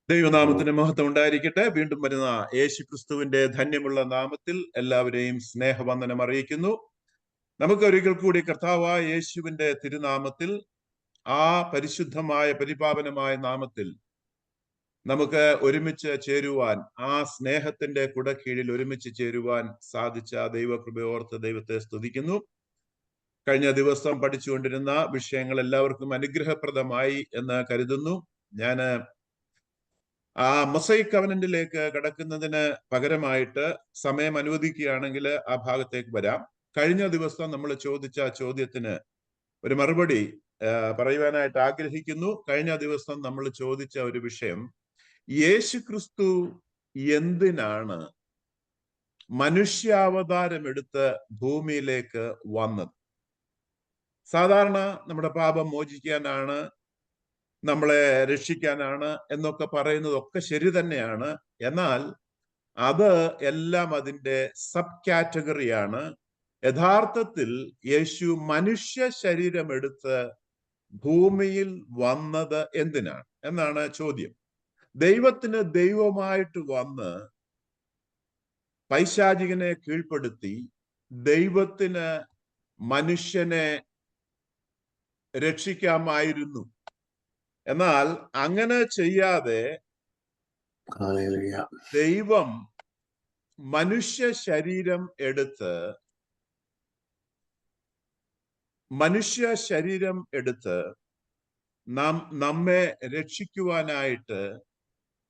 ദൈവനാമത്തിന് മഹത്വം ഉണ്ടായിരിക്കട്ടെ. വീണ്ടും വരുന്ന യേശുക്രിസ്തുവിന്റെ ധന്യമുള്ള നാമത്തിൽ എല്ലാവരെയും സ്നേഹവന്ദനം അറിയിക്കുന്നു. നമുക്ക് ഒരിക്കൽ കൂടി കർത്താവായ യേശുവിന്റെ തിരുനാമത്തിൽ, ആ പരിശുദ്ധമായ പരിപാവനമായ നാമത്തിൽ നമുക്ക് ഒരുമിച്ച് ചേരുവാൻ, ആ സ്നേഹത്തിന്റെ കുടക്കീഴിൽ ഒരുമിച്ച് ചേരുവാൻ സാധിച്ച ദൈവകൃപയോർത്ത് ദൈവത്തെ സ്തുതിക്കുന്നു. കഴിഞ്ഞ ദിവസം പഠിച്ചുകൊണ്ടിരുന്ന വിഷയങ്ങൾ എല്ലാവർക്കും അനുഗ്രഹപ്രദമായി എന്ന് കരുതുന്നു. ഞാൻ ആ മൊസൈക് കവനന്റിലേക്ക് കടക്കുന്നതിന് പകരമായിട്ട് സമയം അനുവദിക്കുകയാണെങ്കിൽ ആ ഭാഗത്തേക്ക് വരാം. കഴിഞ്ഞ ദിവസം നമ്മൾ ചോദിച്ച ചോദ്യത്തിന് ഒരു മറുപടി പറയുവാനായിട്ട് ആഗ്രഹിക്കുന്നു. കഴിഞ്ഞ ദിവസം നമ്മൾ ചോദിച്ച ഒരു വിഷയം, യേശുക്രിസ്തു എന്തിനാണ് മനുഷ്യാവതാരം എടുത്ത് ഭൂമിയിലേക്ക് വന്നത്? സാധാരണ നമ്മുടെ പാപം മോചിക്കാനാണ്, നമ്മളെ രക്ഷിക്കാനാണ് എന്നൊക്കെ പറയുന്നതൊക്കെ ശരി തന്നെയാണ്. എന്നാൽ അത് എല്ലാം അതിൻ്റെ സബ് കാറ്റഗറിയാണ്. യഥാർത്ഥത്തിൽ യേശു മനുഷ്യ ശരീരം എടുത്ത് ഭൂമിയിൽ വന്നത് എന്തിനാണ് എന്നാണ് ചോദ്യം. ദൈവത്തിന് ദൈവമായിട്ട് വന്ന് പൈശാചികനെ കീഴ്പ്പെടുത്തി ദൈവത്തിന് മനുഷ്യനെ രക്ഷിക്കാമായിരുന്നു. എന്നാൽ അങ്ങനെ ചെയ്യാതെ ദൈവം മനുഷ്യ ശരീരം എടുത്ത് നമ്മെ രക്ഷിക്കുവാനായിട്ട്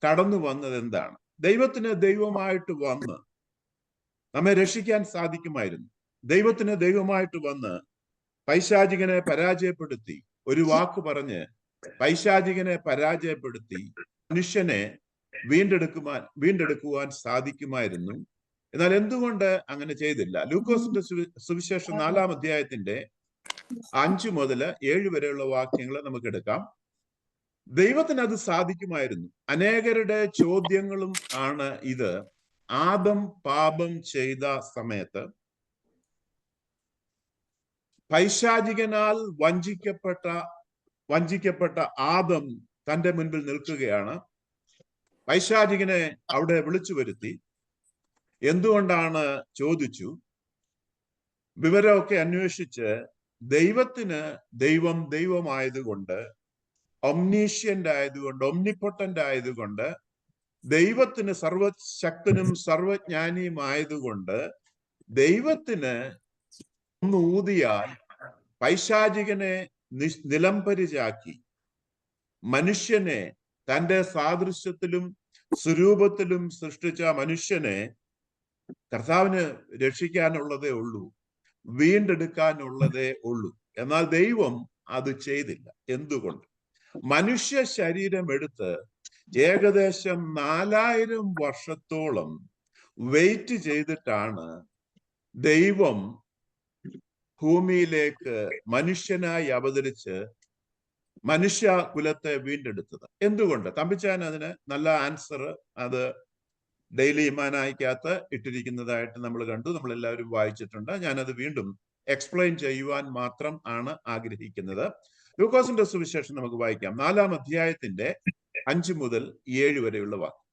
കടന്നു വന്നത് എന്താണ്? ദൈവത്തിന് ദൈവമായിട്ട് വന്ന് നമ്മെ രക്ഷിക്കാൻ സാധിക്കുമായിരുന്നു. ദൈവത്തിന് ദൈവമായിട്ട് വന്ന് പൈശാചികനെ പരാജയപ്പെടുത്തി, ഒരു വാക്ക് പറഞ്ഞ് പൈശാചികനെ പരാജയപ്പെടുത്തി മനുഷ്യനെ വീണ്ടെടുക്കുവാൻ സാധിക്കുമായിരുന്നു. എന്നാൽ എന്തുകൊണ്ട് അങ്ങനെ ചെയ്തില്ല? ലൂക്കോസിന്റെ സുവിശേഷം 4-ാം അധ്യായത്തിന്റെ 5 മുതൽ 7 വരെയുള്ള വാക്യങ്ങൾ നമുക്ക് എടുക്കാം. ദൈവത്തിന് അത് സാധിക്കുമായിരുന്നു. അനേകരുടെ ചോദ്യങ്ങളും ആണ് ഇത്. ആദം പാപം ചെയ്ത സമയത്ത് പൈശാചികനാൽ വഞ്ചിക്കപ്പെട്ട ആദം തന്റെ മുൻപിൽ നിൽക്കുകയാണ്. പൈശാചികനെ അവിടെ വിളിച്ചു വരുത്തി. എന്തുകൊണ്ടാണ് ചോദിച്ചു. വിവരമൊക്കെ അന്വേഷിച്ച് ദൈവത്തിന് ദൈവമായതുകൊണ്ട്, ഒംനീഷ്യന്റ് ആയതുകൊണ്ട്, ഒംനിപ്പൊട്ടന്റ് ആയതുകൊണ്ട്, ദൈവത്തിന് സർവശക്തനും സർവജ്ഞാനിയുമായതുകൊണ്ട്, ദൈവത്തിന് ഒന്ന് ഊതിയാൽ പൈശാചികനെ നിലംപരിചാക്കി മനുഷ്യനെ, തന്റെ സാദൃശ്യത്തിലും സ്വരൂപത്തിലും സൃഷ്ടിച്ച മനുഷ്യനെ കർത്താവിന് രക്ഷിക്കാനുള്ളതേ ഉള്ളൂ, വീണ്ടെടുക്കാനുള്ളതേ ഉള്ളൂ. എന്നാൽ ദൈവം അത് ചെയ്തില്ല. എന്തുകൊണ്ട്? മനുഷ്യ ശരീരം എടുത്ത് ഏകദേശം 4000 വർഷത്തോളം വെയിറ്റ് ചെയ്തിട്ടാണ് ദൈവം ഭൂമിയിലേക്ക് മനുഷ്യനായി അവതരിച്ച് മനുഷ്യ കുലത്തെ വീണ്ടെടുത്തത്. എന്തുകൊണ്ട്? തമ്പിച്ചാൻ അതിന് നല്ല ആൻസർ അത് ഡെയിലി ഇമാനായിക്കകത്ത് ഇട്ടിരിക്കുന്നതായിട്ട് നമ്മൾ കണ്ടു, നമ്മളെല്ലാവരും വായിച്ചിട്ടുണ്ട്. ഞാനത് വീണ്ടും എക്സ്പ്ലെയിൻ ചെയ്യുവാൻ മാത്രം ആണ് ആഗ്രഹിക്കുന്നത്. ലൂക്കോസിന്റെ സുവിശേഷം നമുക്ക് വായിക്കാം. 4-ാം അധ്യായത്തിന്റെ 5 മുതൽ 7 വരെയുള്ള വാക്യം.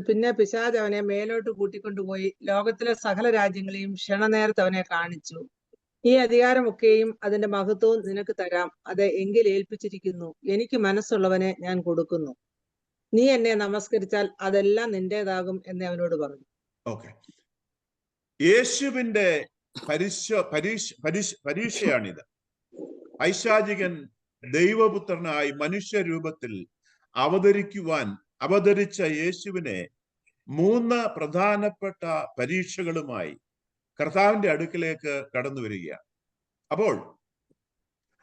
പിന്നെ പിശാച് അവനെ മേലോട്ട് കൂട്ടിക്കൊണ്ടുപോയി ലോകത്തിലെ സകല രാജ്യങ്ങളെയും ക്ഷണനേരത്ത് അവനെ കാണിച്ചു. ഈ അധികാരമൊക്കെയും അതിന്റെ മഹത്വവും നിനക്ക് തരാം, അത് എങ്കിൽ ഏൽപ്പിച്ചിരിക്കുന്നു. എനിക്ക് മനസ്സുള്ളവനെ ഞാൻ കൊടുക്കുന്നു. നീ എന്നെ നമസ്കരിച്ചാൽ അതെല്ലാം നിന്റേതാകും എന്ന് അവനോട് പറഞ്ഞു. ഓക്കെ, യേശുവിന്റെ പരീക്ഷയാണിത്. പൈശാചികൻ ദൈവപുത്രനായി മനുഷ്യരൂപത്തിൽ അവതരിച്ച യേശുവിനെ 3 പ്രധാനപ്പെട്ട പരീക്ഷകളുമായി കർത്താവിന്റെ അടുക്കിലേക്ക് കടന്നു വരികയാണ്. അപ്പോൾ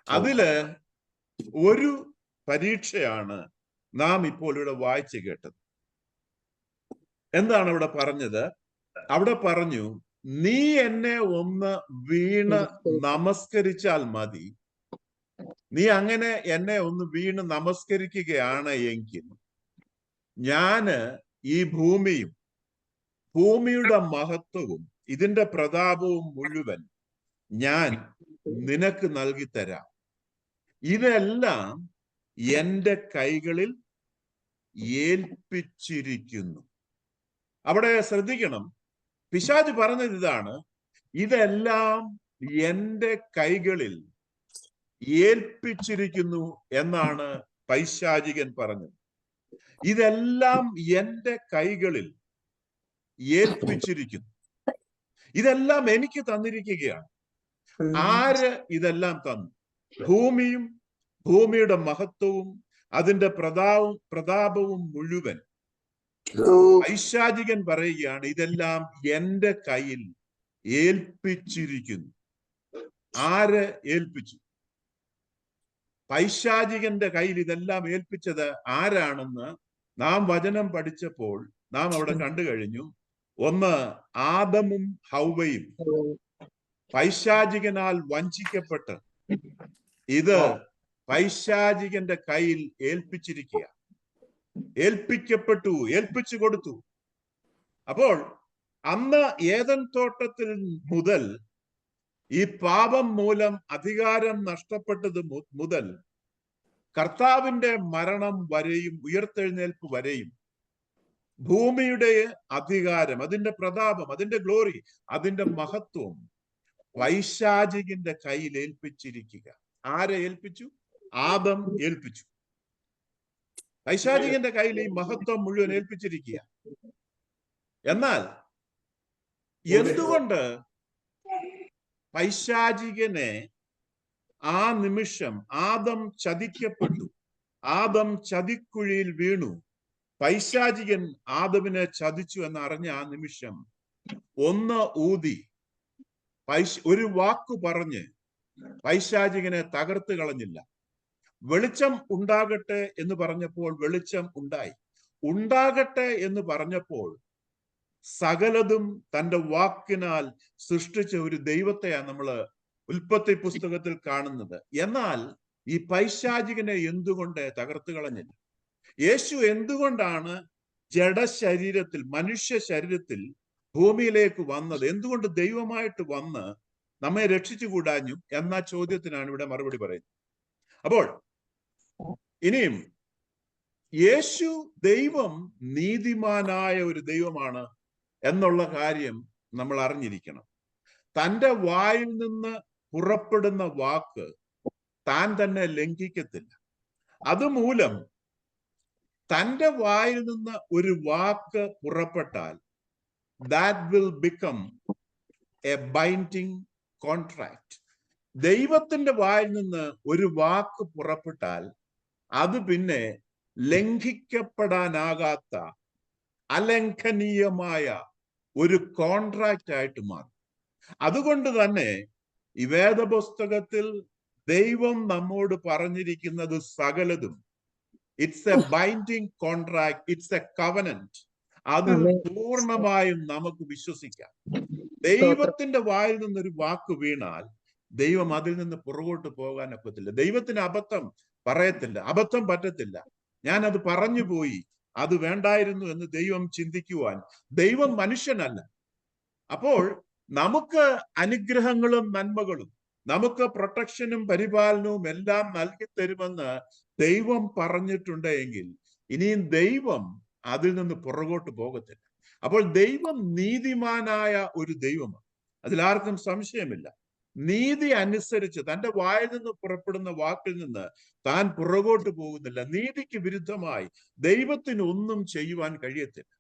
അതില് ഒരു പരീക്ഷയാണ് നാം ഇപ്പോൾ ഇവിടെ വായിച്ചു കേട്ടത്. എന്താണ് അവിടെ പറഞ്ഞത്? അവിടെ പറഞ്ഞു, നീ എന്നെ ഒന്ന് വീണ് നമസ്കരിച്ചാൽ മതി. നീ അങ്ങനെ എന്നെ ഒന്ന് വീണ് നമസ്കരിക്കുകയാണ് എങ്കിൽ ഞാന് ഈ ഭൂമിയുടെ മഹത്വവും ഇതിന്റെ പ്രതാപവും മുഴുവൻ ഞാൻ നിനക്ക് നൽകി തരാം. ഇതെല്ലാം എന്റെ കൈകളിൽ ഏൽപ്പിച്ചിരിക്കുന്നു. അവിടെ ശ്രദ്ധിക്കണം, പിശാച് പറഞ്ഞത് ഇതാണ്, ഇതെല്ലാം എന്റെ കൈകളിൽ ഏൽപ്പിച്ചിരിക്കുന്നു എന്നാണ് പൈശാചികൻ പറഞ്ഞത്. ഇതെല്ലാം എന്റെ കൈകളിൽ ഏൽപ്പിച്ചിരിക്കുന്നു, ഇതെല്ലാം എനിക്ക് തന്നിരിക്കുകയാണ്. ആര് ഇതെല്ലാം തന്നു? ഭൂമിയും ഭൂമിയുടെ മഹത്വവും അതിന്റെ പ്രതാപവും മുഴുവൻ. പൈശാചികൻ പറയുകയാണ്, ഇതെല്ലാം എന്റെ കയ്യിൽ ഏൽപ്പിച്ചിരിക്കുന്നു. ആര് ഏൽപ്പിച്ചു? പൈശാചികന്റെ കയ്യിൽ ഇതെല്ലാം ഏൽപ്പിച്ചത് ആരാണെന്ന് നാം വചനം പഠിച്ചപ്പോൾ നാം അവിടെ കണ്ടു കഴിഞ്ഞു. ഒന്ന്, ആദമും ഹൗവയും പൈശാചികനാൽ വഞ്ചിക്കപ്പെട്ട് ഇത് പൈശാചികന്റെ കയ്യിൽ ഏൽപ്പിച്ചിരിക്കുക, ഏൽപ്പിക്കപ്പെട്ടു, ഏൽപ്പിച്ചു കൊടുത്തു. അപ്പോൾ അന്ന് ഏദൻ തോട്ടത്തിൽ മുതൽ ഈ പാപം മൂലം അധികാരം നഷ്ടപ്പെട്ടത് മുതൽ കർത്താവിന്റെ മരണം വരെയും ഉയർത്തെഴുന്നേൽപ്പ് വരെയും ഭൂമിയുടെ അധികാരം, അതിന്റെ പ്രതാപം, അതിന്റെ ഗ്ലോറി, അതിന്റെ മഹത്വം പൈശാചികന്റെ കയ്യിൽ ഏൽപ്പിച്ചിരിക്കുക. ആരെ ഏൽപ്പിച്ചു? ആദം ഏൽപ്പിച്ചു. പൈശാചികന്റെ കയ്യിൽ ഈ മഹത്വം മുഴുവൻ ഏൽപ്പിച്ചിരിക്കുക. എന്നാൽ എന്തുകൊണ്ട് പൈശാചികനെ ആ നിമിഷം ആദം ചതിക്കപ്പെട്ടു, ആദം ചതിക്കുഴിയിൽ വീണു, പൈശാചികൻ ആദമിനെ ചതിച്ചു എന്നറിഞ്ഞ ആ നിമിഷം ഒന്ന് ഊതി ഒരു വാക്കു പറഞ്ഞ് പൈശാചികനെ തകർത്ത് കളഞ്ഞില്ല? വെളിച്ചം ഉണ്ടാകട്ടെ എന്ന് പറഞ്ഞപ്പോൾ വെളിച്ചം ഉണ്ടായി. ഉണ്ടാകട്ടെ എന്ന് പറഞ്ഞപ്പോൾ സകലതും തന്റെ വാക്കിനാൽ സൃഷ്ടിച്ച ഒരു ദൈവത്തെയാണ് നമ്മൾ ഉൽപ്പത്തി പുസ്തകത്തിൽ കാണുന്നത്. എന്നാൽ ഈ പൈശാചികനെ എന്തുകൊണ്ട് തകർത്ത് കളഞ്ഞില്ല? യേശു എന്തുകൊണ്ടാണ് ജഡശരീരത്തിൽ, മനുഷ്യ ശരീരത്തിൽ ഭൂമിയിലേക്ക് വന്നത്? എന്തുകൊണ്ട് ദൈവമായിട്ട് വന്ന് നമ്മെ രക്ഷിച്ചുകൂടാഞ്ഞു എന്ന ചോദ്യത്തിനാണ് ഇവിടെ മറുപടി പറയുന്നത്. അപ്പോൾ ഇനിയും യേശു ദൈവം നീതിമാനായ ഒരു ദൈവമാണ് എന്നുള്ള കാര്യം നമ്മൾ അറിഞ്ഞിരിക്കണം. തന്റെ വായിൽ നിന്ന് പുറപ്പെടുന്ന വാക്ക് താൻ തന്നെ ലംഘിക്കത്തില്ല. അതുമൂലം തന്റെ വായിൽ നിന്ന് ഒരു വാക്ക് പുറപ്പെട്ടാൽ that will become a binding contract. ദൈവത്തിന്റെ വായിൽ നിന്ന് ഒരു വാക്ക് പുറപ്പെട്ടാൽ അത് പിന്നെ ലംഘിക്കപ്പെടാനാകാത്ത അലംഘനീയമായ ഒരു കോൺട്രാക്റ്റ് ആയിട്ട് മാറും. അതുകൊണ്ട് തന്നെ ഈ വേദപുസ്തകത്തിൽ ദൈവം നമ്മോട് പറഞ്ഞിരിക്കുന്നത് സകലതും it's A binding contract, it's A covenant. അത് പൂർണ്ണമായും നമുക്ക് വിശ്വസിക്കാം. ദൈവത്തിന്റെ വായിൽ നിന്നൊരു വാക്ക് വീണാൽ ദൈവം അതിൽ നിന്ന് പുറകോട്ട് പോകാൻ ഒക്കത്തില്ല. ദൈവത്തിന് അബദ്ധം പറയത്തില്ല, അബദ്ധം പറ്റത്തില്ല. ഞാൻ അത് പറഞ്ഞു പോയി, അത് വേണ്ടായിരുന്നു എന്ന് ദൈവം ചിന്തിക്കുവാൻ ദൈവം മനുഷ്യനല്ല. അപ്പോൾ നമുക്ക് അനുഗ്രഹങ്ങളും നന്മകളും, നമുക്ക് പ്രൊട്ടക്ഷനും പരിപാലനവും എല്ലാം നൽകി തരുമെന്ന് ദൈവം പറഞ്ഞിട്ടുണ്ടെങ്കിൽ ഇനിയും ദൈവം അതിൽ നിന്ന് പുറകോട്ട് പോകത്തില്ല. അപ്പോൾ ദൈവം നീതിമാനായ ഒരു ദൈവമാണ്, അതിലാർക്കും സംശയമില്ല. നീതി അനുസരിച്ച് തന്റെ വായിൽ നിന്ന് പുറപ്പെടുന്ന വാക്കിൽ നിന്ന് താൻ പുറകോട്ട് പോകുന്നില്ല. നീതിക്ക് വിരുദ്ധമായി ദൈവത്തിന് ഒന്നും ചെയ്യുവാൻ കഴിയത്തില്ല.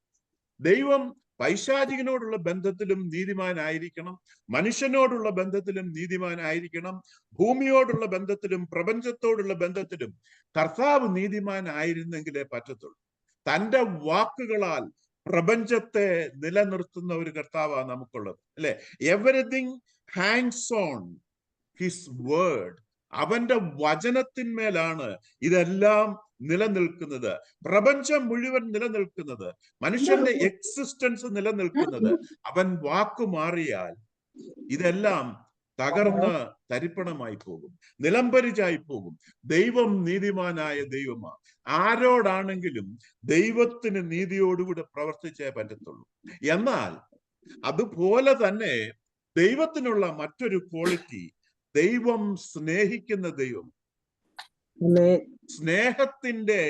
ദൈവം പൈശാചികനോടുള്ള ബന്ധത്തിലും നീതിമാനായിരിക്കണം, മനുഷ്യനോടുള്ള ബന്ധത്തിലും നീതിമാനായിരിക്കണം, ഭൂമിയോടുള്ള ബന്ധത്തിലും പ്രപഞ്ചത്തോടുള്ള ബന്ധത്തിലും കർത്താവ് നീതിമാനായിരുന്നെങ്കിലേ പറ്റത്തുള്ളൂ. തന്റെ വാക്കുകളാൽ പ്രപഞ്ചത്തെ നിലനിർത്തുന്ന ഒരു കർത്താവാണ് നമുക്കുള്ളത്, അല്ലെ? Everything Hanks on his word. അവന്റെ വചനത്തിന്മേലാണ് ഇതെല്ലാം നിലനിൽക്കുന്നത്. പ്രപഞ്ചം മുഴുവൻ നിലനിൽക്കുന്നത്, മനുഷ്യന്റെ എക്സിസ്റ്റൻസ് നിലനിൽക്കുന്നത് അവൻ വാക്കു മാറിയാൽ ഇതെല്ലാം തകർന്ന് തരിപ്പണമായി പോകും, നിലംപരിചായി പോകും. ദൈവം നീതിമാനായ ദൈവമാണ്. ആരോടാണെങ്കിലും ദൈവത്തിന് നീതിയോടുകൂടെ പ്രവർത്തിച്ചേ പറ്റത്തുള്ളൂ. എന്നാൽ അതുപോലെ തന്നെ ദൈവത്തിനുള്ള മറ്റൊരു ക്വാളിറ്റി, ദൈവം സ്നേഹിക്കുന്ന ദൈവം, സ്നേഹത്തിന്റെ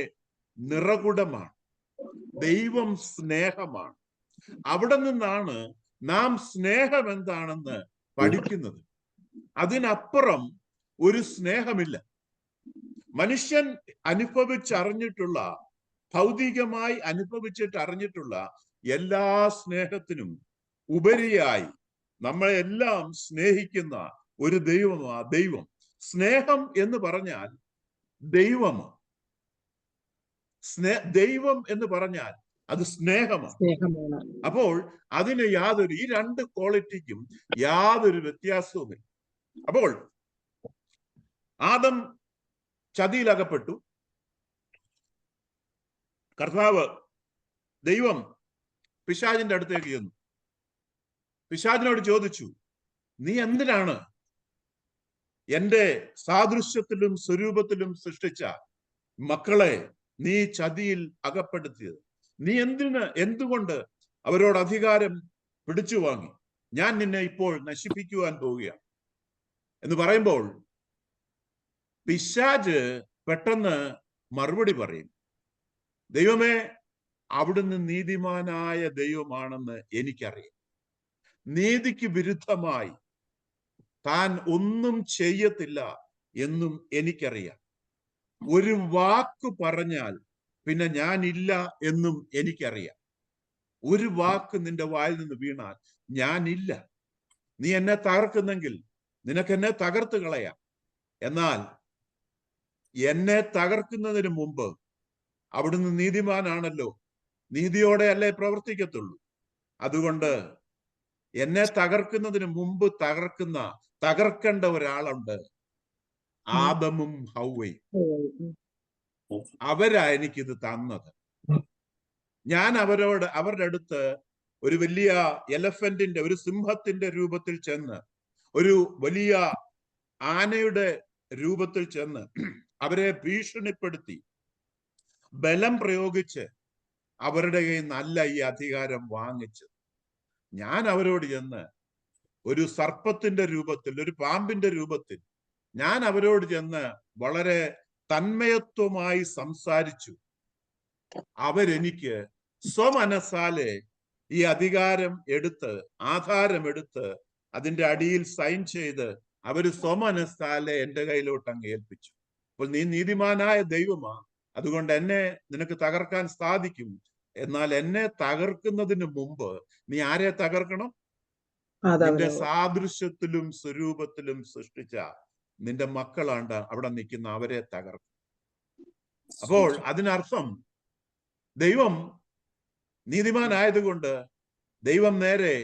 നിറകുടമാണ്. ദൈവം സ്നേഹമാണ്. അവിടെ നിന്നാണ് നാം സ്നേഹം എന്താണെന്ന് പഠിക്കുന്നത്. അതിനപ്പുറം ഒരു സ്നേഹമില്ല. മനുഷ്യൻ അനുഭവിച്ചറിഞ്ഞിട്ടുള്ള, ഭൗതികമായി അറിഞ്ഞിട്ടുള്ള എല്ലാ സ്നേഹത്തിനും ഉപരിയായി നമ്മളെല്ലാം സ്നേഹിക്കുന്ന ഒരു ദൈവമാണ് ദൈവം. സ്നേഹം എന്ന് പറഞ്ഞാൽ ദൈവമാണ്. ദൈവം എന്ന് പറഞ്ഞാൽ അത് സ്നേഹമാണ്. അപ്പോൾ അതിന് ഈ രണ്ട് ക്വാളിറ്റിക്കും യാതൊരു വ്യത്യാസവുമില്ല. അപ്പോൾ ആദം ചതിയിലകപ്പെട്ടു. കർത്താവ് ദൈവം പിശാചിന്റെ അടുത്തേക്ക് ചെന്നു. പിശാചിനോട് ചോദിച്ചു, നീ എന്തിനാണ് എന്റെ സാദൃശ്യത്തിലും സ്വരൂപത്തിലും സൃഷ്ടിച്ച മക്കളെ നീ ചതിയിൽ അകപ്പെടുത്തിയത്? നീ എന്തുകൊണ്ട് അവരോട് അധികാരം പിടിച്ചു വാങ്ങി? ഞാൻ നിന്നെ ഇപ്പോൾ നശിപ്പിക്കുവാൻ പോവുകയാണ് എന്ന് പറയുമ്പോൾ പിശാച് പെട്ടെന്ന് മറുപടി പറയും, ദൈവമേ, അവിടുന്ന് നീതിമാനായ ദൈവമാണെന്ന് എനിക്കറിയാം. നീതിക്ക് വിരുദ്ധമായി താൻ ഒന്നും ചെയ്യത്തില്ല എന്നും എനിക്കറിയാം. ഒരു വാക്ക് പറഞ്ഞാൽ പിന്നെ ഞാനില്ല എന്നും എനിക്കറിയാം. ഒരു വാക്ക് നിന്റെ വായിൽ നിന്ന് വീണാൽ ഞാനില്ല. നീ എന്നെ തകർക്കുന്നെങ്കിൽ നിനക്ക് എന്നെ തകർത്ത് കളയാം. എന്നാൽ എന്നെ തകർക്കുന്നതിന് മുമ്പ് അവിടുന്ന് നീതിമാനാണല്ലോ, നീതിയോടെ അല്ലേ പ്രവർത്തിക്കത്തുള്ളൂ. അതുകൊണ്ട് എന്നെ തകർക്കുന്നതിന് മുമ്പ് തകർക്കേണ്ട ഒരാളുണ്ട്, ആദമും ഹൗവയും. അവരാ എനിക്കിത് തന്നത്. ഞാൻ അവരുടെ അടുത്ത് ഒരു വലിയ എലഫന്റിന്റെ, ഒരു സിംഹത്തിന്റെ രൂപത്തിൽ ചെന്ന്, ഒരു വലിയ ആനയുടെ രൂപത്തിൽ ചെന്ന് അവരെ ഭീഷണിപ്പെടുത്തി ബലം പ്രയോഗിച്ച് അവരുടെ കയ്യിൽ നല്ല ഈ അധികാരം വാങ്ങിച്ചു. ഞാൻ അവരോട് ചെന്ന് ഒരു സർപ്പത്തിന്റെ രൂപത്തിൽ, ഒരു പാമ്പിന്റെ രൂപത്തിൽ ഞാൻ അവരോട് ചെന്ന് വളരെ തന്മയത്വമായി സംസാരിച്ചു. അവരെനിക്ക് സ്വമനസാലെ ഈ അധികാരം എടുത്ത്, ആധാരമെടുത്ത് അതിന്റെ അടിയിൽ സൈൻ ചെയ്ത് അവര് സ്വമനസാലെ എന്റെ കയ്യിലോട്ട് അങ്ങ് ഏൽപ്പിച്ചു. അപ്പോൾ നീ നീതിമാനായ ദൈവമാ, അതുകൊണ്ട് എന്നെ നിനക്ക് തകർക്കാൻ സാധിക്കും. എന്നാൽ എന്നെ തകർക്കുന്നതിന് മുമ്പ് നീ ആരെ തകർക്കണം? നിന്റെ സാദൃശ്യത്തിലും സ്വരൂപത്തിലും സൃഷ്ടിച്ച നിന്റെ മക്കളാണ്ട് അവിടെ നിൽക്കുന്ന അവരെ തകർക്കും. അപ്പോൾ അതിനർത്ഥം ദൈവം നീതിമാനായതുകൊണ്ട് ദൈവം നേരെ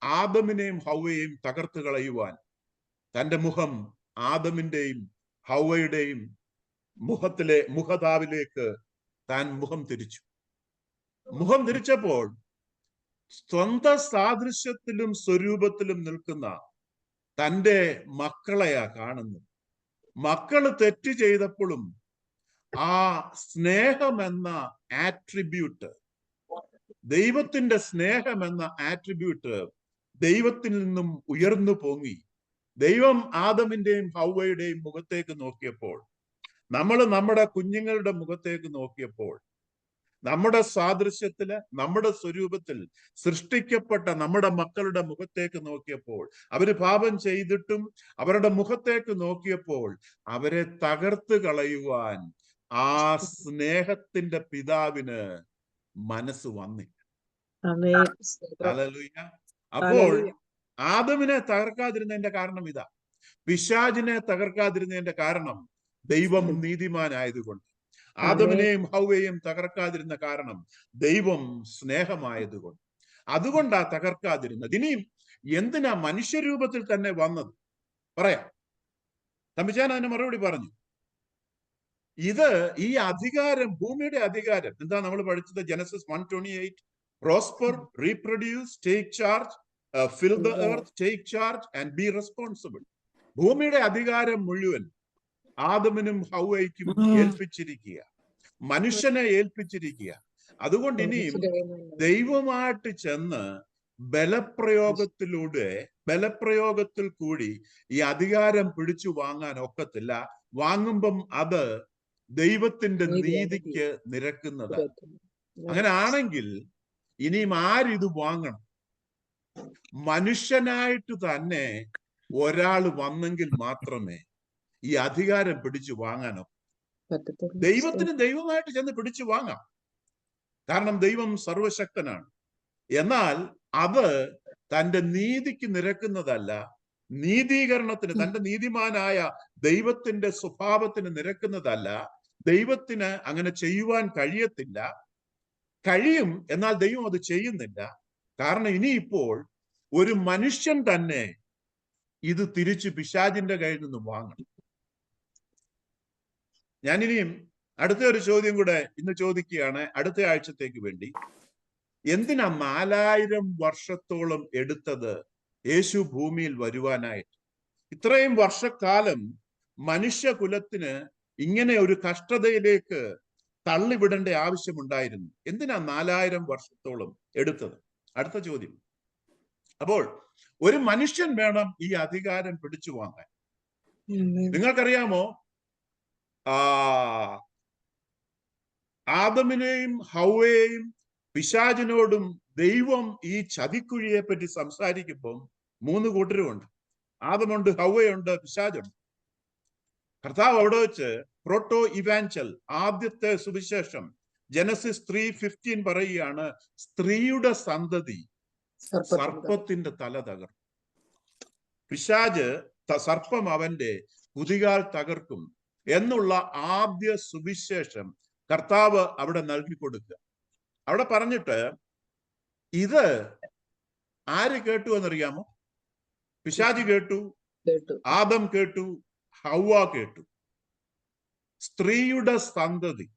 ആദമിനെയും ഹൗവയെയും തകർത്ത് കളയുവാൻ തന്റെ മുഖം ആദമിന്റെയും ഹൗവയുടെയും മുഖതാവിലേക്ക് താൻ മുഖം തിരിച്ചു. മുഖം തിരിച്ചപ്പോൾ സ്വന്തം സാദൃശ്യത്തിലും സ്വരൂപത്തിലും നിൽക്കുന്ന തന്റെ മക്കളെയാ കാണുന്നത്. മക്കള് തെറ്റ് ചെയ്തപ്പോഴും ആ സ്നേഹമെന്ന ആട്രിബ്യൂട്ട്, ദൈവത്തിന്റെ സ്നേഹമെന്ന ആട്രിബ്യൂട്ട് ദൈവത്തിൽ നിന്നും ഉയർന്നു പൊങ്ങി. ദൈവം ആദമിന്റെയും ഹൗവയുടെയും മുഖത്തേക്ക് നോക്കിയപ്പോൾ, നമ്മൾ നമ്മുടെ കുഞ്ഞുങ്ങളുടെ മുഖത്തേക്ക് നോക്കിയപ്പോൾ, നമ്മുടെ സാദൃശ്യത്തില്, നമ്മുടെ സ്വരൂപത്തിൽ സൃഷ്ടിക്കപ്പെട്ട നമ്മുടെ മക്കളുടെ മുഖത്തേക്ക് നോക്കിയപ്പോൾ, അവര് പാപം ചെയ്തിട്ടും അവരുടെ മുഖത്തേക്ക് നോക്കിയപ്പോൾ അവരെ തകർത്ത് കളയുവാൻ ആ സ്നേഹത്തിന്റെ പിതാവിന് മനസ്സ് വന്നില്ല. ഹല്ലേലൂയ. അപ്പോൾ ആദമിനെ തകർക്കാതിരുന്നതിന്റെ കാരണം ഇതാ. പിശാചിനെ തകർക്കാതിരുന്നതിന്റെ കാരണം ദൈവം നീതിമാനായതുകൊണ്ട്. ആദമിനെയും ഹൗവയെയും തകർക്കാതിരുന്ന കാരണം ദൈവം സ്നേഹമായതുകൊണ്ട്. അതുകൊണ്ടാ തകർക്കാതിരുന്നത്. ഇനിയും എന്തിനാ മനുഷ്യരൂപത്തിൽ തന്നെ വന്നത് പറയാം. തമ്പിച്ചാൻ അതിന് മറുപടി പറഞ്ഞു. ഈ അധികാരം, ഭൂമിയുടെ അധികാരം എന്താ നമ്മൾ പഠിച്ചത്? Genesis 1:28, prosper, reproduce, take charge, fill the earth, take charge and be responsible. ഭൂമിയുടെ അധികാരം മുഴുവൻ ആദമിനും ഹൗവയ്ക്കും ഏൽപ്പിച്ചിരിക്കുക, മനുഷ്യനെ ഏൽപ്പിച്ചിരിക്കുക. അതുകൊണ്ട് ഇനിയും ദൈവമായിട്ട് ചെന്ന് ബലപ്രയോഗത്തിൽ കൂടി ഈ അധികാരം പിടിച്ചു വാങ്ങാൻ ഒക്കത്തില്ല. വാങ്ങുമ്പം അത് ദൈവത്തിന്റെ നീതിക്ക് നിരക്കുന്നതാണ്. അങ്ങനെ ആണെങ്കിൽ ഇനിയും ആരിത് വാങ്ങണം? മനുഷ്യനായിട്ട് തന്നെ ഒരാൾ വന്നെങ്കിൽ മാത്രമേ ഈ അധികാരം പിടിച്ചു വാങ്ങാനോ. ദൈവത്തിന് ദൈവമായിട്ട് ചെന്ന് പിടിച്ചു വാങ്ങാം, കാരണം ദൈവം സർവശക്തനാണ്. എന്നാൽ അത് തന്റെ നീതിക്ക് നിരക്കുന്നതല്ല, നീതീകരണത്തിന്, തന്റെ നീതിമാനായ ദൈവത്തിന്റെ സ്വഭാവത്തിന് നിരക്കുന്നതല്ല. ദൈവത്തിന് അങ്ങനെ ചെയ്യുവാൻ കഴിയത്തില്ല. കഴിയും, എന്നാൽ ദൈവം അത് ചെയ്യുന്നില്ല. കാരണം ഇനിയിപ്പോൾ ഒരു മനുഷ്യൻ തന്നെ ഇത് തിരിച്ച് പിശാചിന്റെ കയ്യിൽ നിന്ന് വാങ്ങണം. ഞാനിനിയും അടുത്ത ഒരു ചോദ്യം കൂടെ ഇന്ന് ചോദിക്കുകയാണ്, അടുത്ത ആഴ്ചത്തേക്ക് വേണ്ടി. എന്തിനാ 4000 വർഷത്തോളം എടുത്തത് യേശു ഭൂമിയിൽ വരുവാനായിട്ട്? ഇത്രയും വർഷക്കാലം മനുഷ്യകുലത്തിന് ഇങ്ങനെ ഒരു കഷ്ടതയിലേക്ക് തള്ളിവിടേണ്ട ആവശ്യമുണ്ടായിരുന്നു. എന്തിനാ 4000 വർഷത്തോളം എടുത്തത്? അടുത്ത ചോദ്യം. അപ്പോൾ ഒരു മനുഷ്യൻ വേണം ഈ അധികാരം പിടിച്ചു വാങ്ങാൻ. നിങ്ങൾക്കറിയാമോ, ആദമിനെയും ഹൗവയെയും പിശാചിനോടും ദൈവം ഈ ചതിക്കുഴിയെ പറ്റി സംസാരിക്കുമ്പോൾ 3 കൂട്ടരുമുണ്ട്. ആദമുണ്ട്, ഹൗവയുണ്ട്, പിശാചുണ്ട്. കർത്താവ് അവിടെ വെച്ച് പ്രോട്ടോ ഇവാഞ്ചൽ, ആദ്യത്തെ സുവിശേഷം, ജനസിസ് 3:15 പറയുകയാണ്, സ്ത്രീയുടെ സന്തതി സർപ്പത്തിന്റെ തല തകർക്കും. പിശാച് സർപ്പം അവന്റെ കുതികാൽ തകർക്കും എന്നുള്ള ആദ്യ സുവിശേഷം കർത്താവ് അവിടെ നൽകി കൊടുക്കുക. അവിടെ പറഞ്ഞിട്ട് ഇത് ആര് കേട്ടു എന്നറിയാമോ? പിശാച് കേട്ടു, ആദം കേട്ടു, ഹൗവ കേട്ടു. സ്ത്രീയുടെ സന്തതി.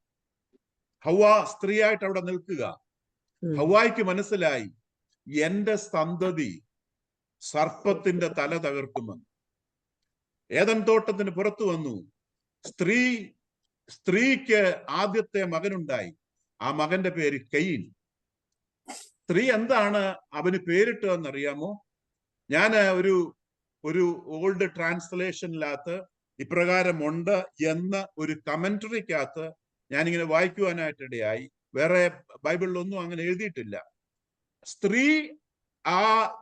ഹൗവ സ്ത്രീയായിട്ട് അവിടെ നിൽക്കുക. ഹൗവായ്ക്ക് മനസ്സിലായി, എന്റെ സന്തതി സർപ്പത്തിന്റെ തല തകർക്കുമെന്ന്. ഏദൻ തോട്ടത്തിന് പുറത്തു വന്നു. സ്ത്രീക്ക് ആദ്യത്തെ മകനുണ്ടായി. ആ മകന്റെ പേര് കെയിൻ. സ്ത്രീ എന്താണ് അവന് പേരിട്ടതെന്നറിയാമോ? ഞാൻ ഒരു ഓൾഡ് ട്രാൻസ്ലേഷനിനകത്ത് ഇപ്രകാരമുണ്ട് എന്ന ഒരു കമന്ററിക്കകത്ത് ഞാനിങ്ങനെ വായിക്കുവാനായിട്ടിടയായി. വേറെ ബൈബിളിലൊന്നും അങ്ങനെ എഴുതിയിട്ടില്ല. സ്ത്രീ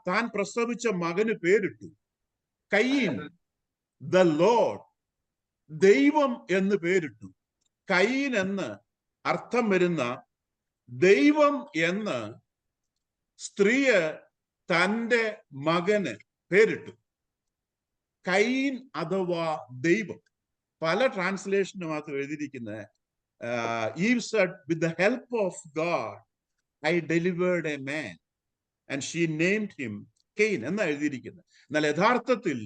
താൻ പ്രസവിച്ച മകന് പേരിട്ടു കയീൻ, ദ ലോർഡ്, ദൈവം എന്ന് പേരിട്ടു. കയീൻ എന്ന് അർത്ഥം വരുന്ന ദൈവം എന്ന് സ്ത്രീയെ തന്റെ മകന് പേരിട്ടു. കയീൻ അഥവാ ദൈവം. പല ട്രാൻസ്ലേഷനുമായിട്ട് എഴുതിയിരിക്കുന്നത് Eve said, with the help of God I delivered a man and she named him Cain എന്നാ എഴുതിയിരിക്കുന്നത്. എന്നാൽ യഥാർത്ഥത്തിൽ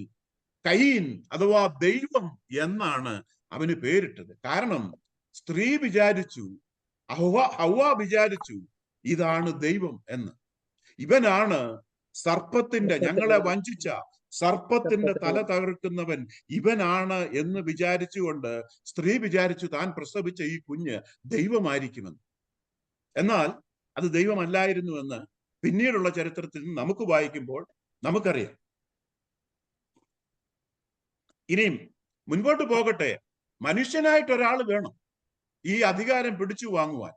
കയീൻ അഥവാ ദൈവം എന്നാണ് അവന് പേരിട്ടത്. കാരണം സ്ത്രീ വിചാരിച്ചു, ഹൗവ വിചാരിച്ചു ഇതാണ് ദൈവം എന്ന്. ഇവനാണ് സർപ്പത്തിന്റെ, ഞങ്ങളെ വഞ്ചിച്ച സർപ്പത്തിന്റെ തല തകർക്കുന്നവൻ ഇവനാണ് എന്ന് വിചാരിച്ചുകൊണ്ട് സ്ത്രീ വിചാരിച്ചു താൻ പ്രസവിച്ച ഈ കുഞ്ഞ് ദൈവമായിരിക്കുമെന്ന്. എന്നാൽ അത് ദൈവമല്ലായിരുന്നുവെന്ന് പിന്നീടുള്ള ചരിത്രത്തിൽ നമുക്ക് വായിക്കുമ്പോൾ നമുക്കറിയാം. ഇനിയും മുൻപോട്ട് പോകട്ടെ. മനുഷ്യനായിട്ട് ഒരാൾ വേണം ഈ അധികാരം പിടിച്ചു വാങ്ങുവാൻ.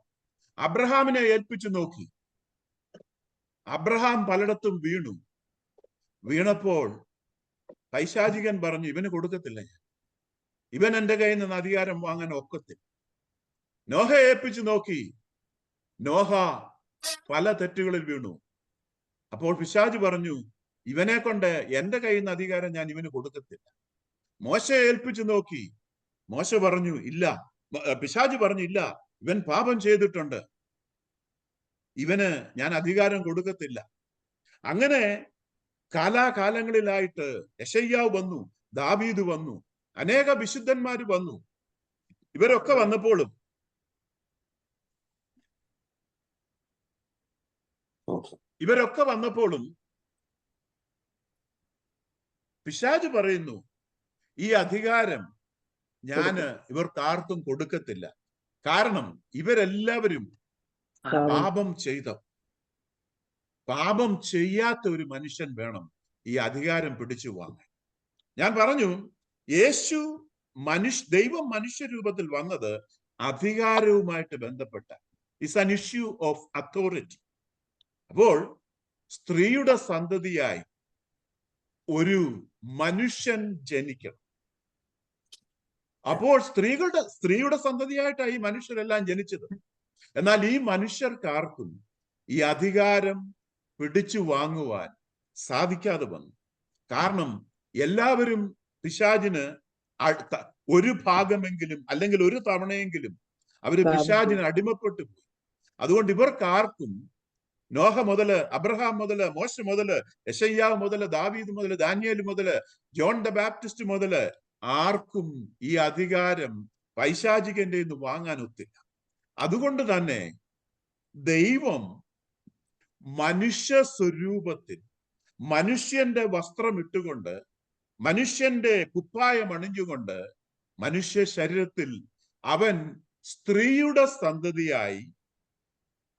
അബ്രഹാമിനെ ഏൽപ്പിച്ചു നോക്കി. അബ്രഹാം പലയിടത്തും വീണപ്പോൾ പൈശാചികൻ പറഞ്ഞു, ഇവന് കൊടുക്കത്തില്ല, ഇവൻ എന്റെ കയ്യിൽ നിന്ന് അധികാരം വാങ്ങാൻ ഒക്കത്തില്ല. നോഹ ഏൽപ്പിച്ചു നോക്കി. നോഹ പല തെറ്റുകളിൽ വീണു. അപ്പോൾ പിശാച് പറഞ്ഞു, ഇവനെ കൊണ്ട് എന്റെ കയ്യിൽ നിന്ന് അധികാരം ഞാൻ ഇവന് കൊടുക്കത്തില്ല. മോശയെ ഏൽപ്പിച്ചു നോക്കി. മോശ പറഞ്ഞു ഇല്ല, പിശാച് പറഞ്ഞു ഇല്ല, ഇവൻ പാപം ചെയ്തിട്ടുണ്ട്, ഇവന് ഞാൻ അധികാരം കൊടുക്കത്തില്ല. അങ്ങനെ കാലാകാലങ്ങളിലായിട്ട് യെശയ്യാവ് വന്നു, ദാവീദ് വന്നു, അനേക വിശുദ്ധന്മാര് വന്നു. ഇവരൊക്കെ വന്നപ്പോഴും പിശാച് പറയുന്നു, ഈ അധികാരം ഞാന് ഇവർക്കാർക്കും കൊടുക്കത്തില്ല. കാരണം ഇവരെല്ലാവരും പാപം ചെയ്ത. പാപം ചെയ്യാത്ത ഒരു മനുഷ്യൻ വേണം ഈ അധികാരം പിടിച്ചു വാങ്ങാൻ. ഞാൻ പറഞ്ഞു, യേശു ദൈവം മനുഷ്യരൂപത്തിൽ വന്നത് അധികാരവുമായിട്ട് ബന്ധപ്പെട്ട it's an issue of authority. അപ്പോൾ സ്ത്രീയുടെ സന്തതിയായി ഒരു മനുഷ്യൻ ജനിക്കണം. അപ്പോൾ സ്ത്രീയുടെ സന്തതിയായിട്ടാണ് ഈ മനുഷ്യരെല്ലാം ജനിച്ചത്. എന്നാൽ ഈ മനുഷ്യർക്കാർക്കും ഈ അധികാരം പിടിച്ചു വാങ്ങുവാൻ സാധിക്കാതെ വന്നു. കാരണം എല്ലാവരും പിശാചിന് ഒരു ഭാഗമെങ്കിലും അല്ലെങ്കിൽ ഒരു തവണയെങ്കിലും അവര് പിശാചിന് അടിമപ്പെട്ടു പോയി. അതുകൊണ്ട് ഇവർക്കാർക്കും നോഹ മുതല്, അബ്രഹാം മുതല്, മോശ മുതല്, യെശയ്യാവ് മുതല്, ദാവീദ് മുതല്, ദാനിയേൽ മുതല്, ജോൺ ദ ബാപ്റ്റിസ്റ്റ് മുതല് ആർക്കും ഈ അധികാരം പൈശാചികന്റെ നിന്ന് വാങ്ങാൻ ഒത്തില്ല. അതുകൊണ്ട് തന്നെ ദൈവം മനുഷ്യ സ്വരൂപത്തിൽ മനുഷ്യന്റെ വസ്ത്രം ഇട്ടുകൊണ്ട്, മനുഷ്യന്റെ കുപ്പായം അണിഞ്ഞുകൊണ്ട്, മനുഷ്യ ശരീരത്തിൽ അവൻ സ്ത്രീയുടെ സന്തതിയായി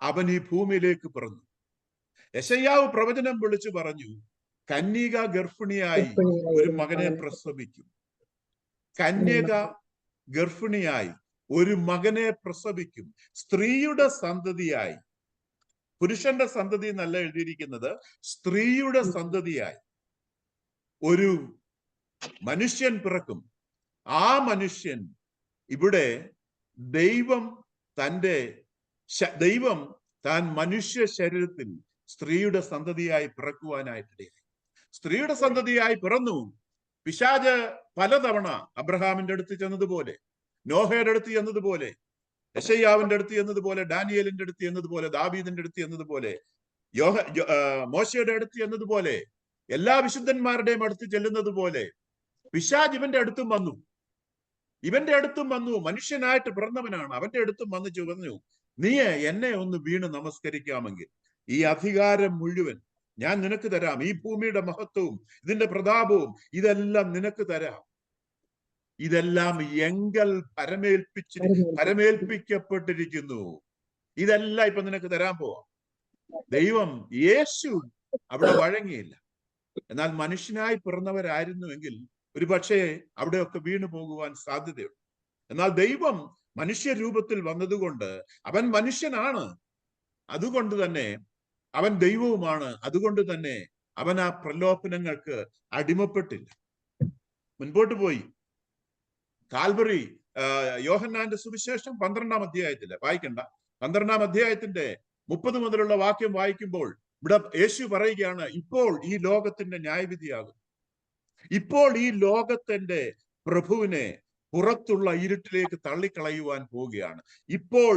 അവൻ ഈ ഭൂമിയിലേക്ക് പിറന്നു. യെശയ്യാവ് പ്രവചനം വിളിച്ചു പറഞ്ഞു, കന്യക ഗർഭിണിയായി ഒരു മകനെ പ്രസവിക്കും. കന്യക ഗർഭിണിയായി ഒരു മകനെ പ്രസവിക്കും. സ്ത്രീയുടെ സന്തതിയായി, പുരുഷന്റെ സന്തതി എന്നല്ല എഴുതിയിരിക്കുന്നത്, സ്ത്രീയുടെ സന്തതിയായി ഒരു മനുഷ്യൻ പിറക്കും. ആ മനുഷ്യൻ ഇവിടെ ദൈവം താൻ മനുഷ്യ ശരീരത്തിൽ സ്ത്രീയുടെ സന്തതിയായി പിറക്കുവാനായിട്ടിടയായി. സ്ത്രീയുടെ സന്തതിയായി പിറന്നു. പിശാച് പലതവണ അബ്രഹാമിന്റെ അടുത്ത് ചെന്നതുപോലെ, നോഹയുടെ അടുത്ത് ചെന്നതുപോലെ, യെശയ്യാവിന്റെ അടുത്ത് ചെന്നതുപോലെ, ഡാനിയേലിന്റെ അടുത്ത് ചെന്നതുപോലെ, ദാവീദിന്റെ അടുത്ത് ചെന്നതുപോലെ, മോശയുടെ അടുത്ത് ചെന്നതുപോലെ, എല്ലാ വിശുദ്ധന്മാരുടെയും അടുത്ത് ചെല്ലുന്നത് പോലെ പിശാച് ഇവന്റെ അടുത്തും വന്നു. മനുഷ്യനായിട്ട് പിറന്നവനാണ്. അവന്റെ അടുത്തും വന്ന് പറഞ്ഞു, നീ എന്നെ ഒന്ന് വീണ് നമസ്കരിക്കാമെങ്കിൽ ഈ അധികാരം മുഴുവൻ ഞാൻ നിനക്ക് തരാം. ഈ ഭൂമിയുടെ മഹത്വവും ഇതിന്റെ പ്രതാപവും നിനക്ക് തരാം. ഇതെല്ലാം എങ്കൽ പരമേൽപ്പിക്കപ്പെട്ടിരിക്കുന്നു. ഇതെല്ലാം ഇപ്പൊ നിനക്ക് തരാൻ പോവാം. ദൈവം യേശു അവിടെ വഴങ്ങിയില്ല. എന്നാൽ മനുഷ്യനായി പിറന്നവരായിരുന്നുവെങ്കിൽ ഒരു പക്ഷേ അവിടെയൊക്കെ വീണു പോകുവാൻ സാധ്യതയുണ്ട്. എന്നാൽ ദൈവം മനുഷ്യരൂപത്തിൽ വന്നതുകൊണ്ട് അവൻ മനുഷ്യനാണ്. അതുകൊണ്ട് തന്നെ അവൻ ദൈവവുമാണ്. അതുകൊണ്ട് തന്നെ അവൻ ആ പ്രലോഭനങ്ങൾക്ക് അടിമപ്പെട്ടില്ല. മുൻപോട്ട് പോയി. കാൽവറി, യോഹന്നാന്റെ സുവിശേഷം 12-ാം അധ്യായത്തില് വായിക്കണ്ട, 12-ാം അധ്യായത്തിന്റെ 30 മുതലുള്ള വാക്യം വായിക്കുമ്പോൾ ഇവിടെ യേശു പറയുകയാണ്, ഇപ്പോൾ ഈ ലോകത്തിന്റെ ന്യായവിധിയാകും. ഇപ്പോൾ ഈ ലോകത്തിന്റെ പ്രഭുവിനെ പുറത്തുള്ള ഇരുട്ടിലേക്ക് തള്ളിക്കളയുവാൻ പോവുകയാണ്. ഇപ്പോൾ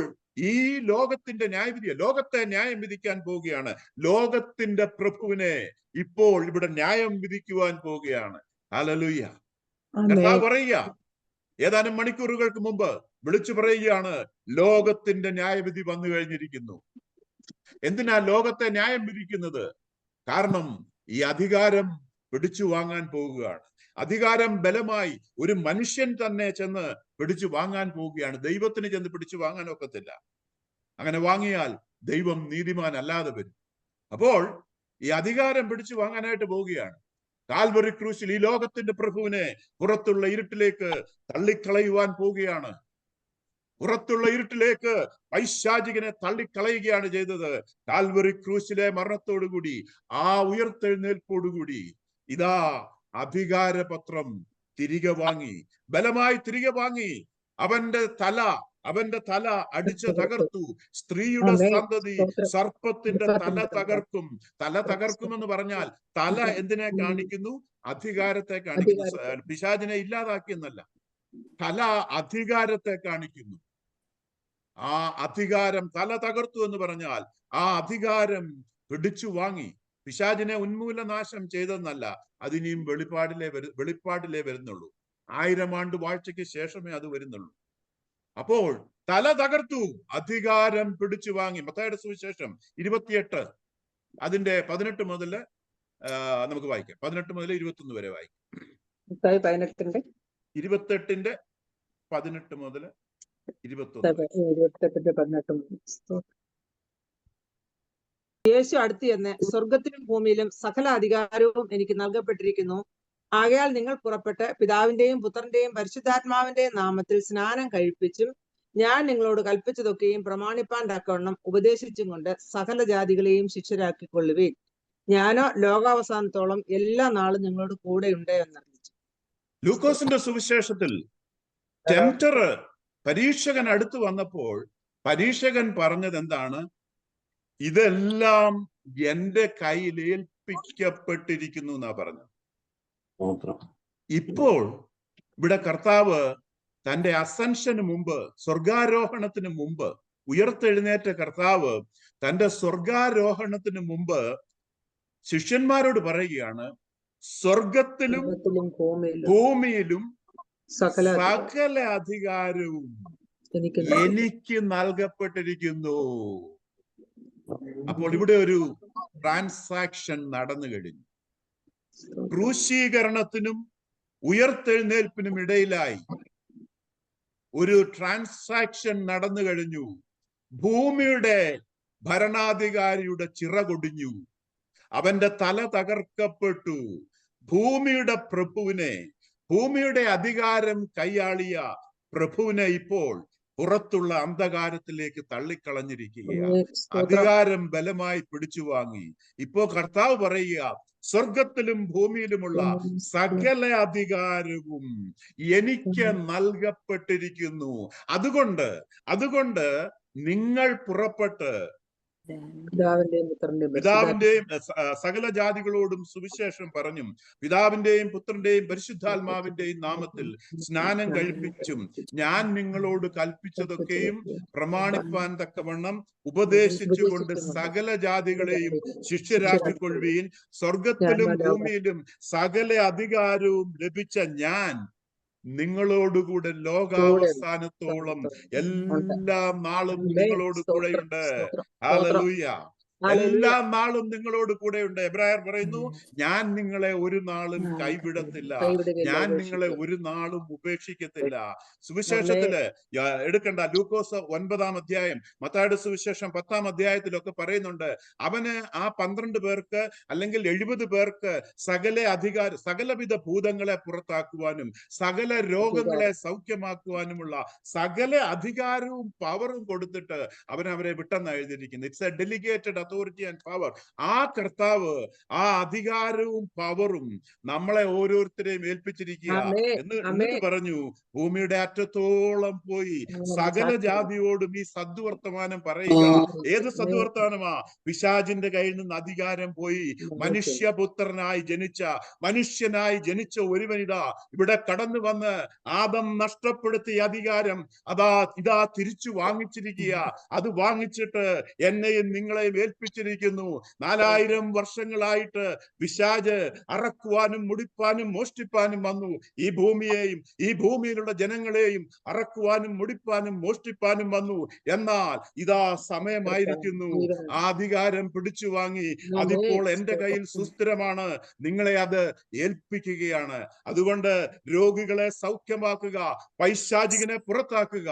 ഈ ലോകത്തിന്റെ ന്യായവിധിയെ, ലോകത്തെ ന്യായം വിധിക്കാൻ പോവുകയാണ്. ലോകത്തിന്റെ പ്രഭുവിനെ ഇപ്പോൾ ഇവിടെ ന്യായം വിധിക്കുവാൻ പോവുകയാണ്. ഹല്ലേലൂയ. കർത്താവ് പറയുക, ഏതാനും മണിക്കൂറുകൾക്ക് മുമ്പ് വിളിച്ചു പറയുകയാണ്, ലോകത്തിന്റെ ന്യായവിധി വന്നു കഴിഞ്ഞിരിക്കുന്നു. എന്തിനാ ലോകത്തെ ന്യായം വിധിക്കുന്നത്? കാരണം ഈ അധികാരം പിടിച്ചു വാങ്ങാൻ പോവുകയാണ്. അധികാരം ബലമായി ഒരു മനുഷ്യൻ തന്നെ ചെന്ന് പിടിച്ചു വാങ്ങാൻ പോവുകയാണ്. ദൈവത്തിന് ചെന്ന് പിടിച്ചു വാങ്ങാൻ ഒക്കത്തില്ല. അങ്ങനെ വാങ്ങിയാൽ ദൈവം നീതിമാൻ അല്ലാതെ വരും. അപ്പോൾ ഈ അധികാരം പിടിച്ചു വാങ്ങാനായിട്ട് പോവുകയാണ്. കാൽവറി ക്രൂശിൽ ഈ ലോകത്തിന്റെ പ്രഭുവിനെ പുറത്തുള്ള ഇരുട്ടിലേക്ക് തള്ളിക്കളയുവാൻ പോവുകയാണ്. പുറത്തുള്ള ഇരുട്ടിലേക്ക് പൈശാചികനെ തള്ളിക്കളയുകയാണ് ചെയ്തത്. കാൽവറി ക്രൂശിലെ മരണത്തോടുകൂടി, ആ ഉയർത്തെഴുന്നേൽപ്പോടുകൂടി ഇതാ അധികാരപത്രം തിരികെ വാങ്ങി, ബലമായി തിരികെ വാങ്ങി. അവന്റെ തല അടിച്ച് തകർത്തു. സ്ത്രീയുടെ സന്തതി സർപ്പത്തിന്റെ തല തകർക്കും. തല തകർക്കുമെന്ന് പറഞ്ഞാൽ തല എന്തിനെ കാണിക്കുന്നു? അധികാരത്തെ കാണിക്കുന്നു. പിശാചിനെ ഇല്ലാതാക്കിയെന്നല്ല, തല അധികാരത്തെ കാണിക്കുന്നു. ആ അധികാരം തല തകർത്തു എന്ന് പറഞ്ഞാൽ ആ അധികാരം പിടിച്ചു വാങ്ങി. പിശാചിനെ ഉന്മൂലനാശം ചെയ്തെന്നല്ല, അതിനെയും വെളിപ്പാടിലേ വരുന്നുള്ളൂ. 1000 ആണ്ട് വാഴ്ചയ്ക്ക് ശേഷമേ അത് വരുന്നുള്ളൂ. അപ്പോൾ തല തകർത്തു, അധികാരം പിടിച്ചു വാങ്ങി. മത്തായിയുടെ സുവിശേഷം 28 അതിന്റെ 18 മുതൽ നമുക്ക് വായിക്കാം. 18 മുതൽ 21 വരെ വായിക്കാം. 28-ന്റെ 18 മുതൽ 21. യേശു അടുത്ത് ചെന്ന്, സ്വർഗത്തിലും ഭൂമിയിലും സകല അധികാരവും എനിക്ക് നൽകപ്പെട്ടിരിക്കുന്നു. ആകയാൽ നിങ്ങൾ പുറപ്പെട്ട് പിതാവിന്റെയും പുത്രന്റെയും പരിശുദ്ധാത്മാവിന്റെയും നാമത്തിൽ സ്നാനം കഴിപ്പിച്ചും ഞാൻ നിങ്ങളോട് കൽപ്പിച്ചതൊക്കെയും പ്രമാണിപ്പാൻ തക്കവണ്ണം ഉപദേശിച്ചും കൊണ്ട് സകല ജാതികളെയും ശിഷ്യരാക്കിക്കൊള്ളുവീൻ. ഞാനോ ലോകാവസാനത്തോളം എല്ലാ നാളും നിങ്ങളോട് കൂടെയുണ്ട് എന്നറിയിച്ചു. ലൂക്കോസിന്റെ സുവിശേഷത്തിൽ ടെംപ്റ്റർ പരീക്ഷകൻ അടുത്ത് വന്നപ്പോൾ പരീക്ഷകൻ പറഞ്ഞത് എന്താണ്? ഇതെല്ലാം എന്റെ കയ്യിൽ ഏൽപ്പിക്കപ്പെട്ടിരിക്കുന്നു എന്നാ പറഞ്ഞത്. ഇപ്പോൾ ഇവിടെ കർത്താവ് തന്റെ അസെൻഷന് മുമ്പ്, സ്വർഗാരോഹണത്തിന് മുമ്പ്, ഉയർത്തെഴുന്നേറ്റ കർത്താവ് തന്റെ സ്വർഗാരോഹണത്തിന് മുമ്പ് ശിഷ്യന്മാരോട് പറയുകയാണ്, സ്വർഗത്തിലും ഭൂമിയിലും സകല അധികാരവും എനിക്ക് നൽകപ്പെട്ടിരിക്കുന്നു. അപ്പോൾ ഇവിടെ ഒരു ട്രാൻസാക്ഷൻ നടന്നു കഴിഞ്ഞു. ക്രൂശീകരണത്തിനും ഉയർത്തെഴുന്നേൽപ്പിനും ഇടയിലായി ഒരു ട്രാൻസാക്ഷൻ നടന്നു കഴിഞ്ഞു. ഭൂമിയുടെ ഭരണാധികാരിയുടെ ചിറകൊടിഞ്ഞു, അവന്റെ തല തകർക്കപ്പെട്ടു. ഭൂമിയുടെ പ്രഭുവിനെ, ഭൂമിയുടെ അധികാരം കൈയാളിയ പ്രഭുവിനെ ഇപ്പോൾ പുറത്തുള്ള അന്ധകാരത്തിലേക്ക് തള്ളിക്കളഞ്ഞിരിക്കുകയാണ്. അധികാരം ബലമായി പിടിച്ചു വാങ്ങി. ഇപ്പോ കർത്താവ് പറയുക, സ്വർഗത്തിലും ഭൂമിയിലുമുള്ള സകല അധികാരവും എനിക്ക് നൽകപ്പെട്ടിരിക്കുന്നു. അതുകൊണ്ട് നിങ്ങൾ പുറപ്പെട്ട് പിതാവിന്റെയും സകല ജാതികളോടും സുവിശേഷം പറഞ്ഞും പിതാവിന്റെയും പുത്രന്റെയും പരിശുദ്ധാത്മാവിന്റെയും നാമത്തിൽ സ്നാനം കഴിപ്പിച്ചും ഞാൻ നിങ്ങളോട് കൽപ്പിച്ചതൊക്കെയും പ്രമാണിപ്പാൻ തക്കവണ്ണം ഉപദേശിച്ചുകൊണ്ട് സകല ജാതികളെയും ശിഷ്യരാക്കിക്കൊള്ളുവീൻ. സ്വർഗത്തിലും ഭൂമിയിലും സകല അധികാരവും ലഭിച്ച ഞാൻ നിങ്ങളോടുകൂടെ ലോകാവസാനത്തോളം എല്ലാ നാളും നിങ്ങളോട് കൂടെയുണ്ട്. ഹല്ലേലൂയ. എല്ലാ നാളും നിങ്ങളോട് കൂടെയുണ്ട്. എബ്രായർ പറയുന്നു, ഞാൻ നിങ്ങളെ ഒരു നാളും കൈവിടത്തില്ല, ഞാൻ നിങ്ങളെ ഒരു നാളും ഉപേക്ഷിക്കത്തില്ല. സുവിശേഷത്തില് എടുക്കണ്ട, ലൂക്കോസ് 9-ാം അധ്യായം, മത്തായിയുടെ സുവിശേഷം 10-ാം അധ്യായത്തിലൊക്കെ പറയുന്നുണ്ട്, അവന് ആ 12 പേർക്ക് അല്ലെങ്കിൽ 70 പേർക്ക് സകലവിധ ഭൂതങ്ങളെ പുറത്താക്കുവാനും സകല രോഗങ്ങളെ സൗഖ്യമാക്കുവാനുമുള്ള സകല അധികാരവും പവറും കൊടുത്തിട്ട് അവരെ വിട്ടെന്ന് എഴുതിയിരിക്കുന്നു. It's A delegated authority and power. ആ കർത്താവ് ആ അധികാരവും പവറും നമ്മളെ ഓരോരുത്തരെയും ഏൽപ്പിച്ചിരിക്കുക. എന്നിട്ട് പറഞ്ഞു, ഭൂമിയുടെ അറ്റത്തോളം പോയി സകല ജാതിയോടും ഈ സദ്വർത്തമാനം പറയുക. ഏത് സദ്വർത്തമാനമാ? പിശാചിന്റെ കയ്യിൽ നിന്ന് അധികാരം പോയി മനുഷ്യപുത്രനായി മനുഷ്യനായി ജനിച്ച ഒരുവനിതാ ഇവിടെ കടന്നു വന്ന് ആദം നഷ്ടപ്പെടുത്തിയ അധികാരം ഇതാ തിരിച്ചു വാങ്ങിച്ചിരിക്കുക. അത് വാങ്ങിച്ചിട്ട് എന്നെയും നിങ്ങളെയും ഏൽപ്പിച്ചിരിക്കുന്നു. 4000 വർഷങ്ങളായിട്ട് പിശാച് അറക്കുവാനും മുടിപ്പാനും മോഷ്ടിപ്പാനും വന്നു. ഈ ഭൂമിയെയും ഈ ഭൂമിയിലുള്ള ജനങ്ങളെയും അറക്കുവാനും മുടിപ്പാനും മോഷ്ടിപ്പാനും വന്നു. എന്നാൽ ഇതാ സമയമായിരിക്കുന്നു, ആ അധികാരം പിടിച്ചു വാങ്ങി. അതിപ്പോൾ എന്റെ കയ്യിൽ സുസ്ഥിരമാണ്. നിങ്ങളെ അത് ഏൽപ്പിക്കുകയാണ്. അതുകൊണ്ട് രോഗികളെ സൗഖ്യമാക്കുക, പൈശാചികനെ പുറത്താക്കുക.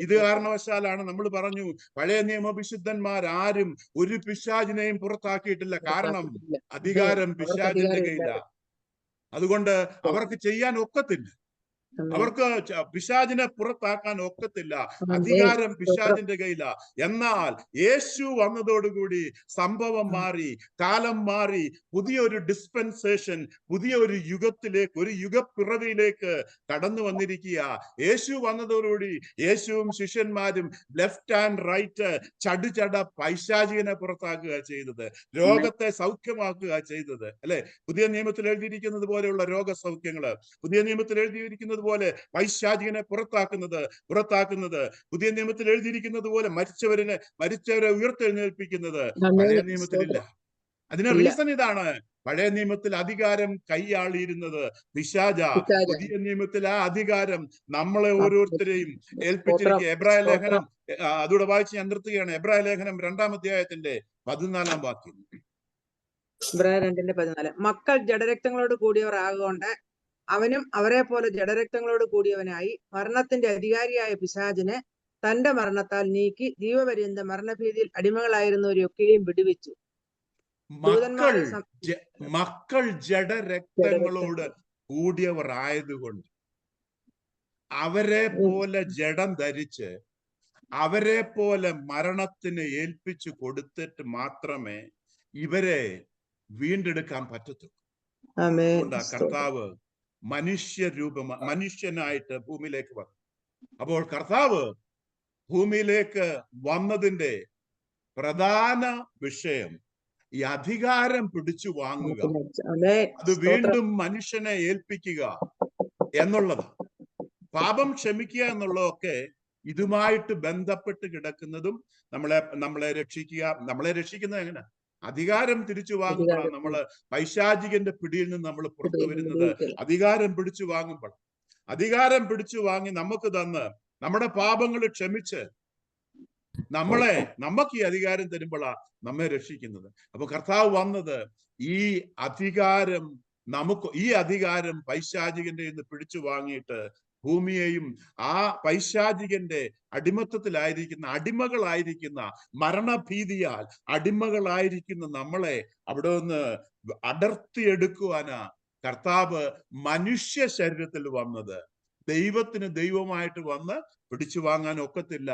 ഇത് കാരണവശാലാണ് നമ്മൾ പറഞ്ഞു, പഴയ നിയമവിശുദ്ധന്മാർ ആരും ഒരു പിശാചിനെയും പുറത്താക്കിയിട്ടില്ല. കാരണം അധികാരം പിശാചിന്റെ കയ്യില. അതുകൊണ്ട് അവർക്ക് ചെയ്യാൻ ഒക്കത്തില്ല. അവർക്ക് പിശാചിനെ പുറത്താക്കാൻ ഒക്കത്തില്ല. അധികാരം പിശാചിന്റെ കയ്യില. എന്നാൽ യേശു വന്നതോടുകൂടി സംഭവം മാറി, കാലം മാറി. പുതിയൊരു ഡിസ്പെൻസേഷൻ, പുതിയ ഒരു യുഗത്തിലേക്ക്, ഒരു യുഗപ്പിറവിയിലേക്ക് കടന്നു വന്നിരിക്കുക. യേശു വന്നതോടുകൂടി യേശുവും ശിഷ്യന്മാരും ലെഫ്റ്റ് ആൻഡ് റൈറ്റ് ചടുചട പൈശാചികനെ പുറത്താക്കുക ചെയ്തത്, രോഗത്തെ സൗഖ്യമാക്കുക ചെയ്തത്. അല്ലെ? പുതിയ നിയമത്തിൽ എഴുതിയിരിക്കുന്നത് പോലെയുള്ള രോഗസൗഖ്യങ്ങള്, പുതിയ നിയമത്തിൽ എഴുതിയിരിക്കുന്നത് പോലെ പൈശാചികനെ പുറത്താക്കുന്നത്, പുതിയ നിയമത്തിൽ എഴുതിയിരിക്കുന്നത് പോലെ മരിച്ചവരെ ഉയർത്തെഴുന്നേൽപ്പിക്കുന്നത് പഴയ നിയമത്തിലില്ല. അതിന് റീസൺ ഇതാണ്, പഴയ നിയമത്തിൽ അധികാരം കൈയാളിയിരുന്നത് പിശാച. പുതിയ നിയമത്തിൽ ആ അധികാരം നമ്മളെ ഓരോരുത്തരെയും ഏൽപ്പിച്ചിരിക്കുക. എബ്രായ ലേഖനം അതോടെ വായിച്ച് ഞാൻ നിർത്തുകയാണ്. എബ്രായ ലേഖനം 2-ാം അധ്യായത്തിന്റെ 14-ാം വാക്യം. എബ്രായ 2:14. മക്കൾ ജഡരക്തങ്ങളോട് കൂടിയവർ ആകൊണ്ട് അവനും അവരെ പോലെ ജഡരക്തങ്ങളോട് കൂടിയവനായി മരണത്തിന്റെ അധികാരിയായ പിശാചിനെ തന്റെ മരണത്താൽ നീക്കി ജീവപര്യന്തം മരണഭീതിയിൽ അടിമകളായിരുന്നവരെയൊക്കെയും വിടുവിച്ചു. മക്കൾ ദൂതന്മാരെ മക്കൾ ജഡരക്തങ്ങളോട് കൂടിയവർ ആയതുകൊണ്ട് അവരെ പോലെ ജഡം ധരിച്ച് അവരെ പോലെ മരണത്തിന് ഏൽപ്പിച്ചു കൊടുത്തിട്ട് മാത്രമേ ഇവരെ വീണ്ടെടുക്കാൻ പറ്റത്തുള്ളൂ. അതുകൊണ്ടാ കർത്താവ് മനുഷ്യനായിട്ട് ഭൂമിയിലേക്ക് വന്നു. അപ്പോൾ കർത്താവ് ഭൂമിയിലേക്ക് വന്നതിന്റെ പ്രധാന വിഷയം ഈ അധികാരം പിടിച്ചു വാങ്ങുക, അത് വീണ്ടും മനുഷ്യനെ ഏൽപ്പിക്കുക എന്നുള്ളതാണ്. പാപം ക്ഷമിക്കുക എന്നുള്ളതൊക്കെ ഇതുമായിട്ട് ബന്ധപ്പെട്ട് കിടക്കുന്നതും നമ്മളെ രക്ഷിക്കുന്നത് എങ്ങനെ? അധികാരം തിരിച്ചു വാങ്ങുമ്പോഴാണ് നമ്മള് പൈശാചികന്റെ പിടിയിൽ നിന്ന് നമ്മൾ പുറത്തു വരുന്നത്. അധികാരം പിടിച്ചു വാങ്ങുമ്പോൾ, അധികാരം പിടിച്ചു വാങ്ങി നമുക്ക് തന്ന് നമ്മുടെ പാപങ്ങൾ ക്ഷമിച്ച് നമുക്ക് ഈ അധികാരം തരുമ്പോഴാ നമ്മെ രക്ഷിക്കുന്നത്. അപ്പൊ കർത്താവ് വന്നത് ഈ അധികാരം പൈശാചികന്റെ നിന്ന് പിടിച്ചു വാങ്ങിയിട്ട് ഭൂമിയെയും ആ പൈശാചികന്റെ അടിമകളായിരിക്കുന്ന മരണഭീതിയാൽ അടിമകളായിരിക്കുന്ന നമ്മളെ അവിടെ നിന്ന് അടർത്തിയെടുക്കുവാനാ കർത്താവ് മനുഷ്യ ശരീരത്തിൽ വന്നത്. ദൈവത്തിന് ദൈവമായിട്ട് വന്ന് പിടിച്ചു വാങ്ങാൻ ഒക്കത്തില്ല.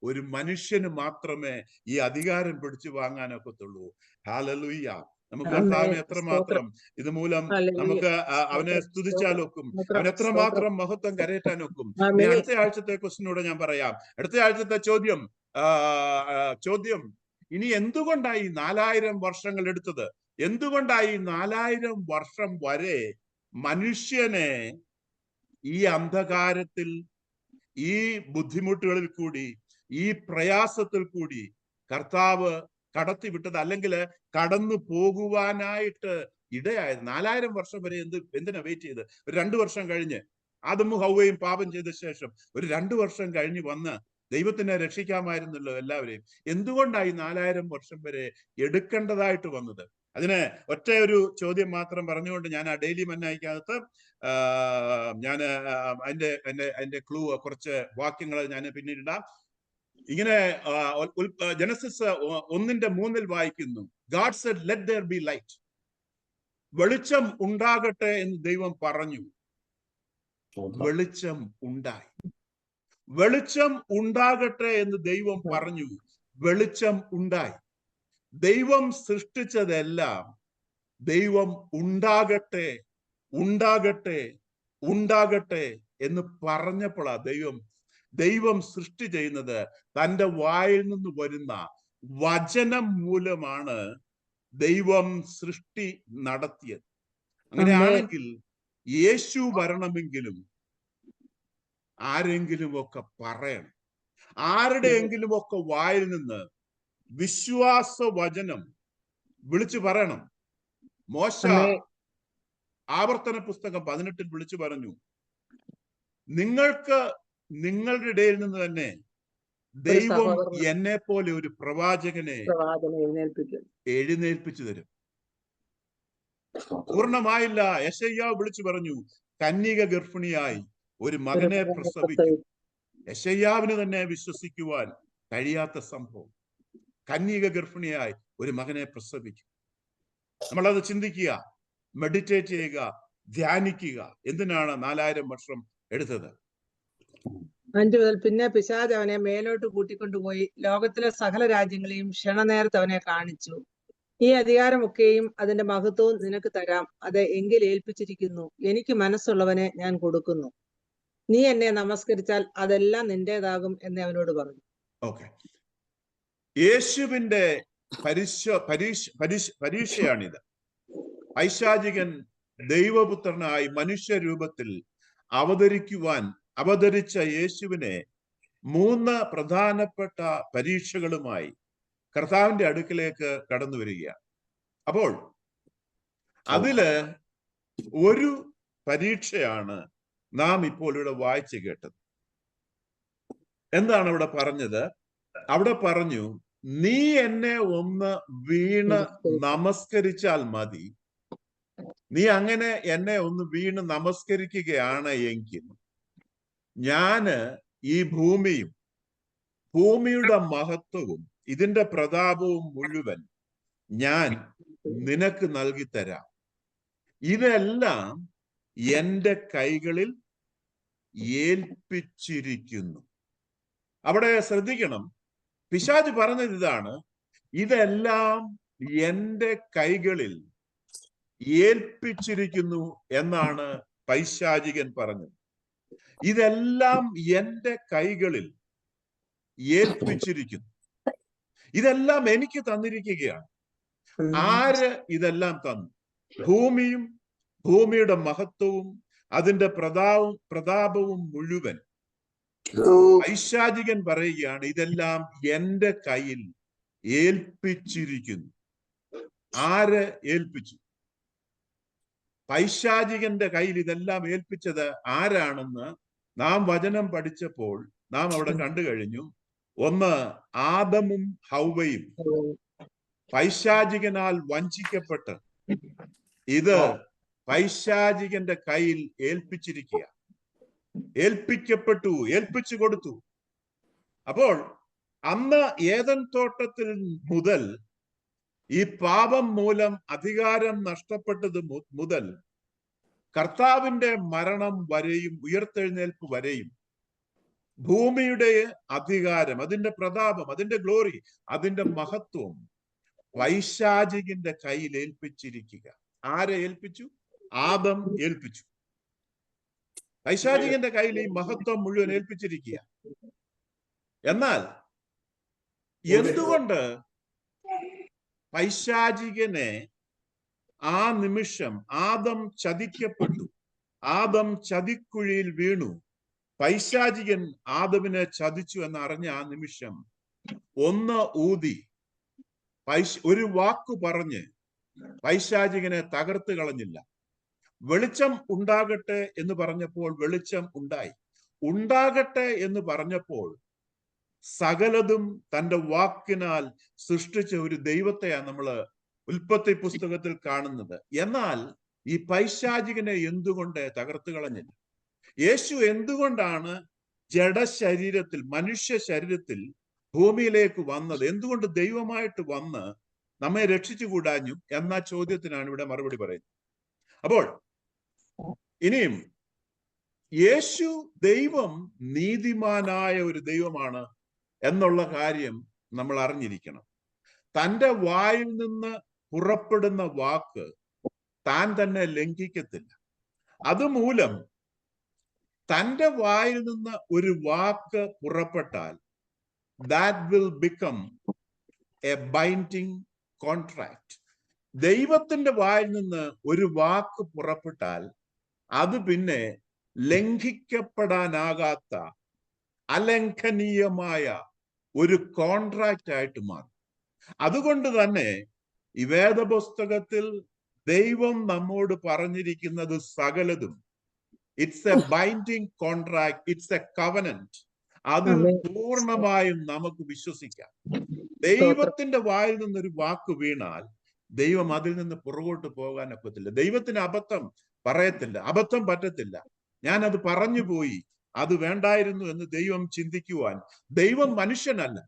ഒരു മനുഷ്യന് മാത്രമേ ഈ അധികാരം പിടിച്ചു വാങ്ങാൻ ഒക്കത്തുള്ളൂ. ഹല്ലേലൂയ. നമുക്ക് കർത്താവിനെ എത്രമാത്രം ഇതുമൂലം നമുക്ക് അവനെ സ്തുതിച്ചാലൊക്കും, അവൻ എത്രമാത്രം മഹത്വം കരയറ്റാനൊക്കും. അടുത്ത ആഴ്ചത്തെ ക്വസ്റ്റിനോട് ഞാൻ പറയാം. അടുത്ത ആഴ്ചത്തെ ചോദ്യം ഇനി എന്തുകൊണ്ടായി 4000 വർഷങ്ങൾ എടുത്തത്? എന്തുകൊണ്ടായി 4000 വർഷം വരെ മനുഷ്യനെ ഈ അന്ധകാരത്തിൽ, ഈ ബുദ്ധിമുട്ടുകളിൽ കൂടി, ഈ പ്രയാസത്തിൽ കൂടി കർത്താവ് കടത്തിവിട്ടത്, അല്ലെങ്കിൽ കടന്നു പോകുവാനായിട്ട് ഇടയായത്? 4000 വർഷം വരെ എന്തിനാ വെയിറ്റ് ചെയ്ത്? ഒരു 2 വർഷം കഴിഞ്ഞ് ആദമും ഹവ്വയും പാപം ചെയ്ത ശേഷം ഒരു 2 വർഷം കഴിഞ്ഞ് വന്ന് ദൈവത്തിനെ രക്ഷിക്കാമായിരുന്നല്ലോ എല്ലാവരെയും. എന്തുകൊണ്ടായി 4000 വർഷം വരെ എടുക്കേണ്ടതായിട്ട് വന്നത്? അതിന് ഒറ്റ ഒരു ചോദ്യം മാത്രം പറഞ്ഞുകൊണ്ട് ഞാൻ ആ ഡെയിലി മന്നായിക്കകത്ത് ഞാൻ അതിന്റെ ക്ലൂ കുറച്ച് വാക്യങ്ങൾ ഞാൻ പിന്നീട് ഇടാം. ഇങ്ങനെ ജനസിസ് 1:3 വായിക്കുന്നു. God said let there be light. വെളിച്ചം ഉണ്ടാകട്ടെ എന്ന് ദൈവം പറഞ്ഞു. വെളിച്ചം ഉണ്ടായി. വെളിച്ചം ഉണ്ടാകട്ടെ എന്ന് ദൈവം പറഞ്ഞു. വെളിച്ചം ഉണ്ടായി. ദൈവം സൃഷ്ടിച്ചതെല്ലാം ദൈവം ഉണ്ടാകട്ടെ ഉണ്ടാകട്ടെ ഉണ്ടാകട്ടെ എന്ന് പറഞ്ഞപ്പോഴാ ദൈവം സൃഷ്ടി ചെയ്യുന്നത്. തന്റെ വായിൽ നിന്ന് വരുന്ന വചനം മൂലമാണ് ദൈവം സൃഷ്ടി നടത്തിയത്. അങ്ങനെയാണെങ്കിൽ യേശു വരണമെങ്കിലും ആരെങ്കിലും ഒക്കെ പറയണം. ആരുടെയെങ്കിലും ഒക്കെ വായിൽ നിന്ന് വിശ്വാസ വചനം വിളിച്ചു പറയണം. മോശ ആവർത്തന പുസ്തകം 18 വിളിച്ചു പറഞ്ഞു, നിങ്ങൾക്ക് നിങ്ങളുടെ ഇടയിൽ നിന്ന് തന്നെ ദൈവം എന്നെ പോലെ ഒരു പ്രവാചകനെ എഴുന്നേൽപ്പിച്ചു തരും. പൂർണ്ണമായില്ല. യെശയ്യാവ് വിളിച്ചു പറഞ്ഞു, കന്യക ഗർഭിണിയായി ഒരു മകനെ പ്രസവിക്കും. യെശയ്യാവിന് തന്നെ വിശ്വസിക്കുവാൻ കഴിയാത്ത സംഭവം. കന്യക ഗർഭിണിയായി ഒരു മകനെ പ്രസവിക്കും. നമ്മളത് ചിന്തിക്കുക, മെഡിറ്റേറ്റ് ചെയ്യുക, ധ്യാനിക്കുക. എന്തിനാണ് 4000 വർഷം എടുത്തത്? 5 മുതൽ പിന്നെ പിശാച് അവനെ മേലോട്ട് കൂട്ടിക്കൊണ്ടുപോയി ലോകത്തിലെ സകല രാജ്യങ്ങളെയും ക്ഷണനേരത്ത് അവനെ കാണിച്ചു. ഈ അധികാരമൊക്കെയും അതിന്റെ മഹത്വവും നിനക്ക് തരാം, അത് എങ്കിൽ ഏൽപ്പിച്ചിരിക്കുന്നു. എനിക്ക് മനസ്സുള്ളവനെ ഞാൻ കൊടുക്കുന്നു. നീ എന്നെ നമസ്കരിച്ചാൽ അതെല്ലാം നിന്റേതാകും എന്ന് അവനോട് പറഞ്ഞു. ഓക്കെ, യേശുവിന്റെ പരീക്ഷയാണിത്. പൈശാചികൻ ദൈവപുത്രനായി മനുഷ്യരൂപത്തിൽ അവതരിച്ച യേശുവിനെ 3 പ്രധാനപ്പെട്ട പരീക്ഷകളുമായി കർത്താവിന്റെ അടുക്കിലേക്ക് കടന്നു വരികയാണ്. അപ്പോൾ അതില് ഒരു പരീക്ഷയാണ് നാം ഇപ്പോൾ ഇവിടെ വായിച്ചു കേട്ടത്. എന്താണ് അവിടെ പറഞ്ഞത്? അവിടെ പറഞ്ഞു, നീ എന്നെ ഒന്ന് വീണ് നമസ്കരിച്ചാൽ മതി. നീ അങ്ങനെ എന്നെ ഒന്ന് വീണ് നമസ്കരിക്കുകയാണ് എങ്കിൽ ഞാന് ഈ ഭൂമിയുടെ മഹത്വവും ഇതിന്റെ പ്രതാപവും മുഴുവൻ ഞാൻ നിനക്ക് നൽകി തരാം. ഇതെല്ലാം എന്റെ കൈകളിൽ ഏൽപ്പിച്ചിരിക്കുന്നു. അവിടെ ശ്രദ്ധിക്കണം, പിശാച് പറഞ്ഞത് ഇതാണ്, ഇതെല്ലാം എന്റെ കൈകളിൽ ഏൽപ്പിച്ചിരിക്കുന്നു എന്നാണ് പൈശാചികൻ പറഞ്ഞത്. ഇതെല്ലാം എന്റെ കൈകളിൽ ഏൽപ്പിച്ചിരിക്കുന്നു. ഇതെല്ലാം എനിക്ക് തന്നിരിക്കുകയാണ്. ആര് ഇതെല്ലാം തന്നു? ഭൂമിയും ഭൂമിയുടെ മഹത്വവും അതിന്റെ പ്രതാപവും മുഴുവൻ. പൈശാചികൻ പറയുകയാണ്, ഇതെല്ലാം എന്റെ കയ്യിൽ ഏൽപ്പിച്ചിരിക്കുന്നു. ആര് ഏൽപ്പിച്ചു? പൈശാചികന്റെ കയ്യിൽ ഇതെല്ലാം ഏൽപ്പിച്ചത് ആരാണെന്ന് നാം വചനം പഠിച്ചപ്പോൾ നാം അവിടെ കണ്ടു കഴിഞ്ഞു. ഒന്ന്, ആദമും ഹൗവയും പൈശാചികനാൽ വഞ്ചിക്കപ്പെട്ട് ഇത് പൈശാചികന്റെ കയ്യിൽ ഏൽപ്പിച്ചിരിക്കുക. ഏൽപ്പിക്കപ്പെട്ടു, ഏൽപ്പിച്ചു കൊടുത്തു. അപ്പോൾ അന്ന് ഏദൻ തോട്ടത്തിൽ മുതൽ ഈ പാപം മൂലം അധികാരം നഷ്ടപ്പെട്ടത് മുതൽ കർത്താവിന്റെ മരണം വരെയും ഉയർത്തെഴുന്നേൽപ്പ് വരെയും ഭൂമിയുടെ അധികാരം, അതിന്റെ പ്രതാപം, അതിന്റെ ഗ്ലോറി, അതിന്റെ മഹത്വം പൈശാചികന്റെ കയ്യിൽ ഏൽപ്പിച്ചിരിക്കുക. ആരെ ഏൽപ്പിച്ചു? ആദം ഏൽപ്പിച്ചു. പൈശാചികന്റെ കയ്യിൽ ഈ മഹത്വം മുഴുവൻ ഏൽപ്പിച്ചിരിക്കുക. എന്നാൽ എന്തുകൊണ്ട് പൈശാചികനെ ആ നിമിഷം ആദം ചതിക്കപ്പെട്ടു, ആദം ചതിക്കുഴിയിൽ വീണു, പൈശാചികൻ ആദമിനെ ചതിച്ചു എന്നറിഞ്ഞ ആ നിമിഷം ഒന്ന് ഊതി ഒരു വാക്കു പറഞ്ഞ് പൈശാചികനെ തകർത്ത് കളഞ്ഞില്ല. വെളിച്ചം ഉണ്ടാകട്ടെ എന്ന് പറഞ്ഞപ്പോൾ വെളിച്ചം ഉണ്ടായി. ഉണ്ടാകട്ടെ എന്ന് പറഞ്ഞപ്പോൾ സകലതും തന്റെ വാക്കിനാൽ സൃഷ്ടിച്ച ഒരു ദൈവത്തെയാണ് നമ്മൾ ഉൽപ്പത്തി പുസ്തകത്തിൽ കാണുന്നത്. എന്നാൽ ഈ പൈശാചികനെ എന്തുകൊണ്ട് തകർത്ത് കളഞ്ഞില്ല? യേശു എന്തുകൊണ്ടാണ് ജഡശരീരത്തിൽ, മനുഷ്യ ശരീരത്തിൽ ഭൂമിയിലേക്ക് വന്നത്? എന്തുകൊണ്ട് ദൈവമായിട്ട് വന്ന് നമ്മെ രക്ഷിച്ചു കൂടാഞ്ഞു എന്ന ചോദ്യത്തിനാണ് ഇവിടെ മറുപടി പറയുന്നത്. അപ്പോൾ ഇനിയും യേശു ദൈവം നീതിമാനായ ഒരു ദൈവമാണ് എന്നുള്ള കാര്യം നമ്മൾ അറിഞ്ഞിരിക്കണം. തന്റെ വായിൽ നിന്ന് പുറപ്പെടുന്ന വാക്ക് താൻ തന്നെ ലംഘിക്കത്തില്ല. അതുമൂലം തന്റെ വായിൽ നിന്ന് ഒരു വാക്ക് പുറപ്പെട്ടാൽ that will become a binding contract. ദൈവത്തിന്റെ വായിൽ നിന്ന് ഒരു വാക്ക് പുറപ്പെട്ടാൽ അത് പിന്നെ ലംഘിക്കപ്പെടാനാകാത്ത അലംഘനീയമായ ഒരു കോൺട്രാക്റ്റ് ആയിട്ട് മാറും. അതുകൊണ്ട് തന്നെ ഈ വേദപുസ്തകത്തിൽ ദൈവം നമ്മോട് പറഞ്ഞിരിക്കുന്നത് സകലതും it's A binding contract, it's A covenant. അത് പൂർണ്ണമായും നമുക്ക് വിശ്വസിക്കാം. ദൈവത്തിന്റെ വായിൽ നിന്നൊരു വാക്ക് വീണാൽ ദൈവം അതിൽ നിന്ന് പുറകോട്ട് പോകാൻ ഒക്കത്തില്ല. ദൈവത്തിന് അബദ്ധം പറയത്തില്ല, അബദ്ധം പറ്റത്തില്ല. ഞാൻ അത് പറഞ്ഞു പോയി, അത് വേണ്ടായിരുന്നു എന്ന് ദൈവം ചിന്തിക്കുവാൻ ദൈവം മനുഷ്യനല്ല.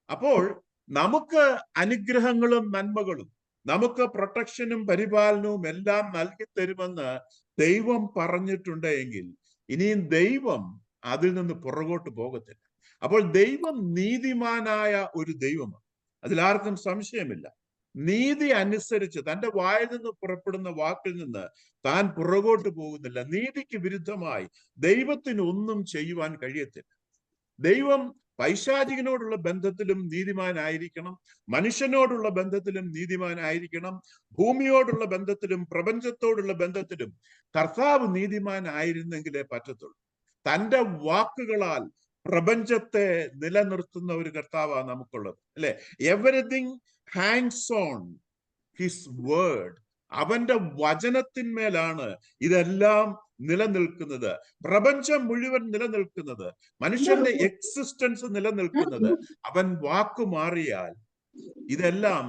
അപ്പോൾ നമുക്ക് അനുഗ്രഹങ്ങളും നന്മകളും, നമുക്ക് പ്രൊട്ടക്ഷനും പരിപാലനവും എല്ലാം നൽകി തരുമെന്ന് ദൈവം പറഞ്ഞിട്ടുണ്ട് എങ്കിൽ ഇനിയും ദൈവം അതിൽ നിന്ന് പുറകോട്ട് പോകത്തില്ല. അപ്പോൾ ദൈവം നീതിമാനായ ഒരു ദൈവമാണ്, അതിലാർക്കും സംശയമില്ല. നീതി അനുസരിച്ച് തന്റെ വായിൽ നിന്ന് പുറപ്പെടുന്ന വാക്കിൽ നിന്ന് താൻ പുറകോട്ട് പോകുന്നില്ല. നീതിക്ക് വിരുദ്ധമായി ദൈവത്തിന് ഒന്നും ചെയ്യുവാൻ കഴിയത്തില്ല. ദൈവം പൈശാചികനോടുള്ള ബന്ധത്തിലും നീതിമാനായിരിക്കണം, മനുഷ്യനോടുള്ള ബന്ധത്തിലും നീതിമാനായിരിക്കണം, ഭൂമിയോടുള്ള ബന്ധത്തിലും പ്രപഞ്ചത്തോടുള്ള ബന്ധത്തിലും കർത്താവ് നീതിമാനായിരുന്നെങ്കിലേ പറ്റത്തുള്ളൂ. തന്റെ വാക്കുകളാൽ പ്രപഞ്ചത്തെ നിലനിർത്തുന്ന ഒരു കർത്താവാണ് നമുക്കുള്ളത്, അല്ലെ? Everything Hanks on his word. അവന്റെ വചനത്തിന്മേലാണ് ഇതെല്ലാം നിലനിൽക്കുന്നത്. പ്രപഞ്ചം മുഴുവൻ നിലനിൽക്കുന്നത്, മനുഷ്യന്റെ എക്സിസ്റ്റൻസ് നിലനിൽക്കുന്നത് അവൻ വാക്കു മാറിയാൽ ഇതെല്ലാം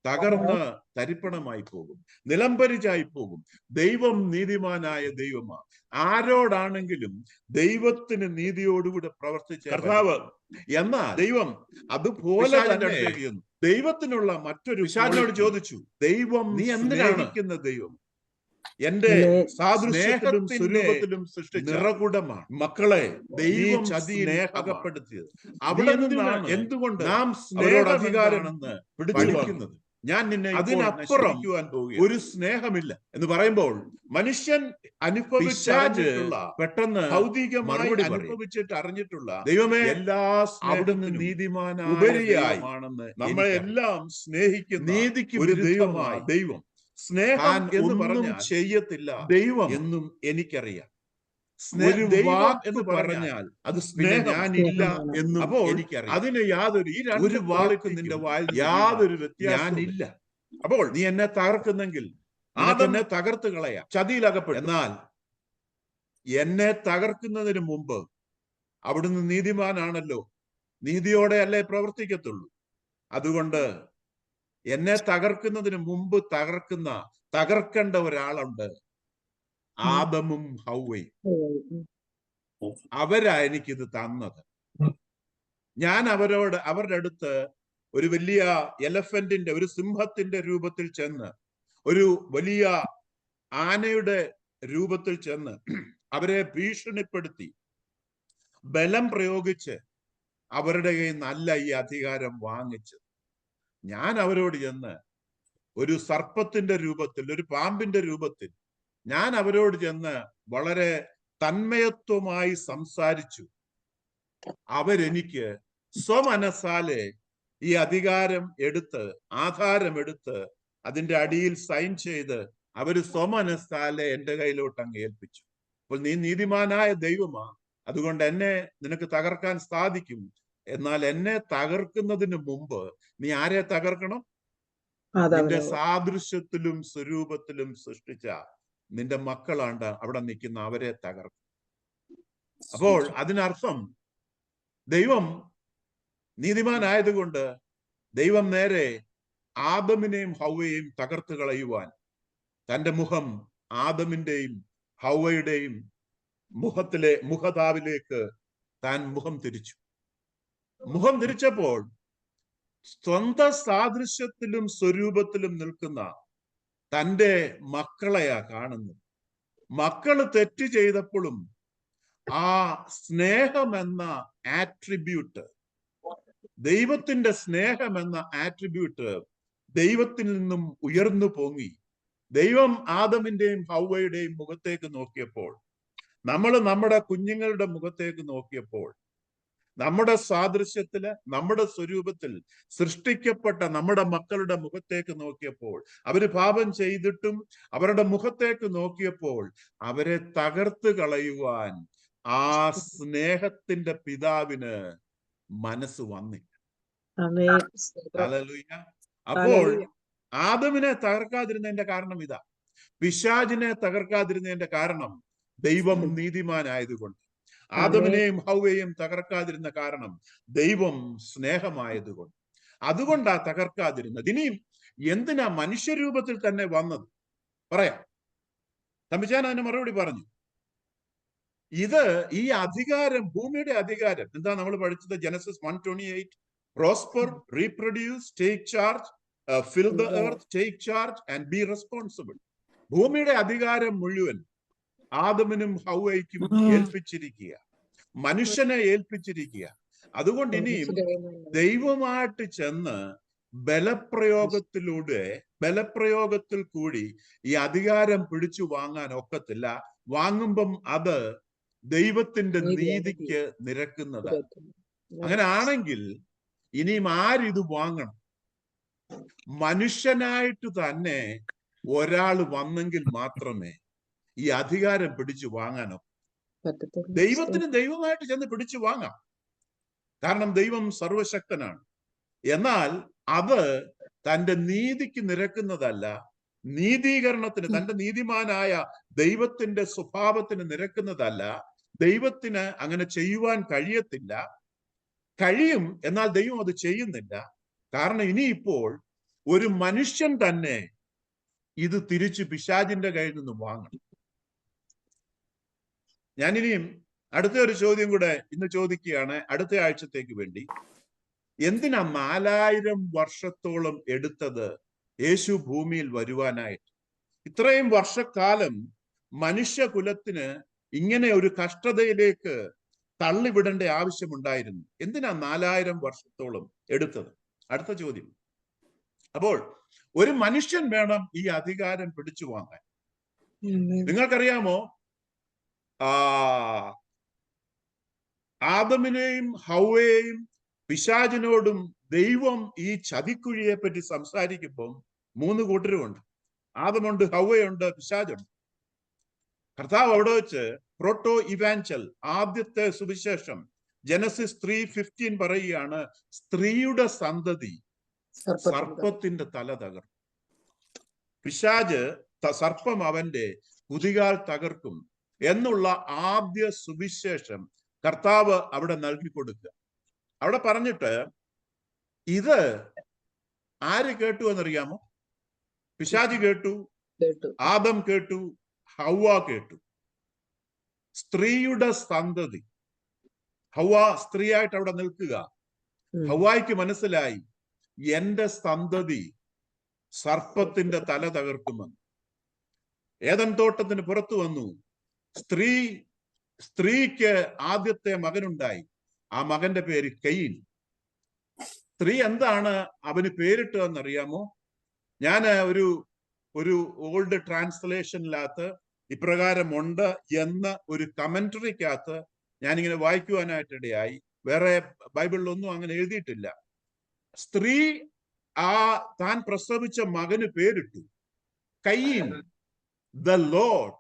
തകർന്ന് തരിപ്പണമായി പോകും, നിലംപരിചായി പോകും. ദൈവം നീതിമാനായ ദൈവമാണ്. ആരോടാണെങ്കിലും ദൈവത്തിന് നീതിയോടുകൂടെ പ്രവർത്തിച്ച കർത്താവ്. എന്നാൽ ദൈവം അതുപോലെ തന്നെ ദൈവത്തിനുള്ള മറ്റൊരു പിശാചിനോട് ചോദിച്ചു, ദൈവം നീ സ്നേഹിക്കുന്ന ദൈവം എന്റെ സാദൃശ്യത്തിലും സ്വരൂപത്തിലും സൃഷ്ടിച്ച നിറകുടമാണ്. മക്കളെ, ദൈവം ചതിയിൽ അകപ്പെടുത്തിയത് അവിടെ നിന്നാണ് എന്തുകൊണ്ട് നാം സ്നേഹം അധികാരമെന്ന് പഠിക്കുന്നത്. ഞാൻ നിന്നെ അതിനപ്പുറം ഒരു സ്നേഹമില്ല എന്ന് പറയുമ്പോൾ മനുഷ്യൻ അനുഭവിച്ചിട്ടുള്ള പെട്ടെന്ന് ഭൗതികമായി അനുഭവിച്ചിട്ട് അറിഞ്ഞിട്ടുള്ള ദൈവമേ എല്ലാ അവിടുന്ന് നീതിമാനായ ഉപരിയാണെന്ന് നമ്മളെല്ലാം സ്നേഹിക്കുന്ന നീതിക്ക് ഒരു ദൈവമായ ദൈവം സ്നേഹം എന്ന് പറഞ്ഞാൽ ചെയ്യത്തില്ല ദൈവം എന്നും എനിക്കറിയാം. ഒരു വാക്ക് എന്ന് പറഞ്ഞാൽ അത് സ്നേഹം ഞാനില്ല എന്നും അപ്പോൾ എനിക്കറിയാം. അതിന് യാതൊരു ഈ ഒരു വാക്ക് നിന്റെ വായിൽ യാതൊരു വ്യത്യാസമില്ല. അപ്പോൾ നീ എന്നെ തകർക്കുന്നെങ്കിൽ എന്നെ തകർത്ത് കളയാം, ചതിയിലകപ്പെടും. എന്നാൽ എന്നെ തകർക്കുന്നതിന് മുമ്പ് അവിടുന്ന് നീതിമാനാണല്ലോ, നീതിയോടെ അല്ലേ പ്രവർത്തിക്കത്തുള്ളൂ. അതുകൊണ്ട് എന്നെ തകർക്കുന്നതിന് മുമ്പ് തകർക്കേണ്ട ഒരാളുണ്ട്, ആദമും ഹൗവയും. അവരാ എനിക്കിത് തന്നത്. ഞാൻ അവരുടെ അടുത്ത് ഒരു വലിയ എലഫന്റിന്റെ, ഒരു സിംഹത്തിന്റെ രൂപത്തിൽ ചെന്ന്, ഒരു വലിയ ആനയുടെ രൂപത്തിൽ ചെന്ന് അവരെ ഭീഷണിപ്പെടുത്തി ബലം പ്രയോഗിച്ച് അവരുടെ കയ്യിൽ നല്ല ഈ അധികാരം വാങ്ങിച്ച് ഞാൻ അവരോട് ചെന്ന് ഒരു സർപ്പത്തിന്റെ രൂപത്തിൽ, ഒരു പാമ്പിന്റെ രൂപത്തിൽ ഞാൻ അവരോട് ചെന്ന് വളരെ തന്മയത്വമായി സംസാരിച്ചു. അവരെനിക്ക് സ്വമനസാലെ ഈ അധികാരം എടുത്ത്, ആധാരമെടുത്ത് അതിന്റെ അടിയിൽ സൈൻ ചെയ്ത് അവര് സ്വമനസാലെ എന്റെ കയ്യിലോട്ട് അങ്ങ് ഏൽപ്പിച്ചു. അപ്പോൾ നീ നീതിമാനായ ദൈവമാ, അതുകൊണ്ട് എന്നെ നിനക്ക് തകർക്കാൻ സാധിക്കും. എന്നാൽ എന്നെ തകർക്കുന്നതിന് മുമ്പ് നീ ആരെ തകർക്കണം? നിന്റെ സാദൃശ്യത്തിലും സ്വരൂപത്തിലും സൃഷ്ടിച്ച നിന്റെ മക്കളാണ്ട് അവിടെ നിൽക്കുന്ന അവരെ തകർക്കും. അപ്പോൾ അതിനർത്ഥം ദൈവം നീതിമാനായതുകൊണ്ട് ദൈവം നേരെ ആദമിനെയും ഹൗവയെയും തകർത്ത് കളയുവാൻ തന്റെ മുഖം ആദമിന്റെയും ഹൗവയുടെയും മുഖതാവിലേക്ക് താൻ മുഖം തിരിച്ചു. മുഖം തിരിച്ചപ്പോൾ സ്വന്തം സാദൃശ്യത്തിലും സ്വരൂപത്തിലും നിൽക്കുന്ന തൻ്റെ മക്കളെയാ കാണുന്നത്. മക്കള് തെറ്റ് ചെയ്തപ്പോഴും ആ സ്നേഹമെന്ന ആട്രിബ്യൂട്ട്, ദൈവത്തിന്റെ സ്നേഹമെന്ന ആട്രിബ്യൂട്ട് ദൈവത്തിൽ നിന്നും ഉയർന്നു പൊങ്ങി. ദൈവം ആദമിന്റെയും ഹൗവയുടെയും മുഖത്തേക്ക് നോക്കിയപ്പോൾ, നമ്മൾ നമ്മുടെ കുഞ്ഞുങ്ങളുടെ മുഖത്തേക്ക് നോക്കിയപ്പോൾ, നമ്മുടെ സാദൃശ്യത്തില്, നമ്മുടെ സ്വരൂപത്തിൽ സൃഷ്ടിക്കപ്പെട്ട നമ്മുടെ മക്കളുടെ മുഖത്തേക്ക് നോക്കിയപ്പോൾ, അവര് പാപം ചെയ്തിട്ടും അവരുടെ മുഖത്തേക്ക് നോക്കിയപ്പോൾ അവരെ തകർത്ത് കളയുവാൻ ആ സ്നേഹത്തിന്റെ പിതാവിന് മനസ്സ് വന്നില്ല. ഹല്ലേലൂയ. അപ്പോൾ ആദമിനെ തകർക്കാതിരുന്നതിന്റെ കാരണം ഇതാ. പിശാചിനെ തകർക്കാതിരുന്നതിന്റെ കാരണം ദൈവം നീതിമാനായതുകൊണ്ട്. ആദമിനെയും ഹൗവയെയും തകർക്കാതിരുന്ന കാരണം ദൈവം സ്നേഹമായതുകൊണ്ട്. അതുകൊണ്ടാ തകർക്കാതിരുന്നത്. ഇനിയും എന്തിനാ മനുഷ്യരൂപത്തിൽ തന്നെ വന്നത് പറയാം. തമ്പിച്ചാൻ അതിന് മറുപടി പറഞ്ഞു. ഈ അധികാരം, ഭൂമിയുടെ അധികാരം എന്താ നമ്മൾ പഠിച്ചത്? Genesis 1:28, prosper, reproduce, take charge, fill the earth, take charge and be responsible. ഭൂമിയുടെ അധികാരം മുഴുവൻ ആദമിനും ഹൗവയ്ക്കും ഏൽപ്പിച്ചിരിക്കുക, മനുഷ്യനെ ഏൽപ്പിച്ചിരിക്കുക. അതുകൊണ്ട് ഇനിയും ദൈവമായിട്ട് ചെന്ന് ബലപ്രയോഗത്തിൽ കൂടി ഈ അധികാരം പിടിച്ചു വാങ്ങാൻ ഒക്കത്തില്ല. വാങ്ങുമ്പം അത് ദൈവത്തിന്റെ നീതിക്ക് നിരക്കുന്നതാണ്. അങ്ങനെ ആണെങ്കിൽ ഇനിയും ആരിത് വാങ്ങണം? മനുഷ്യനായിട്ട് തന്നെ ഒരാൾ വന്നെങ്കിൽ മാത്രമേ ഈ അധികാരം പിടിച്ചു വാങ്ങാനോ. ദൈവത്തിന് ദൈവമായിട്ട് ചെന്ന് പിടിച്ചു വാങ്ങാം, കാരണം ദൈവം സർവശക്തനാണ്. എന്നാൽ അത് തന്റെ നീതിക്ക് നിരക്കുന്നതല്ല, നീതീകരണത്തിന്, തന്റെ നീതിമാനായ ദൈവത്തിന്റെ സ്വഭാവത്തിന് നിരക്കുന്നതല്ല. ദൈവത്തിന് അങ്ങനെ ചെയ്യുവാൻ കഴിയത്തില്ല. കഴിയും, എന്നാൽ ദൈവം അത് ചെയ്യുന്നില്ല. കാരണം ഇനിയിപ്പോൾ ഒരു മനുഷ്യൻ തന്നെ ഇത് തിരിച്ച് പിശാചിന്റെ കയ്യിൽ നിന്ന് വാങ്ങണം. ഞാനിനിയും അടുത്ത ഒരു ചോദ്യം കൂടെ ഇന്ന് ചോദിക്കുകയാണ് അടുത്ത ആഴ്ചത്തേക്ക് വേണ്ടി. എന്തിനാ 4000 വർഷത്തോളം എടുത്തത് യേശു ഭൂമിയിൽ വരുവാനായിട്ട്? ഇത്രയും വർഷക്കാലം മനുഷ്യകുലത്തിന് ഇങ്ങനെ ഒരു കഷ്ടതയിലേക്ക് തള്ളിവിടേണ്ട ആവശ്യമുണ്ടായിരുന്നു. എന്തിനാ 4000 വർഷത്തോളം എടുത്തത്? അടുത്ത ചോദ്യം. അപ്പോൾ ഒരു മനുഷ്യൻ വേണം ഈ അധികാരം പിടിച്ചു വാങ്ങാൻ. നിങ്ങൾക്കറിയാമോ, ആദമിനെയും ഹൗവയെയും പിശാചിനോടും ദൈവം ഈ ചതിക്കുഴിയെ പറ്റി സംസാരിക്കുമ്പോൾ 3 കൂട്ടരുമുണ്ട്. ആദമുണ്ട്, ഹൗവയുണ്ട്, പിശാചുണ്ട്. കർത്താവ് അവിടെ വെച്ച് പ്രോട്ടോ ഇവാഞ്ചൽ, ആദ്യത്തെ സുവിശേഷം, ജനസിസ് 3:15 പറയുകയാണ്, സ്ത്രീയുടെ സന്തതി സർപ്പത്തിന്റെ തല തകർക്കും. പിശാച് സർപ്പം അവന്റെ കുതികാൽ തകർക്കും എന്നുള്ള ആദ്യ സുവിശേഷം കർത്താവ് അവിടെ നൽകി കൊടുക്കുക. അവിടെ പറഞ്ഞിട്ട് ഇത് ആര് കേട്ടു എന്നറിയാമോ? പിശാച് കേട്ടു, ആദം കേട്ടു, ഹൗവ കേട്ടു. സ്ത്രീയുടെ സന്തതി. ഹൗവ സ്ത്രീയായിട്ട് അവിടെ നിൽക്കുക. ഹൗവായ്ക്ക് മനസ്സിലായി എന്റെ സന്തതി സർപ്പത്തിന്റെ തല തകർക്കുമെന്ന്. ഏദൻ തോട്ടത്തിന് പുറത്തു വന്നു. സ്ത്രീക്ക് ആദ്യത്തെ മകനുണ്ടായി. ആ മകന്റെ പേര് കെയിൻ. സ്ത്രീ എന്താണ് അവന് പേരിട്ടതെന്നറിയാമോ? ഞാൻ ഒരു ഓൾഡ് ട്രാൻസ്ലേഷനിനകത്ത് ഇപ്രകാരമുണ്ട് എന്ന ഒരു കമന്ററിക്കകത്ത് ഞാനിങ്ങനെ വായിക്കുവാനായിട്ടിടയായി. വേറെ ബൈബിളിലൊന്നും അങ്ങനെ എഴുതിയിട്ടില്ല. സ്ത്രീ താൻ പ്രസവിച്ച മകന് പേരിട്ടു കയീൻ, ദ ലോർഡ്,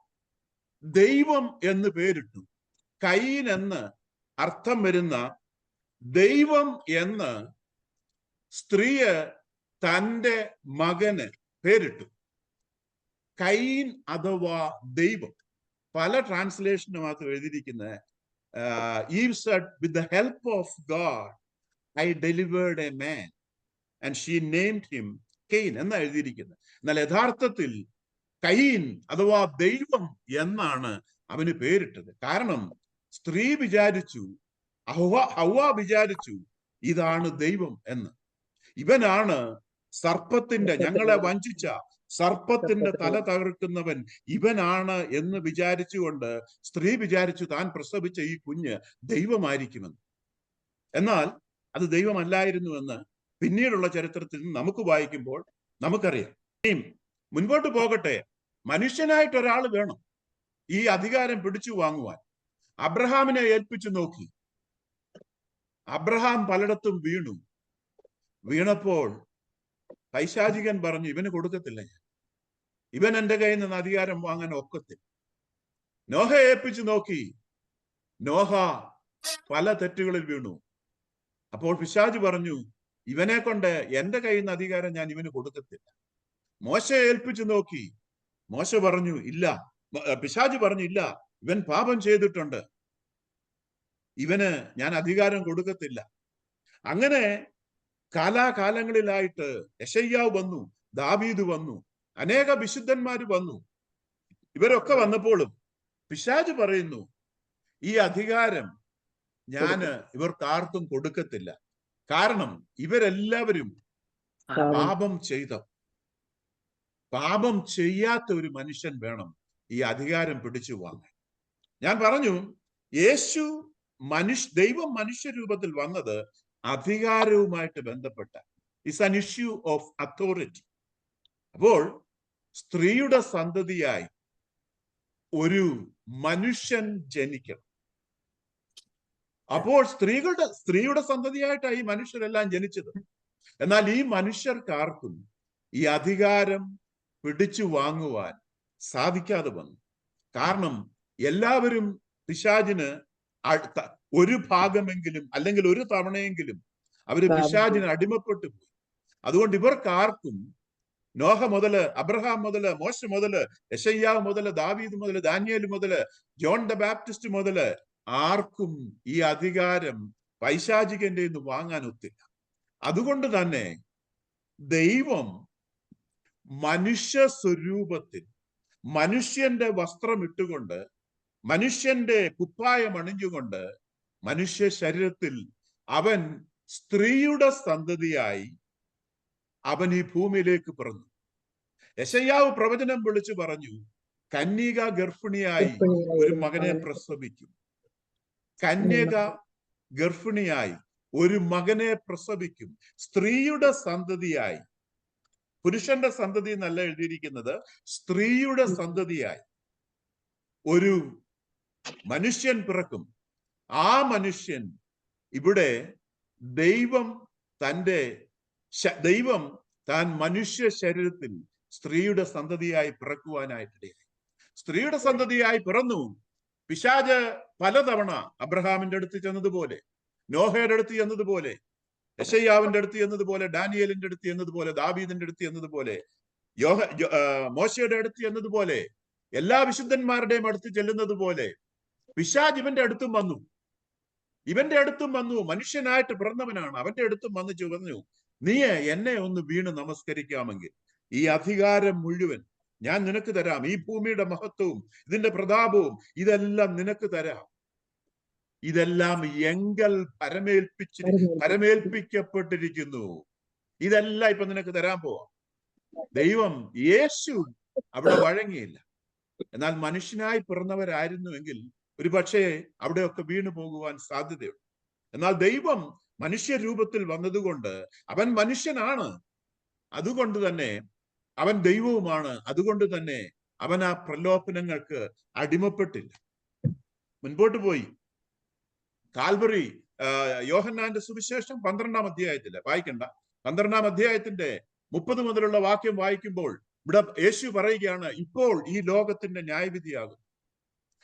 ദൈവം എന്ന് പേരിട്ടു. കയീൻ എന്ന് അർത്ഥം വരുന്ന ദൈവം എന്ന് സ്ത്രീയെ തൻ്റെ മകന് പേരിട്ടു. കയീൻ അഥവാ ദൈവം. പല ട്രാൻസ്ലേഷനുമാകത്ത് എഴുതിയിരിക്കുന്നത് Eve said, with the help of God I delivered a man and she named him Cain എന്നാ എഴുതിയിരിക്കുന്നത്. എന്നാൽ യഥാർത്ഥത്തിൽ കയീൻ അഥവാ ദൈവം എന്നാണ് അവന് പേരിട്ടത്. കാരണം സ്ത്രീ വിചാരിച്ചു, ഹൗവ വിചാരിച്ചു ഇതാണ് ദൈവം എന്ന്. ഇവനാണ് സർപ്പത്തിന്റെ, ഞങ്ങളെ വഞ്ചിച്ച സർപ്പത്തിന്റെ തല തകർക്കുന്നവൻ ഇവനാണ് എന്ന് വിചാരിച്ചുകൊണ്ട് സ്ത്രീ വിചാരിച്ചു താൻ പ്രസവിച്ച ഈ കുഞ്ഞ് ദൈവമായിരിക്കുമെന്ന്. എന്നാൽ അത് ദൈവമല്ലായിരുന്നുവെന്ന് പിന്നീടുള്ള ചരിത്രത്തിൽ നമുക്ക് വായിക്കുമ്പോൾ നമുക്കറിയാം. ഇനിയും മുൻപോട്ട് പോകട്ടെ. മനുഷ്യനായിട്ട് ഒരാൾ വേണം ഈ അധികാരം പിടിച്ചു വാങ്ങുവാൻ. അബ്രഹാമിനെ ഏൽപ്പിച്ചു നോക്കി. അബ്രഹാം പലയിടത്തും വീണപ്പോൾ പൈശാചികൻ പറഞ്ഞു, ഇവന് കൊടുക്കത്തില്ല, ഇവൻ എൻ്റെ കയ്യിൽ നിന്ന് അധികാരം വാങ്ങാൻ ഒക്കത്തില്ല. നോഹയെ ഏൽപ്പിച്ചു നോക്കി. നോഹ പല തെറ്റുകളിൽ വീണു. അപ്പോൾ പിശാച് പറഞ്ഞു, ഇവനെ കൊണ്ട് എൻ്റെ കയ്യിൽ നിന്ന് അധികാരം ഞാൻ ഇവന് കൊടുക്കത്തില്ല. മോശയെ ഏൽപ്പിച്ചു നോക്കി. മോശ പറഞ്ഞു ഇല്ല, പിശാച് പറഞ്ഞു ഇല്ല, ഇവൻ പാപം ചെയ്തിട്ടുണ്ട്, ഇവന് ഞാൻ അധികാരം കൊടുക്കത്തില്ല. അങ്ങനെ കാലാകാലങ്ങളിലായിട്ട് യെശയ്യാവ് വന്നു, ദാവീദ് വന്നു, അനേക വിശുദ്ധന്മാര് വന്നു. ഇവരൊക്കെ വന്നപ്പോഴും പിശാച് പറയുന്നു, ഈ അധികാരം ഇവർക്കാർക്കും കൊടുക്കത്തില്ല. കാരണം ഇവരെല്ലാവരും പാപം ചെയ്യാത്ത ഒരു മനുഷ്യൻ വേണം ഈ അധികാരം പിടിച്ചു വാങ്ങാൻ. ഞാൻ പറഞ്ഞു, യേശു ദൈവം മനുഷ്യരൂപത്തിൽ വന്നത് അധികാരവുമായിട്ട് ബന്ധപ്പെട്ട it's an issue of authority. അപ്പോൾ സ്ത്രീയുടെ സന്തതിയായി ഒരു മനുഷ്യൻ ജനിക്കണം. അപ്പോൾ സ്ത്രീയുടെ സന്തതിയായിട്ടാണ് ഈ മനുഷ്യരെല്ലാം ജനിച്ചത്. എന്നാൽ ഈ മനുഷ്യർക്കാർക്കും ഈ അധികാരം പിടിച്ചു വാങ്ങുവാൻ സാധിക്കാതെ വന്നു. കാരണം എല്ലാവരും പിശാചിന് ഒരു ഭാഗമെങ്കിലും അല്ലെങ്കിൽ ഒരു തവണയെങ്കിലും അവര് പിശാചിന് അടിമപ്പെട്ടു പോയി. അതുകൊണ്ട് ഇവർക്കാർക്കും നോഹ മുതല്, അബ്രഹാം മുതല്, മോശ മുതല്, യെശയ്യാവ് മുതല്, ദാവീദ് മുതല്, ദാനിയേൽ മുതല്, ജോൺ ദ ബാപ്റ്റിസ്റ്റ് മുതല് ആർക്കും ഈ അധികാരം പൈശാചികന്റെ നിന്ന് വാങ്ങാൻ ഒത്തില്ല. അതുകൊണ്ട് തന്നെ ദൈവം മനുഷ്യ സ്വരൂപത്തിൽ മനുഷ്യന്റെ വസ്ത്രം ഇട്ടുകൊണ്ട് മനുഷ്യന്റെ കുപ്പായം അണിഞ്ഞുകൊണ്ട് മനുഷ്യ ശരീരത്തിൽ അവൻ സ്ത്രീയുടെ സന്തതിയായി അവൻ ഈ ഭൂമിയിലേക്ക് പിറന്നു. യെശയ്യാവ് പ്രവചനം വിളിച്ചു പറഞ്ഞു, കന്യക ഗർഭിണിയായി ഒരു മകനെ പ്രസവിക്കും. കന്യക ഗർഭിണിയായി ഒരു മകനെ പ്രസവിക്കും. സ്ത്രീയുടെ സന്തതിയായി, പുരുഷന്റെ സന്തതി എന്നല്ല എഴുതിയിരിക്കുന്നത്, സ്ത്രീയുടെ സന്തതിയായി ഒരു മനുഷ്യൻ പിറക്കും. ആ മനുഷ്യൻ ഇവിടെ ദൈവം താൻ മനുഷ്യ ശരീരത്തിൽ സ്ത്രീയുടെ സന്തതിയായി പിറക്കുവാനായിട്ടിടയായി. സ്ത്രീയുടെ സന്തതിയായി പിറന്നു. പിശാച് പലതവണ അബ്രഹാമിന്റെ അടുത്ത് ചെന്നതുപോലെ, നോഹയുടെ അടുത്ത് ചെന്നതുപോലെ, യെശയ്യാവിന്റെ അടുത്ത് ചെന്നതുപോലെ, ഡാനിയേലിന്റെ അടുത്ത് ചെന്നതുപോലെ, ദാവീദിന്റെ അടുത്ത് ചെന്നതുപോലെ, മോശയുടെ അടുത്ത് ചെന്നതുപോലെ, എല്ലാ വിശുദ്ധന്മാരുടെയും അടുത്ത് ചെല്ലുന്നത് പോലെ പിശാച് ഇവന്റെ അടുത്തും വന്നു. മനുഷ്യനായിട്ട് പിറന്നവനാണ്. അവന്റെ അടുത്തും വന്ന് പറഞ്ഞു, നീ എന്നെ ഒന്ന് വീണ് നമസ്കരിക്കാമെങ്കിൽ ഈ അധികാരം മുഴുവൻ ഞാൻ നിനക്ക് തരാം. ഈ ഭൂമിയുടെ മഹത്വവും ഇതിന്റെ പ്രതാപവും ഇതെല്ലാം നിനക്ക് തരാം. ഇതെല്ലാം എങ്കൽ പരമേൽപ്പിക്കപ്പെട്ടിരിക്കുന്നു. ഇതെല്ലാം ഇപ്പൊ നിനക്ക് തരാൻ പോവാം. ദൈവം യേശു അവിടെ വഴങ്ങിയില്ല. എന്നാൽ മനുഷ്യനായി പിറന്നവരായിരുന്നുവെങ്കിൽ ഒരു പക്ഷേ അവിടെയൊക്കെ വീണു പോകുവാൻ സാധ്യതയുണ്ട്. എന്നാൽ ദൈവം മനുഷ്യരൂപത്തിൽ വന്നതുകൊണ്ട് അവൻ മനുഷ്യനാണ്, അതുകൊണ്ട് തന്നെ അവൻ ദൈവവുമാണ്. അതുകൊണ്ട് തന്നെ അവൻ ആ പ്രലോഭനങ്ങൾക്ക് അടിമപ്പെട്ടില്ല, മുൻപോട്ട് പോയി. കാൽവറി യോഹന്നാന്റെ സുവിശേഷം 12-ാം അധ്യായത്തില് വായിക്കണ്ട, 12-ാം അധ്യായത്തിന്റെ 30 മുതലുള്ള വാക്യം വായിക്കുമ്പോൾ ഇവിടെ യേശു പറയുകയാണ്, ഇപ്പോൾ ഈ ലോകത്തിന്റെ ന്യായവിധിയാകും.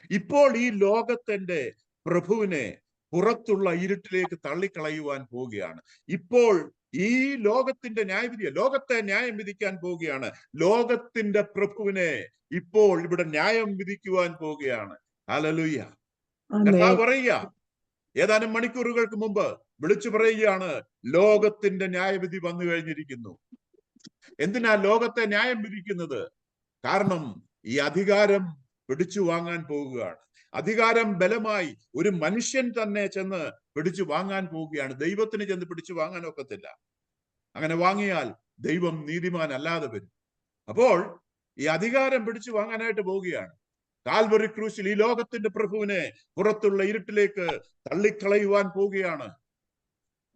ഇപ്പോൾ ഈ ലോകത്തിന്റെ പ്രഭുവിനെ പുറത്തുള്ള ഇരുട്ടിലേക്ക് തള്ളിക്കളയുവാൻ പോവുകയാണ്. ഇപ്പോൾ ഈ ലോകത്തിന്റെ ന്യായവിധിയെ, ലോകത്തെ ന്യായം വിധിക്കാൻ പോവുകയാണ്. ലോകത്തിന്റെ പ്രഭുവിനെ ഇപ്പോൾ ഇവിടെ ന്യായം വിധിക്കുവാൻ പോവുകയാണ്. ഹല്ലേലൂയ. കർത്താവ് പറയുക, ഏതാനും മണിക്കൂറുകൾക്ക് മുമ്പ് വിളിച്ചു പറയുകയാണ്, ലോകത്തിന്റെ ന്യായവിധി വന്നു കഴിഞ്ഞിരിക്കുന്നു. എന്തിനാ ലോകത്തെ ന്യായം വിധിക്കുന്നത്? കാരണം ഈ അധികാരം പിടിച്ചു വാങ്ങാൻ പോവുകയാണ്. അധികാരം ബലമായി ഒരു മനുഷ്യൻ തന്നെ ചെന്ന് പിടിച്ചു വാങ്ങാൻ പോവുകയാണ്. ദൈവത്തിന് ചെന്ന് പിടിച്ചു വാങ്ങാൻ ഒക്കത്തില്ല. അങ്ങനെ വാങ്ങിയാൽ ദൈവം നീതിമാൻ അല്ലാതെ വരും. അപ്പോൾ ഈ അധികാരം പിടിച്ചു വാങ്ങാനായിട്ട് പോവുകയാണ്. കാൽവറി ക്രൂശിൽ ഈ ലോകത്തിന്റെ പ്രഭുവിനെ പുറത്തുള്ള ഇരുട്ടിലേക്ക് തള്ളിക്കളയുവാൻ പോവുകയാണ്.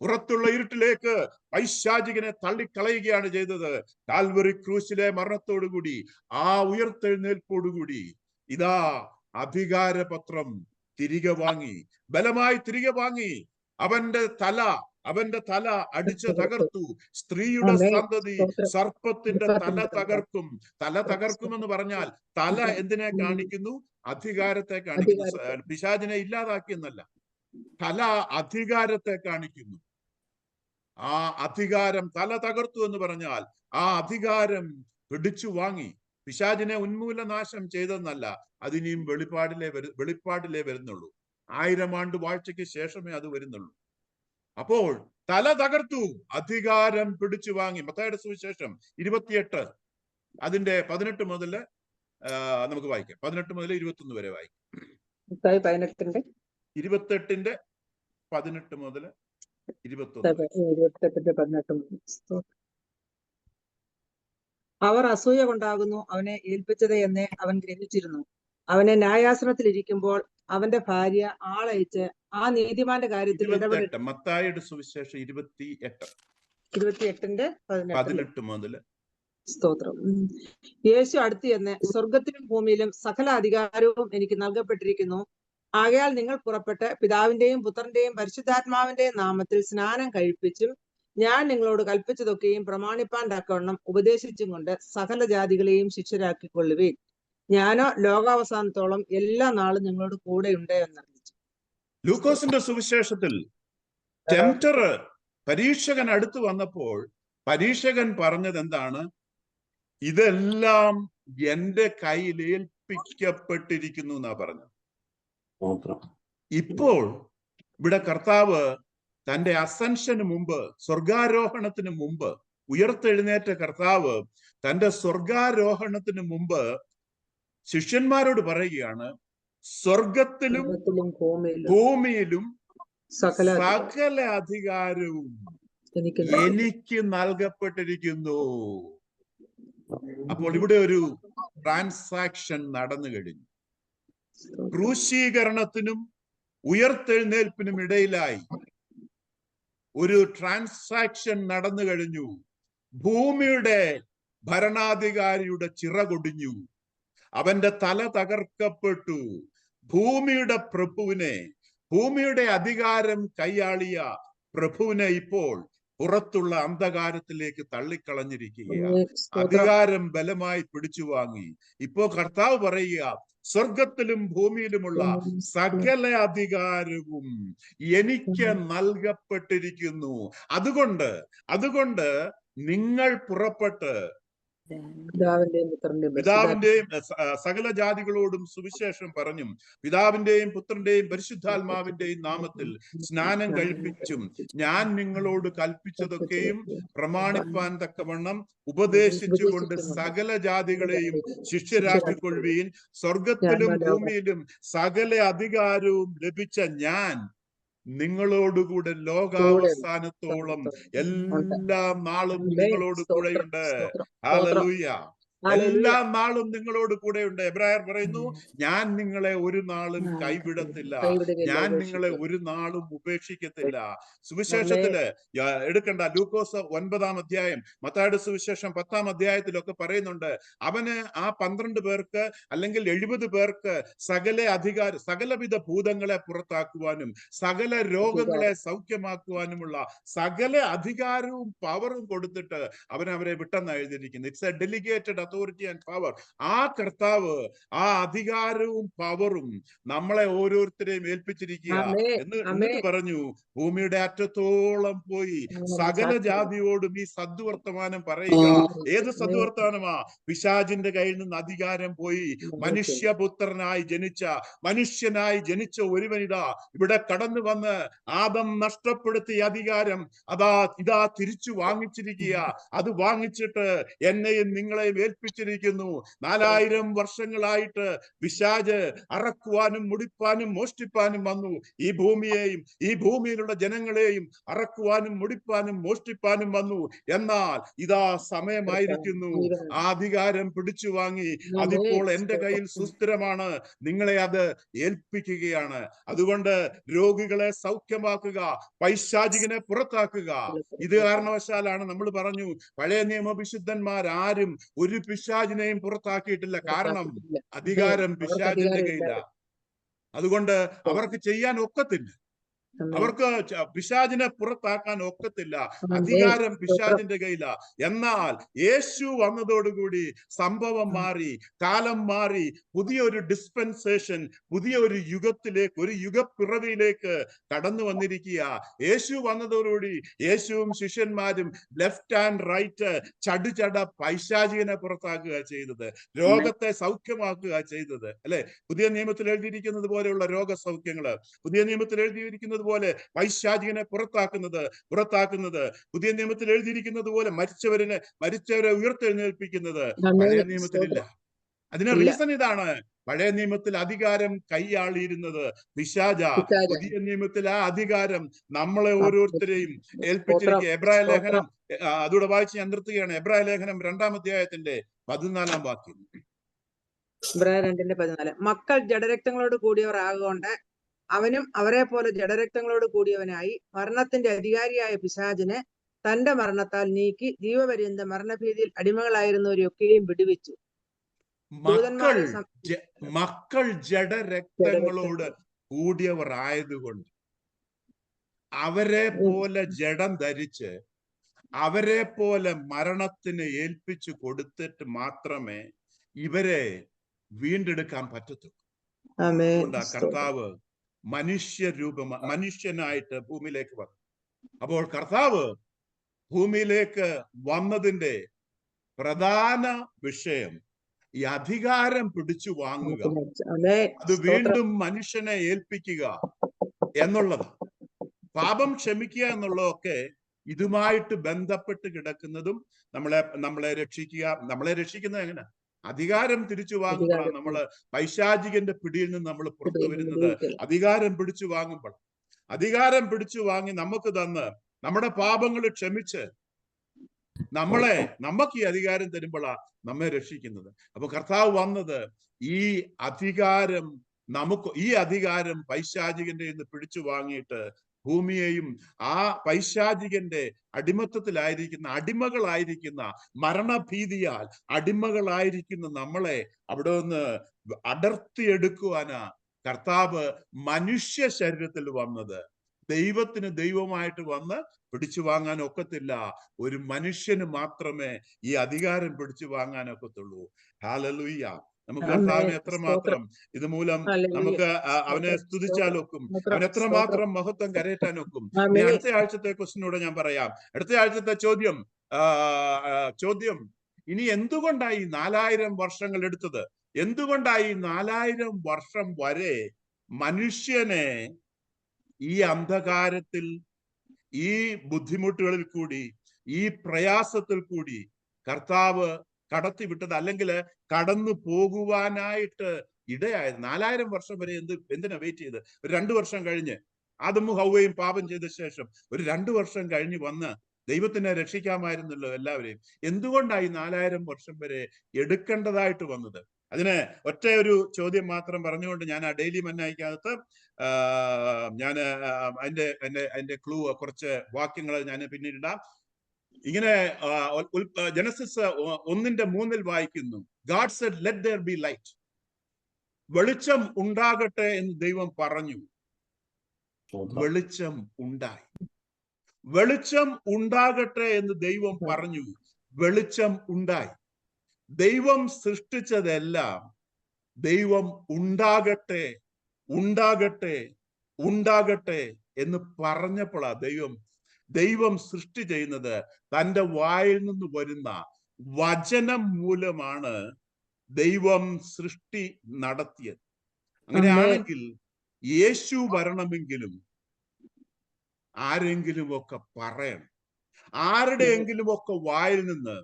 പുറത്തുള്ള ഇരുട്ടിലേക്ക് പൈശാചികനെ തള്ളിക്കളയുകയാണ് ചെയ്തത്. കാൽവറി ക്രൂശിലെ മരണത്തോടുകൂടി, ആ ഉയർത്തെഴുന്നേൽപ്പോടുകൂടി ഇതാ അധികാരപത്രം തിരികെ വാങ്ങി, ബലമായി തിരികെ വാങ്ങി. അവന്റെ തല അടിച്ചു തകർത്തു. സ്ത്രീയുടെ സന്തതി സർപ്പത്തിന്റെ തല തകർക്കും. തല തകർക്കുമെന്ന് പറഞ്ഞാൽ തല എന്തിനെ കാണിക്കുന്നു? അധികാരത്തെ കാണിക്കുന്നു. പിശാചിനെ ഇല്ലാതാക്കിയെന്നല്ല, തല അധികാരത്തെ കാണിക്കുന്നു. ആ അധികാരം തല തകർത്തു എന്ന് പറഞ്ഞാൽ ആ അധികാരം പിടിച്ചു വാങ്ങി. പിശാചിനെ ഉന്മൂലനാശം ചെയ്തെന്നല്ല, അതിനെയും വെളിപ്പാടിലേ വരുന്നുള്ളൂ. 1000 ആണ്ട് വാഴ്ചയ്ക്ക് ശേഷമേ അത് വരുന്നുള്ളൂ. അപ്പോൾ തല തകർത്തു, അധികാരം പിടിച്ചു വാങ്ങി. മത്തായിയുടെ സുവിശേഷം 28 അതിന്റെ 18 മുതൽ നമുക്ക് വായിക്കാം. 18 മുതൽ 21 വരെ വായിക്കാം. 28-ന്റെ 18 മുതൽ 21. അവർ അസൂയ കൊണ്ടാകുന്നു അവനെ ഏൽപ്പിച്ചത് എന്ന് അവൻ ഗ്രഹിച്ചിരുന്നു. അവനെ ന്യായാസനത്തിൽ ഇരിക്കുമ്പോൾ അവന്റെ ഭാര്യ ആളയച്ച് ആ നീതിമാന്റെ കാര്യത്തിൽ ഇടപെട്ടു. മത്തായിയുടെ സുവിശേഷം 28-ന്റെ 18 മുതൽ. സ്തോത്രം. യേശു അടുത്ത് ചെന്ന്, സ്വർഗത്തിലും ഭൂമിയിലും സകല അധികാരവും എനിക്ക് നൽകപ്പെട്ടിരിക്കുന്നു. ആകയാൽ നിങ്ങൾ പുറപ്പെട്ട് പിതാവിന്റെയും പുത്രന്റെയും പരിശുദ്ധാത്മാവിന്റെയും നാമത്തിൽ സ്നാനം കഴിപ്പിച്ചും ഞാൻ നിങ്ങളോട് കൽപ്പിച്ചതൊക്കെയും പ്രമാണിപ്പാൻ തക്കവണ്ണം ഉപദേശിച്ചും കൊണ്ട് സകല ജാതികളെയും ശിഷ്യരാക്കിക്കൊള്ളുവീൻ. ഞാനോ ലോകാവസാനത്തോളം എല്ലാ നാളും നിങ്ങളോട് കൂടെയുണ്ട് എന്നറിയിച്ചു. ലൂക്കോസിന്റെ സുവിശേഷത്തിൽ ടെംപ്റ്റർ, പരീക്ഷകൻ അടുത്ത് വന്നപ്പോൾ പരീക്ഷകൻ പറഞ്ഞത് എന്താണ്? ഇതെല്ലാം എന്റെ കയ്യിൽ ഏൽപ്പിക്കപ്പെട്ടിരിക്കുന്നു എന്നാ പറഞ്ഞത്. ഇപ്പോൾ ഇവിടെ കർത്താവ് തന്റെ അസെൻഷന് മുമ്പ്, സ്വർഗാരോഹണത്തിന് മുമ്പ്, ഉയർത്തെഴുന്നേറ്റ കർത്താവ് തന്റെ സ്വർഗാരോഹണത്തിന് മുമ്പ് ശിഷ്യന്മാരോട് പറയുകയാണ്, സ്വർഗത്തിലും സ്വർഗ്ഗത്തിലും ഭൂമിയിലും ഭൂമിയിലും സകല സകല അധികാരവും എനിക്ക് എനിക്ക് നൽകപ്പെട്ടിരിക്കുന്നു. അപ്പോൾ ഇവിടെ ഒരു ട്രാൻസാക്ഷൻ നടന്നു കഴിഞ്ഞു. ക്രൂശീകരണത്തിനും ഉയർത്തെഴുന്നേൽപ്പിനും ഇടയിലായി ഒരു ട്രാൻസാക്ഷൻ നടന്നു കഴിഞ്ഞു. ഭൂമിയുടെ ഭരണാധികാരിയുടെ ചിറകൊടിഞ്ഞു, അവന്റെ തല തകർക്കപ്പെട്ടു. ഭൂമിയുടെ പ്രഭുവിനെ, ഭൂമിയുടെ അധികാരം കൈയാളിയ പ്രഭുവിനെ ഇപ്പോൾ പുറത്തുള്ള അന്ധകാരത്തിലേക്ക് തള്ളിക്കളഞ്ഞിരിക്കുകയാണ്. അധികാരം ബലമായി പിടിച്ചു വാങ്ങി. ഇപ്പോ കർത്താവ് പറയുക, സ്വർഗത്തിലും ഭൂമിയിലുമുള്ള സകല അധികാരവും എനിക്ക് നൽകപ്പെട്ടിരിക്കുന്നു. അതുകൊണ്ട് നിങ്ങൾ പുറപ്പെട്ട് പിതാവിന്റെയും സകല ജാതികളോടും സുവിശേഷം പറഞ്ഞും പിതാവിന്റെയും പുത്രന്റെയും പരിശുദ്ധാത്മാവിന്റെയും നാമത്തിൽ സ്നാനം കഴിപ്പിച്ചും ഞാൻ നിങ്ങളോട് കൽപ്പിച്ചതൊക്കെയും പ്രമാണിപ്പാൻ തക്കവണ്ണം ഉപദേശിച്ചുകൊണ്ട് സകല ജാതികളെയും ശിഷ്യരാക്കിക്കൊള്ളുകയും സ്വർഗത്തിലും ഭൂമിയിലും സകല അധികാരവും ലഭിച്ച ഞാൻ നിങ്ങളോടുകൂടെ ലോകാവസാനത്തോളം എല്ലാ നാളും നിങ്ങളോട് കൂടെയുണ്ട്. ഹല്ലേലൂയ. എല്ലാ നാളും നിങ്ങളോട് കൂടെയുണ്ട്. എബ്രായർ പറയുന്നു, ഞാൻ നിങ്ങളെ ഒരു നാളും കൈവിടത്തില്ല, ഞാൻ നിങ്ങളെ ഒരു നാളും ഉപേക്ഷിക്കത്തില്ല. സുവിശേഷത്തില് എടുക്കണ്ട, ലൂക്കോസ് 9-ാം അധ്യായം, മത്തായിയുടെ സുവിശേഷം 10-ാം അധ്യായത്തിലൊക്കെ പറയുന്നുണ്ട്, അവന് ആ 12 പേർക്ക് അല്ലെങ്കിൽ 70 പേർക്ക് സകലവിധ ഭൂതങ്ങളെ പുറത്താക്കുവാനും സകല രോഗങ്ങളെ സൗഖ്യമാക്കുവാനുമുള്ള സകല അധികാരവും പവറും കൊടുത്തിട്ട് അവരെ വിട്ടെന്ന് എഴുതിയിരിക്കുന്നു. It's A delegated authority and power. ആ കർത്താവ് ആ അധികാരവും പവറും നമ്മളെ ഓരോരുത്തരെയും ഏൽപ്പിച്ചിരിക്കുക. എന്നിട്ട് പറഞ്ഞു, ഭൂമിയുടെ അറ്റത്തോളം പോയി സകല ജാതിയോടും ഈ സദ്വർത്തമാനം പറയുക. ഏത് സദ്വർത്തമാനമാ? പിശാചിന്റെ കയ്യിൽ നിന്ന് അധികാരം പോയി മനുഷ്യപുത്രനായി മനുഷ്യനായി ജനിച്ച ഒരുവനിതാ ഇവിടെ കടന്നു വന്ന് ആദം നഷ്ടപ്പെടുത്തിയ അധികാരം ഇതാ തിരിച്ചു വാങ്ങിച്ചിരിക്കുക. അത് വാങ്ങിച്ചിട്ട് എന്നെയും നിങ്ങളെയും ഏൽപ്പിച്ചിരിക്കുന്നു. 4000 വർഷങ്ങളായിട്ട് പിശാച് അറക്കുവാനും മുടിപ്പാനും മോഷ്ടിപ്പാനും വന്നു. ഈ ഭൂമിയെയും ഈ ഭൂമിയിലുള്ള ജനങ്ങളെയും അറക്കുവാനും മുടിപ്പാനും മോഷ്ടിപ്പാനും വന്നു. എന്നാൽ ഇതാ സമയമായിരിക്കുന്നു, ആ അധികാരം പിടിച്ചു വാങ്ങി. അതിപ്പോൾ എന്റെ കയ്യിൽ സുസ്ഥിരമാണ്. നിങ്ങളെ അത് ഏൽപ്പിക്കുകയാണ്. അതുകൊണ്ട് രോഗികളെ സൗഖ്യമാക്കുക, പൈശാചികനെ പുറത്താക്കുക. ഇത് കാരണവശാലാണ് നമ്മൾ പറഞ്ഞു, പഴയ നിയമവിശുദ്ധന്മാർ ആരും ഒരു പിശാചിനെയും പുറത്താക്കിയിട്ടില്ല. കാരണം അധികാരം പിശാചിന്റെ കയ്യില. അതുകൊണ്ട് അവർക്ക് ചെയ്യാൻ ഒക്കത്തില്ല. അവർക്ക് പിശാചിനെ പുറത്താക്കാൻ ഒക്കത്തില്ല. അധികാരം പിശാചിന്റെ കയ്യില. എന്നാൽ യേശു വന്നതോടുകൂടി സംഭവം മാറി, കാലം മാറി. പുതിയൊരു ഡിസ്പെൻസേഷൻ, പുതിയൊരു യുഗത്തിലേക്ക്, ഒരു യുഗപ്പിറവിയിലേക്ക് കടന്നു വന്നിരിക്കുക. യേശു വന്നതോടുകൂടി യേശുവും ശിഷ്യന്മാരും ലെഫ്റ്റ് ആൻഡ് റൈറ്റ് ചടുചട പൈശാചികനെ പുറത്താക്കുക ചെയ്തത്, രോഗത്തെ സൗഖ്യമാക്കുക ചെയ്തത്. അല്ലെ? പുതിയ നിയമത്തിൽ എഴുതിയിരിക്കുന്നത് പോലെയുള്ള രോഗസൗഖ്യങ്ങള്, പുതിയ നിയമത്തിൽ എഴുതിയിരിക്കുന്നത് പോലെ പൈശാചികനെ പുറത്താക്കുന്നത്, പുതിയ നിയമത്തിൽ എഴുതിയിരിക്കുന്നത് പോലെ മരിച്ചവരെ ഉയർത്തെഴുന്നേൽപ്പിക്കുന്നത് പഴയ നിയമത്തിലില്ല. അതിന് റീസൺ ഇതാണ്, പഴയ നിയമത്തിൽ അധികാരം കൈയാളിയിരുന്നത് പിശാച. പുതിയ നിയമത്തിൽ ആ അധികാരം നമ്മളെ ഓരോരുത്തരെയും ഏൽപ്പിച്ചിരിക്കുക. എബ്രായ ലേഖനം അതോടെ വായിച്ച് ഞാൻ നിർത്തുകയാണ്. എബ്രായ ലേഖനം 2-ാം അധ്യായത്തിന്റെ 14-ാം വാക്യം. എബ്രായ 2:14. മക്കൾ ജഡരക്തങ്ങളോട് കൂടിയവർ ആകൊണ്ട് അവനും അവരെ പോലെ ജഡരക്തങ്ങളോട് കൂടിയവനായി മരണത്തിന്റെ അധികാരിയായ പിശാചിനെ തന്റെ മരണത്താൽ നീക്കി ജീവപര്യന്തം മരണഭീതിയിൽ അടിമകളായിരുന്നവരെയൊക്കെയും വിടുവിച്ചു. മക്കൾ ജഡരക്തങ്ങളോട് കൂടിയവർ ആയതുകൊണ്ട് അവരെ പോലെ ജഡം ധരിച്ച് അവരെ പോലെ മരണത്തിന് ഏൽപ്പിച്ചു കൊടുത്തിട്ട് മാത്രമേ ഇവരെ വീണ്ടെടുക്കാൻ പറ്റത്തുള്ളൂ. കർത്താവ് മനുഷ്യനായിട്ട് ഭൂമിയിലേക്ക് വന്നു. അപ്പോൾ കർത്താവ് ഭൂമിയിലേക്ക് വന്നതിന്റെ പ്രധാന വിഷയം ഈ അധികാരം പിടിച്ചു വാങ്ങുക, അത് വീണ്ടും മനുഷ്യനെ ഏൽപ്പിക്കുക എന്നുള്ളതാണ്. പാപം ക്ഷമിക്കുക എന്നുള്ളതൊക്കെ ഇതുമായിട്ട് ബന്ധപ്പെട്ട് കിടക്കുന്നതും നമ്മളെ രക്ഷിക്കുന്നത് എങ്ങനെ? അധികാരം തിരിച്ചു വാങ്ങുമ്പോഴാണ് നമ്മള് പൈശാചികന്റെ പിടിയിൽ നിന്ന് നമ്മൾ പുറത്തു വരുന്നത്. അധികാരം പിടിച്ചു വാങ്ങുമ്പോൾ, അധികാരം പിടിച്ചു വാങ്ങി നമുക്ക് തന്ന് നമ്മുടെ പാപങ്ങൾ ക്ഷമിച്ച് നമുക്ക് ഈ അധികാരം തരുമ്പോഴാ നമ്മെ രക്ഷിക്കുന്നത്. അപ്പൊ കർത്താവ് വന്നത് ഈ അധികാരം ഈ അധികാരം പൈശാചികന്റെ നിന്ന് പിടിച്ചു വാങ്ങിയിട്ട് ഭൂമിയെയും ആ പൈശാചികന്റെ അടിമകളായിരിക്കുന്ന മരണഭീതിയാൽ അടിമകളായിരിക്കുന്ന നമ്മളെ അവിടെ നിന്ന് അടർത്തിയെടുക്കുവാനാ കർത്താവ് മനുഷ്യ ശരീരത്തിൽ വന്നത്. ദൈവത്തിന് ദൈവമായിട്ട് വന്ന് പിടിച്ചു വാങ്ങാൻ ഒക്കത്തില്ല. ഒരു മനുഷ്യന് മാത്രമേ ഈ അധികാരം പിടിച്ചു വാങ്ങാൻ ഒക്കത്തുള്ളൂ. ഹല്ലേലൂയ. നമുക്ക് കർത്താവിനെ എത്രമാത്രം ഇതുമൂലം നമുക്ക് അവനെ സ്തുതിച്ചാലൊക്കും, അവൻ എത്രമാത്രം മഹത്വം കരയറ്റാനൊക്കും. ഇനി അടുത്ത ആഴ്ചത്തെ ക്വസ്റ്റിനോട് ഞാൻ പറയാം. അടുത്ത ആഴ്ചത്തെ ചോദ്യം ഇനി എന്തുകൊണ്ടായി 4000 വർഷങ്ങൾ എടുത്തത്? എന്തുകൊണ്ടായി 4000 വർഷം വരെ മനുഷ്യനെ ഈ അന്ധകാരത്തിൽ, ഈ ബുദ്ധിമുട്ടുകളിൽ കൂടി, ഈ പ്രയാസത്തിൽ കൂടി കർത്താവ് കടത്തിവിട്ടത്, അല്ലെങ്കിൽ കടന്നു പോകുവാനായിട്ട് ഇടയായത്? 4000 വർഷം വരെ എന്തിനാ വെയിറ്റ് ചെയ്ത്? ഒരു 2 വർഷം കഴിഞ്ഞ് ആദമും ഹവ്വയും പാപം ചെയ്ത ശേഷം ഒരു 2 വർഷം കഴിഞ്ഞ് വന്ന് ദൈവത്തിനെ രക്ഷിക്കാമായിരുന്നല്ലോ എല്ലാവരെയും. എന്തുകൊണ്ടായി 4000 വർഷം വരെ എടുക്കേണ്ടതായിട്ട് വന്നത്? അതിന് ഒറ്റ ഒരു ചോദ്യം മാത്രം പറഞ്ഞുകൊണ്ട് ഞാൻ ആ ഡെയിലി മന്നായിക്കകത്ത് ഞാൻ അതിന്റെ ക്ലൂ, കുറച്ച് വാക്യങ്ങൾ ഞാൻ പിന്നീട് ഇടാം. ഇങ്ങനെ ജനസിസ് 1:3 വായിക്കുന്നു, God said let there be light. വെളിച്ചം ഉണ്ടാകട്ടെ എന്ന് ദൈവം പറഞ്ഞു. വെളിച്ചം ഉണ്ടായി. വെളിച്ചം ഉണ്ടാകട്ടെ എന്ന് ദൈവം പറഞ്ഞു. വെളിച്ചം ഉണ്ടായി. ദൈവം സൃഷ്ടിച്ചതെല്ലാം ദൈവം ഉണ്ടാകട്ടെ ഉണ്ടാകട്ടെ ഉണ്ടാകട്ടെ എന്ന് പറഞ്ഞപ്പോഴാ ദൈവം സൃഷ്ടി ചെയ്യുന്നത്. തന്റെ വായിൽ നിന്ന് വരുന്ന വചനം മൂലമാണ് ദൈവം സൃഷ്ടി നടത്തിയത്. അങ്ങനെയാണെങ്കിൽ യേശു വരണമെങ്കിലും ആരെങ്കിലും ഒക്കെ പറയണം. ആരുടെയെങ്കിലും ഒക്കെ വായിൽ നിന്ന്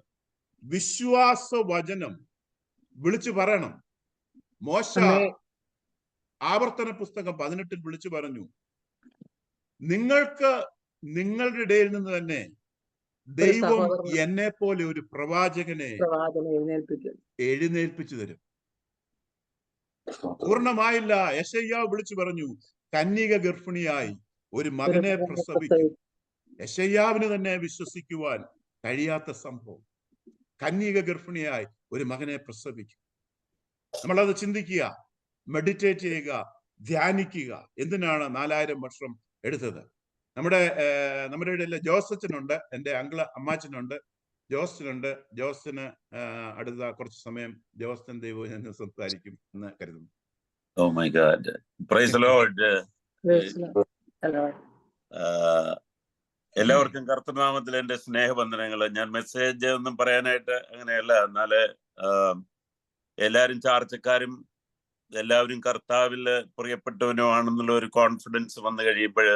വിശ്വാസ വചനം വിളിച്ചു പറയണം. മോശ ആവർത്തന പുസ്തകം 18 വിളിച്ചു പറഞ്ഞു, നിങ്ങൾക്ക് നിങ്ങളുടെ ഇടയിൽ നിന്ന് തന്നെ ദൈവം എന്നെ പോലെ ഒരു പ്രവാചകനെ എഴുന്നേൽപ്പിച്ചു തരും. പൂർണ്ണമായില്ല. യെശയ്യാവ് വിളിച്ചു പറഞ്ഞു, കന്യക ഗർഭിണിയായി ഒരു മകനെ പ്രസവിക്കും. യെശയ്യാവിന് തന്നെ വിശ്വസിക്കുവാൻ കഴിയാത്ത സംഭവം. കന്യക ഗർഭിണിയായി ഒരു മകനെ പ്രസവിക്കും. നമ്മളത് ചിന്തിക്കുക, മെഡിറ്റേറ്റ് ചെയ്യുക, ധ്യാനിക്കുക. എന്തിനാണ് 4000 വർഷം എടുത്തത്? നമ്മുടെ ഇടയിൽ ജോസച്ചനുണ്ട്, എൻ്റെ അമ്മാച്ചനുണ്ട്, ജോസിനുണ്ട്. ജോസിന് അടുത്ത കുറച്ച് സമയം ജോസൻ ദൈവം ഞാൻ സംസാരിക്കും എന്ന് കരുതുന്നു. Oh my God. Praise the Lord. എല്ലാവർക്കും കർത്തൃനാമത്തിൽ എൻ്റെ സ്നേഹവന്ദനങ്ങൾ. ഞാൻ മെസ്സേജ് ഒന്നും പറയാനായിട്ട് അങ്ങനെയല്ല, എന്നാല് എല്ലാവരും ചാർച്ചക്കാരും എല്ലാവരും കർത്താവിൽ പ്രിയപ്പെട്ടവനുമാണെന്നുള്ള ഒരു കോൺഫിഡൻസ് വന്നു കഴിയുമ്പോൾ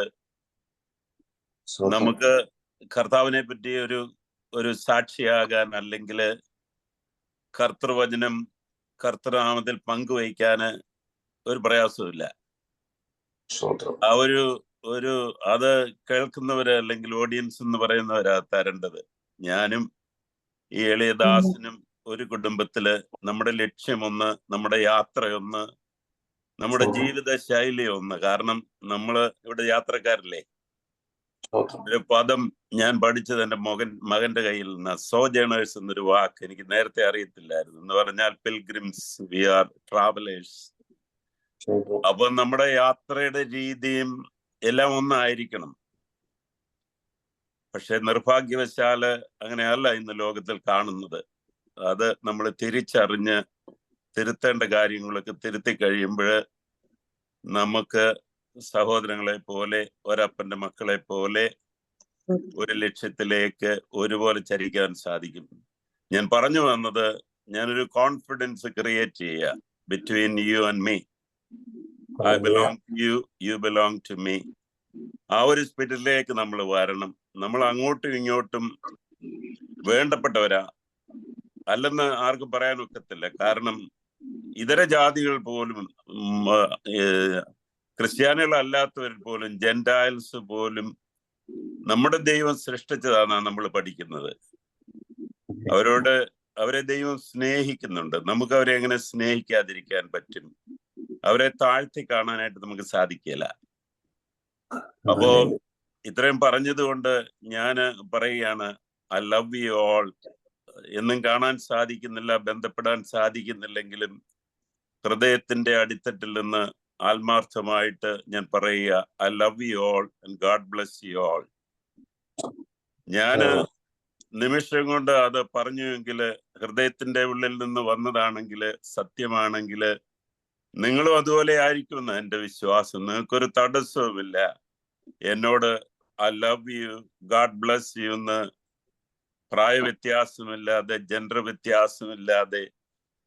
നമുക്ക് കർത്താവിനെ പറ്റി ഒരു സാക്ഷിയാകാൻ, അല്ലെങ്കിൽ കർത്തൃവചനം കർത്തൃനാമത്തിൽ പങ്കുവയ്ക്കാന് ഒരു പ്രയാസമില്ല. അത് കേൾക്കുന്നവര് അല്ലെങ്കിൽ ഓഡിയൻസ് എന്ന് പറയുന്നവരാ തരേണ്ടത്. ഞാനും ഈ എളിയദാസനും ഒരു കുടുംബത്തില് നമ്മുടെ ലക്ഷ്യമൊന്ന്, നമ്മുടെ യാത്രയൊന്ന്, നമ്മുടെ ജീവിത ശൈലി ഒന്ന്. കാരണം നമ്മള് ഇവിടെ യാത്രക്കാരല്ലേ. ഒരു പദം ഞാൻ പഠിച്ചത് എൻ്റെ മകന്റെ കയ്യിൽ നിന്ന്, സോജേണേഴ്സ് എന്നൊരു വാക്ക് എനിക്ക് നേരത്തെ അറിയത്തില്ലായിരുന്നു. എന്ന് പറഞ്ഞാൽ പിൽഗ്രിംസ്, വി ആർ ട്രാവലേഴ്സ്. അപ്പൊ നമ്മുടെ യാത്രയുടെ രീതിയും എല്ലാം ഒന്നായിരിക്കണം. പക്ഷെ നിർഭാഗ്യവശാല് അങ്ങനെയല്ല ഇന്ന് ലോകത്തിൽ കാണുന്നത്. അത് നമ്മൾ തിരിച്ചറിഞ്ഞ് തിരുത്തേണ്ട കാര്യങ്ങളൊക്കെ തിരുത്തി കഴിയുമ്പോൾ നമുക്ക് സഹോദരങ്ങളെ പോലെ, ഒരപ്പന്റെ മക്കളെ പോലെ ഒരു ലക്ഷ്യത്തിലേക്ക് ഒരുപോലെ ചരിക്കാൻ സാധിക്കും. ഞാൻ പറഞ്ഞു വന്നത്, ഞാനൊരു കോൺഫിഡൻസ് ക്രിയേറ്റ് ചെയ്യുക between you and me. I belong to you, you belong to me. ആ ഒരു സ്പിരിറ്റിലേക്ക് നമ്മൾ വരണം. നമ്മൾ അങ്ങോട്ടും ഇങ്ങോട്ടും വേണ്ടപ്പെട്ടവരാ. അല്ലെന്ന് ആർക്കും പറയാൻ ഒക്കത്തില്ല. കാരണം ഇതര ജാതികൾ പോലും ക്രിസ്ത്യാനികളല്ലാത്തവർ പോലും ജെന്റൈൽസ് പോലും നമ്മുടെ ദൈവം സൃഷ്ടിച്ചതാണ് നമ്മൾ പഠിക്കുന്നത്. അവരെ ദൈവം സ്നേഹിക്കുന്നുണ്ട്. നമുക്ക് അവരെ എങ്ങനെ സ്നേഹിക്കാതിരിക്കാൻ പറ്റും? അവരെ താഴ്ത്തി കാണാനായിട്ട് നമുക്ക് സാധിക്കില്ല. അപ്പോ ഇത്രയും പറഞ്ഞതുകൊണ്ട് ഞാൻ പറയുകയാണ്, ഐ ലവ് യു ഓൾ. എന്നും കാണാൻ സാധിക്കുന്നില്ല, ബന്ധപ്പെടാൻ സാധിക്കുന്നില്ലെങ്കിലും ഹൃദയത്തിന്റെ അടിത്തട്ടിൽ നിന്ന് ആത്മാർത്ഥമായിട്ട് ഞാൻ പറയുക, I love you all and God bless you all. ഞാന് നിമിഷം കൊണ്ട് അത് പറഞ്ഞുവെങ്കിൽ, ഹൃദയത്തിന്റെ ഉള്ളിൽ നിന്ന് വന്നതാണെങ്കിൽ, സത്യമാണെങ്കിൽ നിങ്ങളും അതുപോലെ ആയിരിക്കുമെന്ന് എന്റെ വിശ്വാസം. നിങ്ങൾക്കൊരു തടസ്സവുമില്ല എന്നോട് I love you, God bless you എന്ന് പ്രായ വ്യത്യാസമില്ലാതെ, ജെൻഡർ വ്യത്യാസമില്ലാതെ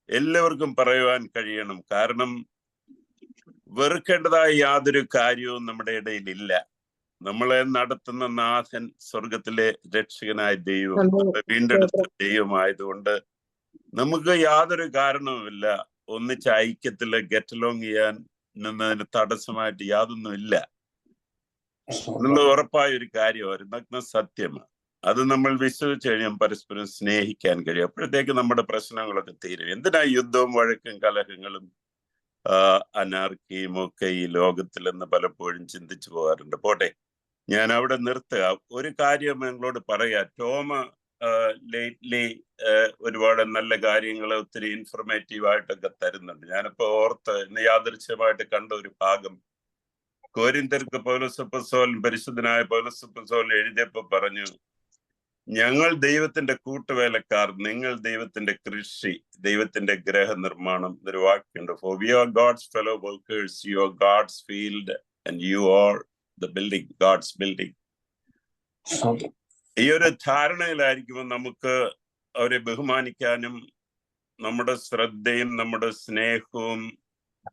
എല്ലാവർക്കും പറയുവാൻ കഴിയണം. കാരണം വെറുക്കേണ്ടതായ യാതൊരു കാര്യവും നമ്മുടെ ഇടയിൽ ഇല്ല. നമ്മളെ നടത്തുന്ന നാഥൻ സ്വർഗത്തിലെ രക്ഷകനായ ദൈവം, നമ്മളെ വീണ്ടെടുത്ത ദൈവമായതുകൊണ്ട് നമുക്ക് യാതൊരു കാരണവുമില്ല ഒന്നിച്ച് ഐക്യത്തില് ഗെറ്റ് അലോങ് ചെയ്യാൻ നിന്നതിന് തടസ്സമായിട്ട് യാതൊന്നുമില്ല എന്നുള്ളത് ഉറപ്പായ ഒരു കാര്യമാണ്, നഗ്ന സത്യമാണ്. അത് നമ്മൾ വിശ്വസിച്ച് കഴിയാൻ പരസ്പരം സ്നേഹിക്കാൻ കഴിയും. അപ്പോഴത്തേക്ക് നമ്മുടെ പ്രശ്നങ്ങളൊക്കെ തീരും. എന്തിനാ യുദ്ധവും വഴക്കും കലഹങ്ങളും അനാർക്കിയും ഒക്കെ ഈ ലോകത്തിലെന്ന് പലപ്പോഴും ചിന്തിച്ചു പോകാറുണ്ട്. പോട്ടെ, ഞാൻ അവിടെ നിർത്തുക. ഒരു കാര്യം നിങ്ങളോട് പറയാ, ടോമ ലേറ്റ്ലി ഒരുപാട് നല്ല കാര്യങ്ങൾ ഒത്തിരി ഇൻഫർമേറ്റീവ് ആയിട്ടൊക്കെ തരുന്നുണ്ട്. ഞാനിപ്പോ ഇന്ന് യാദൃശ്യമായിട്ട് കണ്ട ഒരു ഭാഗം, കോരിന്ത്യർക്ക് പൗലോസപ്പസ്തലൻ, പരിശുദ്ധനായ പൗലോസപ്പസ്തലൻ എഴുതിയപ്പോ പറഞ്ഞു, ഞങ്ങൾ ദൈവത്തിന്റെ കൂട്ടുവേലക്കാർ, നിങ്ങൾ ദൈവത്തിന്റെ കൃഷി, ദൈവത്തിന്റെ ഗ്രഹനിർമ്മാണം. ഒരു വാക്യുണ്ട്, for we are God's fellow workers, you are God's field and you are the building, God's building. ഈ ഒരു ധാരണയിലായിരിക്കുമ്പോൾ നമുക്ക് അവരെ ബഹുമാനിക്കാനും നമ്മുടെ ശ്രദ്ധയും നമ്മുടെ സ്നേഹവും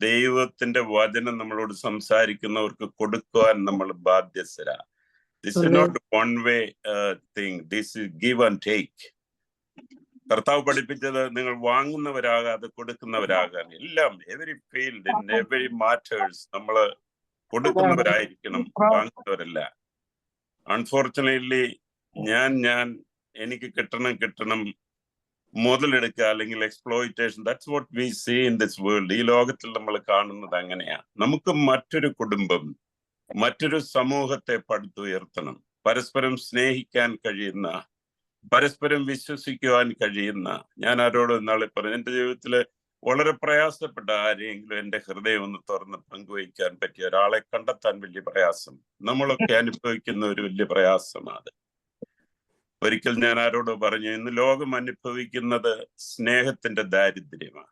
ദൈവത്തിന്റെ വചനം നമ്മളോട് സംസാരിക്കുന്നവർക്ക് കൊടുക്കുവാൻ നമ്മൾ ബാധ്യസ്ഥരാ. This is not one way thing. This is give and take. കർത്താവ് പഠിപ്പിച്ചത് നിങ്ങൾ വാങ്ങുന്നവരാകാതെ കൊടുക്കുന്നവരാകാൻ. എല്ലാം, every field, in every matters നമ്മൾ കൊടുക്കുന്നവരായിരിക്കണം, വാങ്ങുന്നവരല്ല. അൺഫോർച്ചുനേറ്റ്ലി എനിക്ക് കിട്ടണം മുതലെടുക്കുക, അല്ലെങ്കിൽ exploitation. That's what we see in this world. ഈ ലോകത്തിൽ നമ്മൾ കാണുന്നത് അങ്ങനെയാ. നമുക്ക് മറ്റൊരു കുടുംബം, മറ്റൊരു സമൂഹത്തെ പടുത്തുയർത്തണം. പരസ്പരം സ്നേഹിക്കാൻ കഴിയുന്ന, പരസ്പരം വിശ്വസിക്കുവാൻ കഴിയുന്ന. ഞാൻ ആരോട് നാളെ പറഞ്ഞു, എന്റെ ജീവിതത്തില് വളരെ പ്രയാസപ്പെട്ട ആരെയെങ്കിലും എന്റെ ഹൃദയം ഒന്ന് തുറന്ന് പങ്കുവയ്ക്കാൻ പറ്റിയ ഒരാളെ കണ്ടെത്താൻ വലിയ പ്രയാസം. നമ്മളൊക്കെ അനുഭവിക്കുന്ന ഒരു വലിയ പ്രയാസമാണ്. ഒരിക്കൽ ഞാൻ ആരോട് പറഞ്ഞു, ഇന്ന് ലോകം അനുഭവിക്കുന്നത് സ്നേഹത്തിന്റെ ദാരിദ്ര്യമാണ്.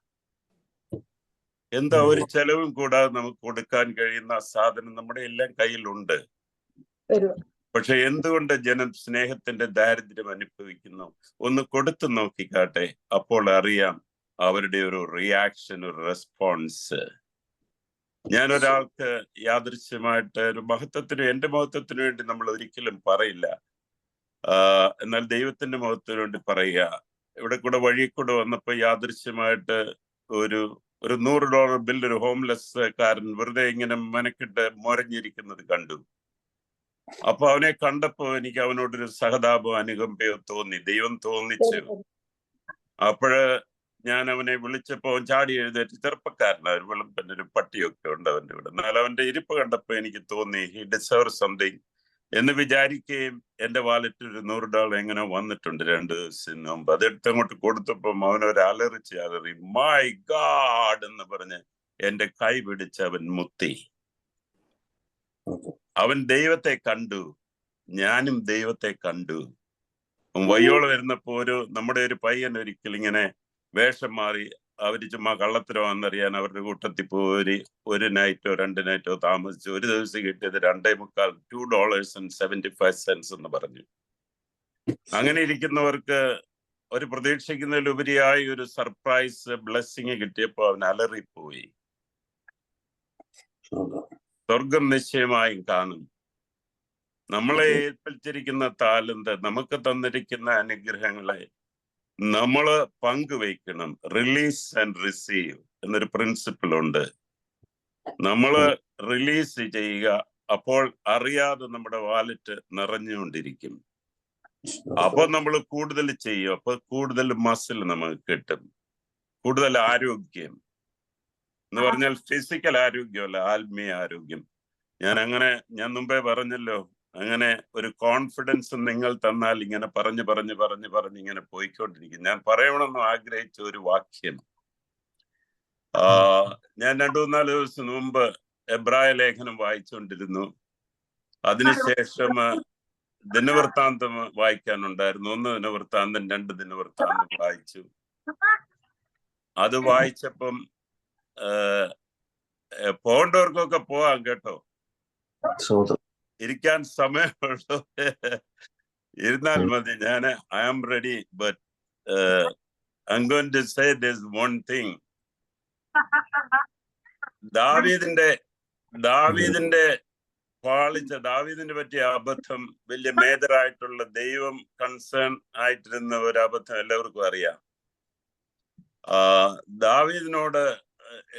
എന്താ, ഒരു ചെലവും കൂടാതെ നമുക്ക് കൊടുക്കാൻ കഴിയുന്ന സാധനം നമ്മുടെ എല്ലാം കയ്യിലുണ്ട്. പക്ഷെ എന്തുകൊണ്ട് ജനം സ്നേഹത്തിന്റെ ദാരിദ്ര്യം അനുഭവിക്കുന്നു? ഒന്ന് കൊടുത്തു നോക്കിക്കാട്ടെ, അപ്പോൾ അറിയാം അവരുടെ ഒരു റിയാക്ഷൻ, ഒരു റെസ്പോൺസ്. ഞാൻ ഒരാൾക്ക് യാദൃശ്യമായിട്ട് ഒരു മഹത്വത്തിന്, എന്റെ മഹത്വത്തിന് വേണ്ടി നമ്മൾ ഒരിക്കലും പറയില്ല, എന്നാൽ ദൈവത്തിന്റെ മഹത്വത്തിന് വേണ്ടി പറയുക. ഇവിടെ കൂടെ വഴി കൂടെ വന്നപ്പോ യാദൃശ്യമായിട്ട് ഒരു $100 ബില്ല് ഒരു ഹോംലെസ് കാരൻ വെറുതെ ഇങ്ങനെ മെനക്കിട്ട് മുരഞ്ഞിരിക്കുന്നത് കണ്ടു. അപ്പൊ അവനെ കണ്ടപ്പോ എനിക്ക് അവനോടൊരു സഹതാപം, അനുകമ്പയോ തോന്നി, ദൈവം തോന്നിച്ചു. അപ്പോഴ് ഞാൻ അവനെ വിളിച്ചപ്പോ അവൻ ചാടി എഴുന്നേറ്റ്, ചെറുപ്പക്കാരനാണ്, വെളുപ്പൻ്റെ ഒരു പട്ടിയൊക്കെ ഉണ്ട് അവന്റെ ഇവിടെ. എന്നാൽ അവന്റെ ഇരിപ്പ് കണ്ടപ്പോ എനിക്ക് തോന്നി ഹി ഡിസേർവ് സംതിങ് എന്ന് വിചാരിക്കുകയും എന്റെ വാലറ്റിൽ ഒരു $100 എങ്ങനെ വന്നിട്ടുണ്ട് 2 ദിവസത്തിന് മുമ്പ്. അതെടുത്ത് അങ്ങോട്ട് കൊടുത്തപ്പം അവനൊരു അലറി മൈ ഗാഡ് എന്ന് പറഞ്ഞ് എന്റെ കൈ പിടിച്ച് അവൻ മുത്തി. അവൻ ദൈവത്തെ കണ്ടു, ഞാനും ദൈവത്തെ കണ്ടു. വയ്യോളം വരുന്നപ്പോ നമ്മുടെ ഒരു പയ്യൻ ഒരിക്കൽ ഇങ്ങനെ വേഷം മാറി, അവര് ചുമ്മാ കള്ളത്തരമാണെന്നറിയാൻ അവരുടെ കൂട്ടത്തിൽ പോയി ഒരു നൈറ്റോ 2 നൈറ്റോ താമസിച്ച് ഒരു ദിവസം കിട്ടിയത് $2.75 എന്ന് പറഞ്ഞു. അങ്ങനെ ഇരിക്കുന്നവർക്ക് ഒരു പ്രതീക്ഷിക്കുന്നതിലുപരിയായി ഒരു സർപ്രൈസ് ബ്ലെസ്സിങ് കിട്ടിയപ്പോ അവൻ അലറിപ്പോയി. സ്വർഗം നിശ്ചയമായും കാണും. നമ്മളെ ഏൽപ്പിച്ചിരിക്കുന്ന താലന്ത്, നമുക്ക് തന്നിരിക്കുന്ന അനുഗ്രഹങ്ങളെ നമ്മള് പങ്കുവയ്ക്കണം. റിലീസ് ആൻഡ് റിസീവ് എന്നൊരു പ്രിൻസിപ്പിൾ ഉണ്ട്. നമ്മള് റിലീസ് ചെയ്യുക, അപ്പോൾ അറിയാതെ നമ്മുടെ വാലറ്റ് നിറഞ്ഞുകൊണ്ടിരിക്കും. അപ്പൊ നമ്മൾ കൂടുതൽ ചെയ്യും, അപ്പൊ കൂടുതൽ മസിൽ നമുക്ക് കിട്ടും, കൂടുതൽ ആരോഗ്യം എന്ന് പറഞ്ഞാൽ ഫിസിക്കൽ ആരോഗ്യമല്ല, ആത്മീയ ആരോഗ്യം. ഞാൻ മുമ്പേ പറഞ്ഞല്ലോ, അങ്ങനെ ഒരു കോൺഫിഡൻസ് നിങ്ങൾ തന്നാൽ ഇങ്ങനെ പറഞ്ഞ് ഇങ്ങനെ പോയിക്കൊണ്ടിരിക്കും. ഞാൻ പറയണമെന്ന് ആഗ്രഹിച്ച ഒരു വാക്യം, ഞാൻ 2-3 ദിവസം മുമ്പ് എബ്രായ ലേഖനം വായിച്ചുകൊണ്ടിരുന്നു. അതിനുശേഷം ദിനവൃത്താന്തം വായിക്കാനുണ്ടായിരുന്നു. 1 ദിനവൃത്താന്തം, 2 ദിനവൃത്താന്തം വായിച്ചു. അത് വായിച്ചപ്പം പോകേണ്ടവർക്കൊക്കെ പോവാം കേട്ടോ, ഇരിക്കാൻ സമയമുള്ളൂ ഇരുന്നാൽ മതി. ഞാൻ I am ready, but I am going to say this one thing. ദാവീദിന്റെ പാളിച്ച, ദാവീദിനെ പറ്റിയ അബദ്ധം, വലിയ മേജറായിട്ടുള്ള ദൈവം കൺസേൺ ആയിട്ടിരുന്ന ഒരു അബദ്ധം എല്ലാവർക്കും അറിയാം. ദാവീദിനോട്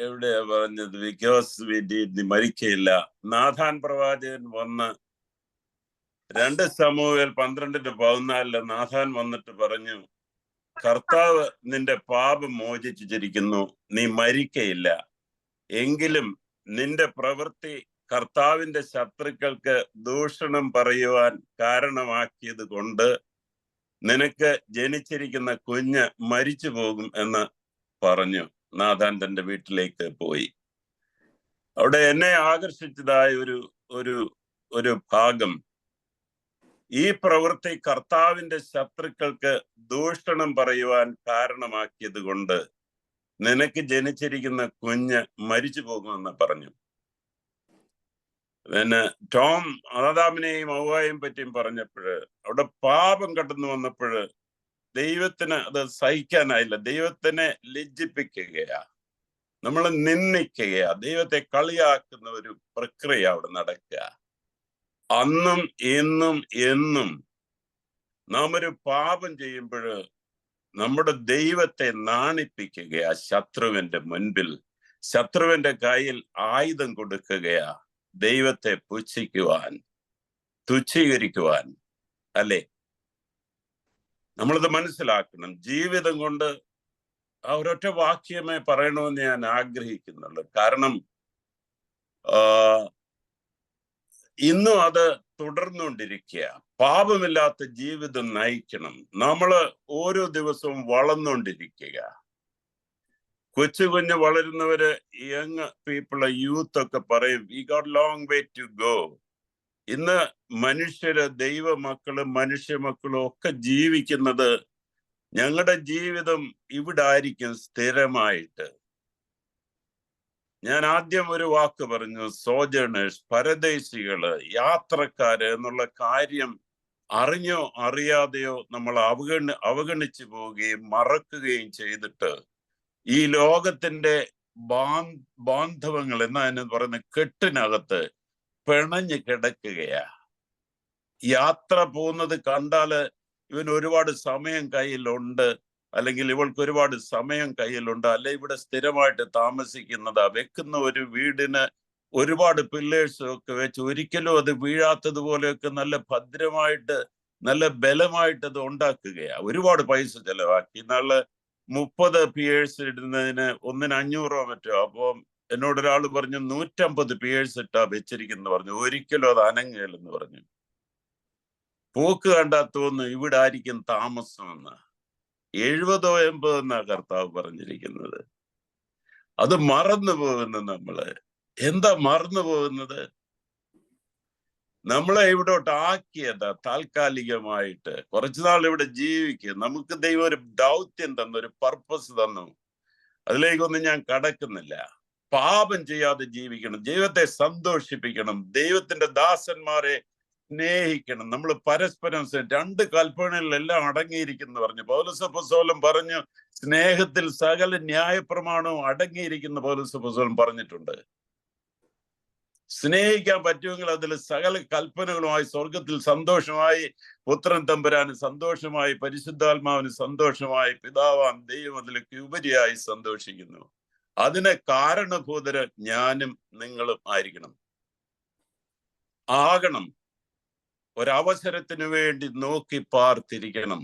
എവിടെയാ പറഞ്ഞത്, ബിക്കോസ് വി ഡിഡ്, നീ മരിക്കയില്ല. നാഥാൻ പ്രവാചകൻ വന്ന് 2 ശമൂവേൽ 12:14 നാഥാൻ വന്നിട്ട് പറഞ്ഞു, കർത്താവ് നിന്റെ പാപം മോചിച്ചിരിക്കുന്നു, നീ മരിക്കയില്ല. എങ്കിലും നിന്റെ പ്രവൃത്തി കർത്താവിന്റെ ശത്രുക്കൾക്ക് ദൂഷണം പറയുവാൻ കാരണമാക്കിയത് കൊണ്ട് നിനക്ക് ജനിച്ചിരിക്കുന്ന കുഞ്ഞ് മരിച്ചു പോകും എന്ന് പറഞ്ഞു. നാഥാൻ തന്റെ വീട്ടിലേക്ക് പോയി. അവിടെ എന്നെ ആകർഷിച്ചതായ ഒരു ഭാഗം, ഈ പ്രവൃത്തി കർത്താവിന്റെ ശത്രുക്കൾക്ക് ദൂഷണം പറയുവാൻ കാരണമാക്കിയത് കൊണ്ട് നിനക്ക് ജനിച്ചിരിക്കുന്ന കുഞ്ഞ് മരിച്ചു പോകുമെന്ന് പറഞ്ഞു. പിന്നെ ടോം ആദാമിനെയും ഹവ്വായെയും പറ്റിയും പറഞ്ഞപ്പോഴ്, അവിടെ പാപം കടന്നു വന്നപ്പോഴ് ദൈവത്തിന് അത് സഹിക്കാനായില്ല. ദൈവത്തിനെ ലജ്ജിപ്പിക്കുകയാ, നമ്മൾ നിന്ദിക്കുകയാ, ദൈവത്തെ കളിയാക്കുന്ന ഒരു പ്രക്രിയ അവിടെ നടക്കുക. അന്നും എന്നും എന്നും നാം ഒരു പാപം ചെയ്യുമ്പോൾ നമ്മുടെ ദൈവത്തെ നാണിപ്പിക്കുകയാ, ശത്രുവിന്റെ മുൻപിൽ, ശത്രുവിന്റെ കയ്യിൽ ആയുധം കൊടുക്കുകയാ, ദൈവത്തെ പുച്ഛിക്കുവാൻ, തുച്ഛീകരിക്കുവാൻ. അല്ലേ? നമ്മളിത് മനസ്സിലാക്കണം. ജീവിതം കൊണ്ട് ആ ഒരൊറ്റ വാക്യമേ പറയണമെന്ന് ഞാൻ ആഗ്രഹിക്കുന്നുള്ളൂ. കാരണം ഇന്നും അത് തുടർന്നുകൊണ്ടിരിക്കുക. പാപമില്ലാത്ത ജീവിതം നയിക്കണം. നമ്മള് ഓരോ ദിവസവും വളർന്നുകൊണ്ടിരിക്കുക. കുഞ്ഞു വളരുന്നവര്, യങ് പീപ്പിള്, യൂത്ത് ഒക്കെ പറയും, we got long way to go. ഇന്ന് മനുഷ്യര്, ദൈവമക്കളും മനുഷ്യമക്കളും ഒക്കെ ജീവിക്കുന്നത്, ഞങ്ങളുടെ ജീവിതം ഇവിടെ ആയിരിക്കും സ്ഥിരമായിട്ട്. ഞാൻ ആദ്യം ഒരു വാക്ക് പറഞ്ഞു, സോജേണേഴ്സ്, പരദേശികള്, യാത്രക്കാര് എന്നുള്ള കാര്യം അറിഞ്ഞോ അറിയാതെയോ നമ്മൾ അവഗണിച്ചു പോവുകയും മറക്കുകയും ചെയ്തിട്ട് ഈ ലോകത്തിന്റെ ബാന്ധവങ്ങൾ എന്ന് പറയുന്ന കെട്ടിനകത്ത് പിണഞ്ഞു കിടക്കുകയാ. യാത്ര പോകുന്നത് കണ്ടാല് ഇവന് ഒരുപാട് സമയം കയ്യിലുണ്ട്, അല്ലെങ്കിൽ ഇവൾക്ക് ഒരുപാട് സമയം കയ്യിലുണ്ട്, അല്ലെ ഇവിടെ സ്ഥിരമായിട്ട് താമസിക്കുന്നതാ, വെക്കുന്ന ഒരു വീടിന് ഒരുപാട് പില്ലേഴ്സും ഒക്കെ വെച്ച് ഒരിക്കലും അത് വീഴാത്തതുപോലെയൊക്കെ നല്ല ഭദ്രമായിട്ട്, നല്ല ബലമായിട്ട് അത് ഉണ്ടാക്കുകയാ. ഒരുപാട് പൈസ ചെലവാക്കി. ഇന്നാള് 30 പിയേഴ്സ് ഇടുന്നതിന് 1-ന് 500 മറ്റോ. അപ്പം എന്നോട് ഒരാൾ പറഞ്ഞു 150 പിയേഴ്സ് ഇട്ടാ വെച്ചിരിക്കുന്നു പറഞ്ഞു. ഒരിക്കലും അത് അനങ്ങലെന്ന് പറഞ്ഞു. പോക്ക് കണ്ടാ തോന്നുന്നു ഇവിടെ ആയിരിക്കും താമസമെന്ന്. 70-80 എന്നാ കർത്താവ് പറഞ്ഞിരിക്കുന്നത്. അത് മറന്നു പോകുന്നു. നമ്മള് എന്താ മറന്നു പോകുന്നത്? നമ്മളെ ഇവിടോട്ട് ആക്കിയതാ താൽക്കാലികമായിട്ട്. കുറച്ചുനാൾ ഇവിടെ ജീവിക്കുക. നമുക്ക് ദൈവം ഒരു ദൗത്യം തന്നു, ഒരു പർപ്പസ് തന്നു. അതിലേക്കൊന്നും ഞാൻ കടക്കുന്നില്ല. പാപം ചെയ്യാതെ ജീവിക്കണം, ദൈവത്തെ സന്തോഷിപ്പിക്കണം, ദൈവത്തിന്റെ ദാസന്മാരെ സ്നേഹിക്കണം. നമ്മൾ പരസ്പരം 2 കൽപ്പനകളിലെല്ലാം അടങ്ങിയിരിക്കുന്നു പറഞ്ഞു. പൗലോസ് അപ്പോസ്തലൻ പറഞ്ഞു, സ്നേഹത്തിൽ സകല ന്യായപ്രമാണവും അടങ്ങിയിരിക്കുന്ന പൗലോസ് അപ്പോസ്തലൻ പറഞ്ഞിട്ടുണ്ട്. സ്നേഹിക്കാൻ പറ്റുമെങ്കിൽ അതിൽ സകല കൽപ്പനകളുമായി സ്വർഗത്തിൽ സന്തോഷമായി, പുത്രൻ തമ്പുരാന് സന്തോഷമായി, പരിശുദ്ധാത്മാവിന് സന്തോഷമായി, പിതാവാം ദൈവം അതിലേക്ക് ഉപരിയായി സന്തോഷിക്കുന്നു. അതിന് കാരണഭൂതര് ഞാനും നിങ്ങളും ആകണം. ഒരവസരത്തിന് വേണ്ടി നോക്കി പാർത്തിരിക്കണം.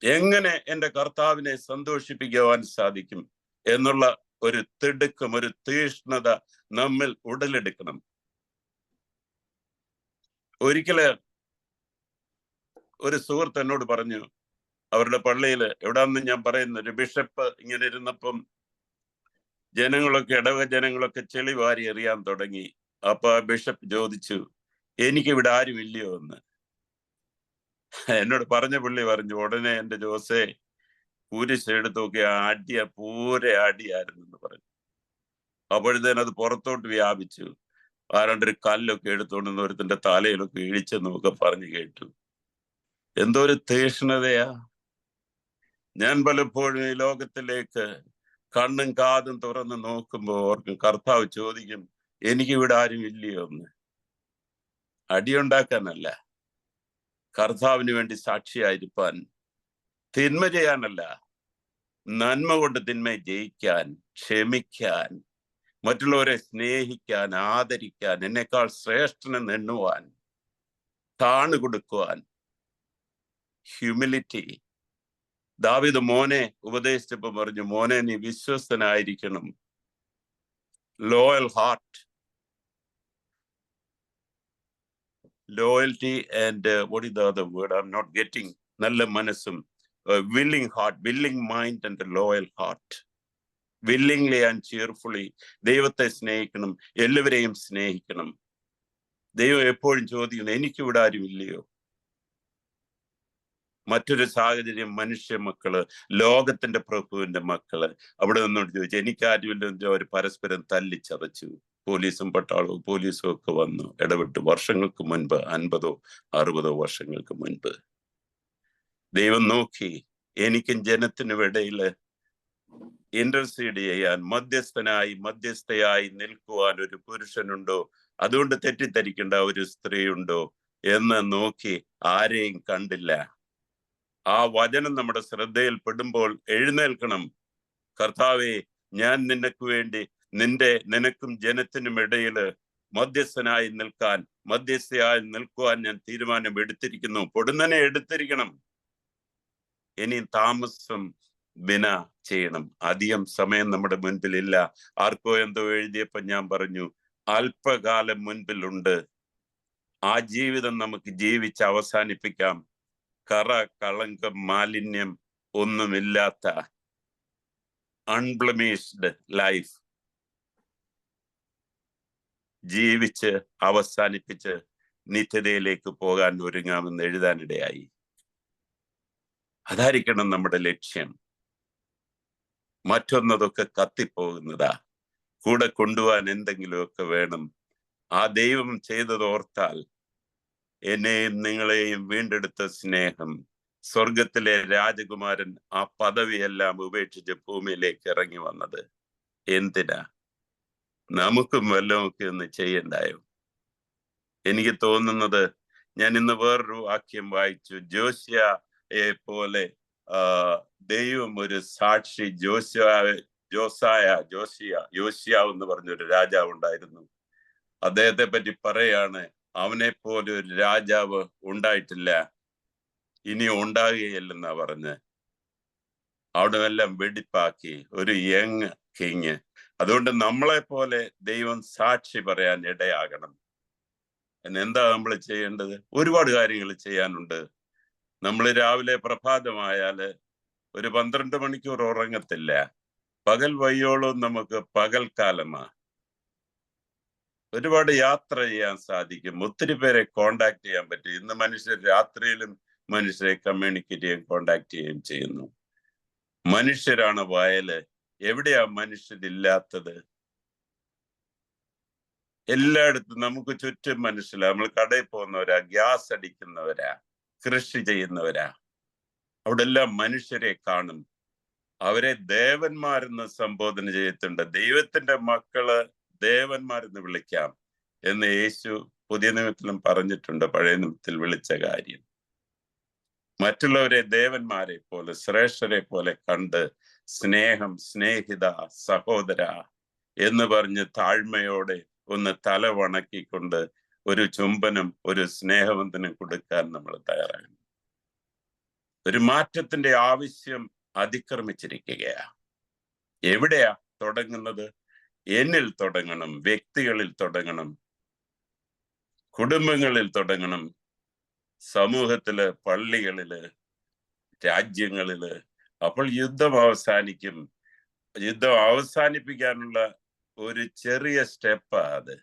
എങ്ങനെ എൻ്റെ കർത്താവിനെ സന്തോഷിപ്പിക്കുവാൻ സാധിക്കും എന്നുള്ള ഒരു തിടുക്കം, ഒരു തീഷ്ണത നമ്മിൽ ഉടലെടുക്കണം. ഒരിക്കല് ഒരു സുഹൃത്ത് എന്നോട് പറഞ്ഞു, അവരുടെ പള്ളിയില്, എവിടാന്ന് ഞാൻ പറയുന്ന, ഒരു ബിഷപ്പ് ഇങ്ങനെ ഇരുന്നപ്പം ഇടവക ജനങ്ങളൊക്കെ ചെളി വാരി എറിയാൻ തുടങ്ങി. അപ്പൊ ബിഷപ്പ് ചോദിച്ചു, എനിക്കിവിടെ ആരും ഇല്ലയോ എന്ന്. എന്നോട് പുള്ളി പറഞ്ഞു, ഉടനെ എൻ്റെ ജോസേ കുരിശ് എടുത്ത് നോക്കി പൂരെ അടിയായിരുന്നു എന്ന് പറഞ്ഞു. അപ്പോഴത്തേനും അത് പുറത്തോട്ട് വ്യാപിച്ചു. ആരണ്ടൊരു കല്ലൊക്കെ എടുത്തോണ്ട് ഒരുത്തിന്റെ തലയിലൊക്കെ ഇഴിച്ചെന്നൊക്കെ പറഞ്ഞു കേട്ടു. എന്തോ ഒരു തീഷ്ണതയാ. ഞാൻ പലപ്പോഴും ഈ ലോകത്തിലേക്ക് കണ്ണും കാതും തുറന്ന് നോക്കുമ്പോൾ ഓർക്കും, കർത്താവ് ചോദിക്കും, എനിക്കിവിടെ ആരും ഇല്ലയോ എന്ന്. അടിയുണ്ടാക്കാനല്ല, കർത്താവിന് വേണ്ടി സാക്ഷിയായിരിക്കാൻ, തിന്മ ചെയ്യാനല്ല, നന്മ കൊണ്ട് തിന്മയെ ജയിക്കാൻ, ക്ഷമിക്കാൻ, മറ്റുള്ളവരെ സ്നേഹിക്കാൻ, ആദരിക്കാൻ, എന്നെക്കാൾ ശ്രേഷ്ഠനെന്ന് എണ്ണുവാൻ, താണു കൊടുക്കുവാൻ. ഹ്യൂമിലിറ്റി. ദാവീദ് മോനെ ഉപദേശിച്ചപ്പോ പറഞ്ഞു, മോനെ നീ വിശ്വസ്തനായിരിക്കണം. Loyal heart, loyalty and what is the other word I'm not getting. നല്ല മനസ്സും, willing heart, willing mind and a loyal heart. willingly and cheerfully ദൈവത്തെ സ്നേഹിക്കണം, എല്ലാവരെയും സ്നേഹിക്കണം. ദൈവം എപ്പോഴും ചോദിക്കുന്നു, എനിക്കിവിടെ ആരും ഇല്ലയോ? മറ്റൊരു സാഹചര്യം, മനുഷ്യ മക്കള്, ലോകത്തിന്റെ പ്രഭുവിന്റെ മക്കള് അവിടെ നിന്നോട് ചോദിച്ചു, എനിക്കാരുമില്ലെന്ന് അവർ പരസ്പരം തല്ലിച്ചതച്ചു. പോലീസും പട്ടാളവും പോലീസും ഒക്കെ വന്നു ഇടപെട്ട്. വർഷങ്ങൾക്ക് മുൻപ്, 50 or 60 വർഷങ്ങൾക്ക് മുൻപ് ദൈവം നോക്കി, എനിക്കും ജനത്തിനും ഇടയില് ഇന്റർസീഡ് ചെയ്യാൻ, മധ്യസ്ഥയായി നിൽക്കുവാൻ ഒരു പുരുഷനുണ്ടോ, അതുകൊണ്ട് തെറ്റിദ്ധരിക്കേണ്ട ഒരു സ്ത്രീ ഉണ്ടോ എന്ന് നോക്കി. ആരെയും കണ്ടില്ല. ആ വചനം നമ്മുടെ ശ്രദ്ധയിൽ പെടുമ്പോൾ എഴുന്നേൽക്കണം. കർത്താവേ, ഞാൻ നിനക്ക് വേണ്ടി, നിനക്കും ജനത്തിനും ഇടയില് മധ്യസ്ഥയായി നിൽക്കുവാൻ ഞാൻ തീരുമാനം എടുത്തിരിക്കുന്നു. പൊടുന്നനെ എടുത്തിരിക്കണം. ഇനി താമസം ചെയ്യണം. അധികം സമയം നമ്മുടെ മുൻപിലില്ല. ആർക്കോ എന്തോ എഴുതിയപ്പോ ഞാൻ പറഞ്ഞു, അല്പകാലം മുൻപിലുണ്ട്. ആ ജീവിതം നമുക്ക് ജീവിച്ച് അവസാനിപ്പിക്കാം. കറ, കളങ്കം, മാലിന്യം ഒന്നുമില്ലാത്ത അൺബ്ലമീഷ്ഡ് ലൈഫ് ജീവിച്ച് അവസാനിപ്പിച്ച് നിത്യതയിലേക്ക് പോകാൻ ഒരുങ്ങാമെന്ന് എഴുതാനിടയായി. അതായിരിക്കണം നമ്മുടെ ലക്ഷ്യം. മറ്റൊന്നതൊക്കെ കത്തിപ്പോകുന്നതാ. കൂടെ കൊണ്ടുപോകാൻ എന്തെങ്കിലുമൊക്കെ വേണം. ആ ദൈവം ചെയ്തത് ഓർത്താൽ, എന്നെയും നിങ്ങളെയും വീണ്ടെടുത്ത സ്നേഹം, സ്വർഗത്തിലെ രാജകുമാരൻ ആ പദവിയെല്ലാം ഉപേക്ഷിച്ച് ഭൂമിയിലേക്ക് ഇറങ്ങി വന്നത് എന്തിനാ? നമുക്കും വല്ലതുമൊക്കെ ഒന്ന് ചെയ്യണ്ടായോ? എനിക്ക് തോന്നുന്നത്, ഞാൻ ഇന്ന് വേറൊരു വാക്യം വായിച്ചു. ജോസിയയെ പോലെ ദൈവം ഒരു സാക്ഷി, യോശിയാവ് എന്ന് പറഞ്ഞൊരു രാജാവ് ഉണ്ടായിരുന്നു. അദ്ദേഹത്തെ പറ്റി പറയാണ്, അവനെ പോലെ ഒരു രാജാവ് ഉണ്ടായിട്ടില്ല, ഇനി ഉണ്ടാകുകയില്ലെന്നാ പറഞ്ഞ്. അവിടെ എല്ലാം വെടിപ്പാക്കി ഒരു യങ് കിങ്. അതുകൊണ്ട് നമ്മളെ പോലെ ദൈവം സാക്ഷി പറയാൻ ഇടയാകണം. എന്താ നമ്മൾ ചെയ്യേണ്ടത്? ഒരുപാട് കാര്യങ്ങൾ ചെയ്യാനുണ്ട്. നമ്മൾ രാവിലെ പ്രഭാതമായാല് ഒരു 12 മണിക്കൂർ ഉറങ്ങത്തില്ല. പകൽ വയ്യോളം നമുക്ക് പകൽക്കാലമാ. ഒരുപാട് യാത്ര ചെയ്യാൻ സാധിക്കും. ഒത്തിരി പേരെ കോണ്ടാക്ട് ചെയ്യാൻ പറ്റും. ഇന്ന് മനുഷ്യർ രാത്രിയിലും മനുഷ്യരെ കമ്മ്യൂണിക്കേറ്റ് ചെയ്യുകയും കോണ്ടാക്ട് ചെയ്യുകയും ചെയ്യുന്നു. മനുഷ്യരാണ് വയല്. എവിടെയാ മനുഷ്യരില്ലാത്തത്? എല്ലായിടത്തും നമുക്ക് ചുറ്റും മനുഷ്യരാ. നമ്മൾ കടയിൽ പോകുന്നവരാ, ഗ്യാസ് അടിക്കുന്നവരാ, കൃഷി ചെയ്യുന്നവരാ. അവിടെ എല്ലാം മനുഷ്യരെ കാണും. അവരെ ദേവന്മാരെന്ന് സംബോധന ചെയ്തിട്ടുണ്ട്. ദൈവത്തിന്റെ മക്കള് ദേവന്മാരെന്ന് വിളിക്കാം എന്ന് യേശു പുതിയ നിയമത്തിലും പറഞ്ഞിട്ടുണ്ട്, പഴയ നിയമത്തിൽ വിളിച്ച കാര്യം. മറ്റുള്ളവരെ ദേവന്മാരെ പോലെ, ശ്രേഷ്ഠരെ പോലെ കണ്ട് സ്നേഹം, സ്നേഹിത, സഹോദര എന്ന് പറഞ്ഞ് താഴ്മയോടെ ഒന്ന് തല വണക്കിക്കൊണ്ട് ഒരു ചുംബനം, ഒരു സ്നേഹവന്ദനം കൊടുക്കാൻ നമ്മൾ തയ്യാറാണ്. ഒരു മാറ്റത്തിന്റെ ആവശ്യം അതിക്രമിച്ചിരിക്കുകയാ. എവിടെയാ തുടങ്ങുന്നത്? എന്നിൽ തുടങ്ങണം, വ്യക്തികളിൽ തുടങ്ങണം, കുടുംബങ്ങളിൽ തുടങ്ങണം, സമൂഹത്തില്, പള്ളികളില്, രാജ്യങ്ങളില്. അപ്പോൾ യുദ്ധം അവസാനിക്കും. യുദ്ധം അവസാനിപ്പിക്കാനുള്ള ഒരു ചെറിയ സ്റ്റെപ്പാ അത്.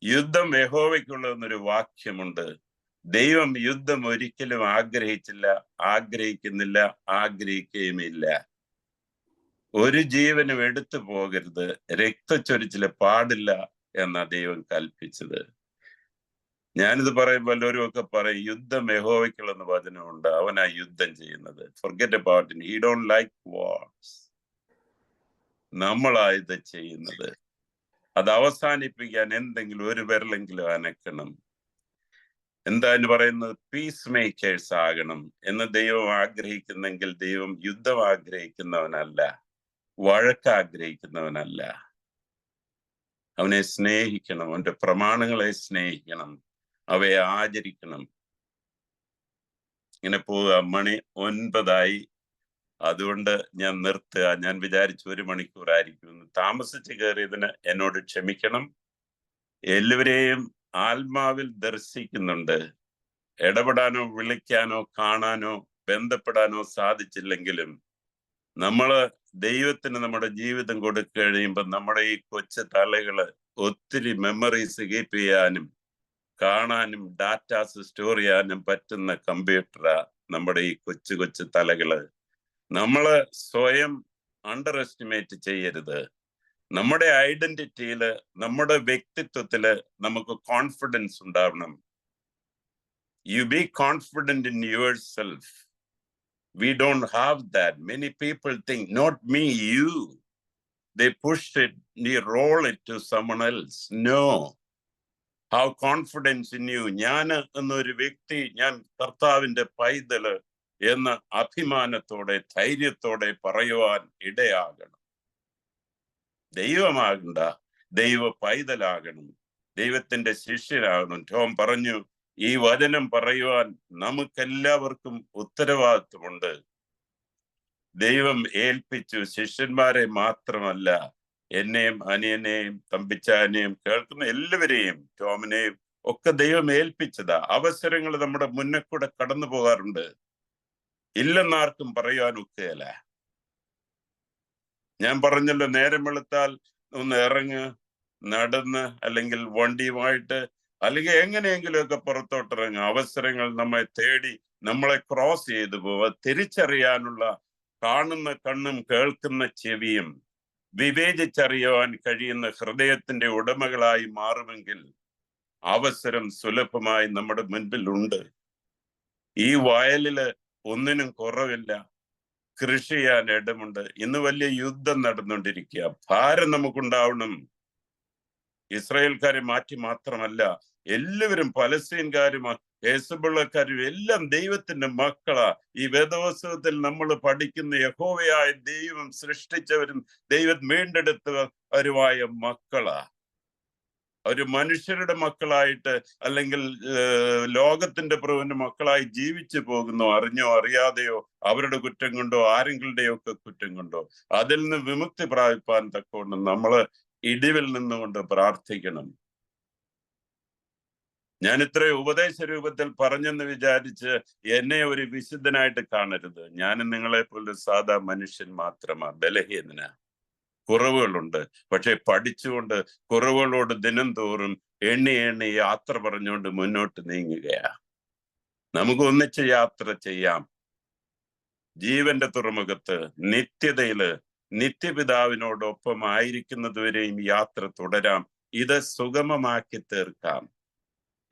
യുദ്ധം യഹോവയ്ക്കുള്ളതെന്നൊരു വാക്യമുണ്ട്. ദൈവം യുദ്ധം ഒരിക്കലും ആഗ്രഹിച്ചില്ല, ആഗ്രഹിക്കുന്നില്ല, ആഗ്രഹിക്കുകയുമില്ല. ഒരു ജീവനും എടുത്തു പോകരുത്, രക്തച്ചൊരിച്ചില് പാടില്ല എന്നാ ദൈവം കൽപ്പിച്ചത്. ഞാനിത് പറയുമ്പോൾ എല്ലാവരും ഒക്കെ പറയും യുദ്ധം യഹോവയ്ക്കുള്ളെന്ന് വചനമുണ്ട്, അവനാ യുദ്ധം ചെയ്യുന്നത്. Forget about it. He don't like wars. നമ്മളാ ഇത് ചെയ്യുന്നത്. അത് അവസാനിപ്പിക്കാൻ എന്തെങ്കിലും ഒരു വിരലെങ്കിലും അനക്കണം. എന്താണ് പറയുന്നത്? പീസ് മേക്കേഴ്സ് ആകണം എന്ന് ദൈവം ആഗ്രഹിക്കുന്നെങ്കിൽ ദൈവം യുദ്ധം ആഗ്രഹിക്കുന്നവനല്ല, വഴക്ക് ആഗ്രഹിക്കുന്നവനല്ല. അവനെ സ്നേഹിക്കണം, അവന്റെ പ്രമാണങ്ങളെ സ്നേഹിക്കണം, അവയെ ആചരിക്കണം. ഇങ്ങനെ പോവുക. 9:09 അതുകൊണ്ട് ഞാൻ നിർത്തുക. ഞാൻ വിചാരിച്ചു 1 മണിക്കൂറായിരിക്കും. താമസിച്ച് കയറിയതിന് എന്നോട് ക്ഷമിക്കണം. എല്ലാവരെയും ആത്മാവിൽ ദർശിക്കുന്നുണ്ട്. ഇടപെടാനോ വിളിക്കാനോ കാണാനോ ബന്ധപ്പെടാനോ സാധിച്ചില്ലെങ്കിലും നമ്മള് ദൈവത്തിന് നമ്മുടെ ജീവിതം കൊടുത്തു കഴിയുമ്പോൾ നമ്മുടെ ഈ കൊച്ചു തലകള് ഒത്തിരി മെമ്മറീസ് കീപ്പ് ചെയ്യാനും കാണാനും ഡാറ്റാസ് സ്റ്റോർ ചെയ്യാനും പറ്റുന്ന കമ്പ്യൂട്ടറാ നമ്മുടെ ഈ കൊച്ചു കൊച്ചു തലകള്. നമ്മള് സ്വയം അണ്ടർ എസ്റ്റിമേറ്റ് ചെയ്യരുത്. നമ്മുടെ ഐഡന്റിറ്റിയില്, നമ്മുടെ വ്യക്തിത്വത്തില് നമുക്ക് കോൺഫിഡൻസ് ഉണ്ടാവണം. You be confident in yourself. We don't have that. Many people think, not me, you. They push it, they roll it to someone else. No. Have confidence in you. ഞാൻ എന്നൊരു വ്യക്തി, ഞാൻ കർത്താവിന്റെ പൈതല് എന്ന് അഭിമാനത്തോടെ, ധൈര്യത്തോടെ പറയുവാൻ ഇടയാകണം. ദൈവമാകണ്ട, ദൈവ പൈതലാകണം, ദൈവത്തിന്റെ ശിഷ്യനാകണം. ടോം പറഞ്ഞു, ഈ വചനം പറയുവാൻ നമുക്കെല്ലാവർക്കും ഉത്തരവാദിത്വമുണ്ട്. ദൈവം ഏൽപ്പിച്ചു, ശിഷ്യന്മാരെ മാത്രമല്ല, എന്നെയും അനിയനെയും തമ്പിച്ചാനെയും കേൾക്കുന്ന എല്ലാവരെയും, ടോമിനെയും ഒക്കെ ദൈവം ഏൽപ്പിച്ചതാ. അവസരങ്ങൾ നമ്മുടെ മുന്നേ കൂടെ കടന്നു പോകാറുണ്ട്. ഇല്ലെന്നാർക്കും പറയാൻ ഒക്കുകയില്ല. ഞാൻ പറഞ്ഞല്ലോ, നേരം വെളുത്താൽ ഒന്ന് ഇറങ്ങ്, നടന്ന് അല്ലെങ്കിൽ വണ്ടിയുമായിട്ട് അല്ലെങ്കിൽ എങ്ങനെയെങ്കിലുമൊക്കെ പുറത്തോട്ടിറങ്ങുക. അവസരങ്ങൾ നമ്മെ തേടി നമ്മളെ ക്രോസ് ചെയ്തു പോവുക. തിരിച്ചറിയാനുള്ള കാണുന്ന കണ്ണും കേൾക്കുന്ന ചെവിയും വിവേചിച്ചറിയുവാൻ കഴിയുന്ന ഹൃദയത്തിന്റെ ഉടമകളായി മാറുമെങ്കിൽ അവസരം സുലഭമായി നമ്മുടെ മുൻപിലുണ്ട്. ഈ വയലില് ഒന്നിനും കുറവില്ല, കൃഷി ചെയ്യാൻ ഇടമുണ്ട്. ഇന്ന് വലിയ യുദ്ധം നടന്നുകൊണ്ടിരിക്കുക. ഭാരം നമുക്കുണ്ടാവണം. ഇസ്രായേൽക്കാരെ മാറ്റി മാത്രമല്ല, എല്ലാവരും പലസ്തീൻകാരും ഹെസ്ബുള്ളക്കാരും എല്ലാം ദൈവത്തിന്റെ മക്കളാ. ഈ വേദോത്സവത്തിൽ നമ്മൾ പഠിക്കുന്ന യഹോവയായ ദൈവം സൃഷ്ടിച്ചവരും ദൈവം വീണ്ടെടുത്തവരുമായ മക്കളാ. ഒരു മനുഷ്യരുടെ മക്കളായിട്ട് അല്ലെങ്കിൽ ലോകത്തിന്റെ പ്രഭുവിന്റെ മക്കളായി ജീവിച്ചു പോകുന്നു. അറിഞ്ഞോ അറിയാതെയോ, അവരുടെ കുറ്റം കൊണ്ടോ ആരെങ്കിലുടെയോ ഒക്കെ കുറ്റം കൊണ്ടോ അതിൽ നിന്ന് വിമുക്തി പ്രാപിപ്പാൻ തക്കവണ്ണം നമ്മള് ഇടിവിൽ നിന്നുകൊണ്ട് പ്രാർത്ഥിക്കണം. ഞാൻ ഇത്ര ഉപദേശ രൂപത്തിൽ പറഞ്ഞെന്ന് വിചാരിച്ച് എന്നെ ഒരു വിശുദ്ധനായിട്ട് കാണരുത്. ഞാൻ നിങ്ങളെ പോലെ സാധാ മനുഷ്യൻ മാത്രമാ, ബലഹീനനാ, കുറവുകളുണ്ട്. പക്ഷെ പഠിച്ചുകൊണ്ട് കുറവുകളോട് ദിനം തോറും എണ്ണി എണ്ണി യാത്ര പറഞ്ഞുകൊണ്ട് മുന്നോട്ട് നീങ്ങുകയാ. നമുക്ക് ഒന്നിച്ച് യാത്ര ചെയ്യാം. ജീവന്റെ തുറമുഖത്ത് നിത്യതയില് നിത്യപിതാവിനോടൊപ്പം ആയിരിക്കുന്നതുവരെയും യാത്ര തുടരാം. ഇത് സുഗമമാക്കി തീർക്കാം.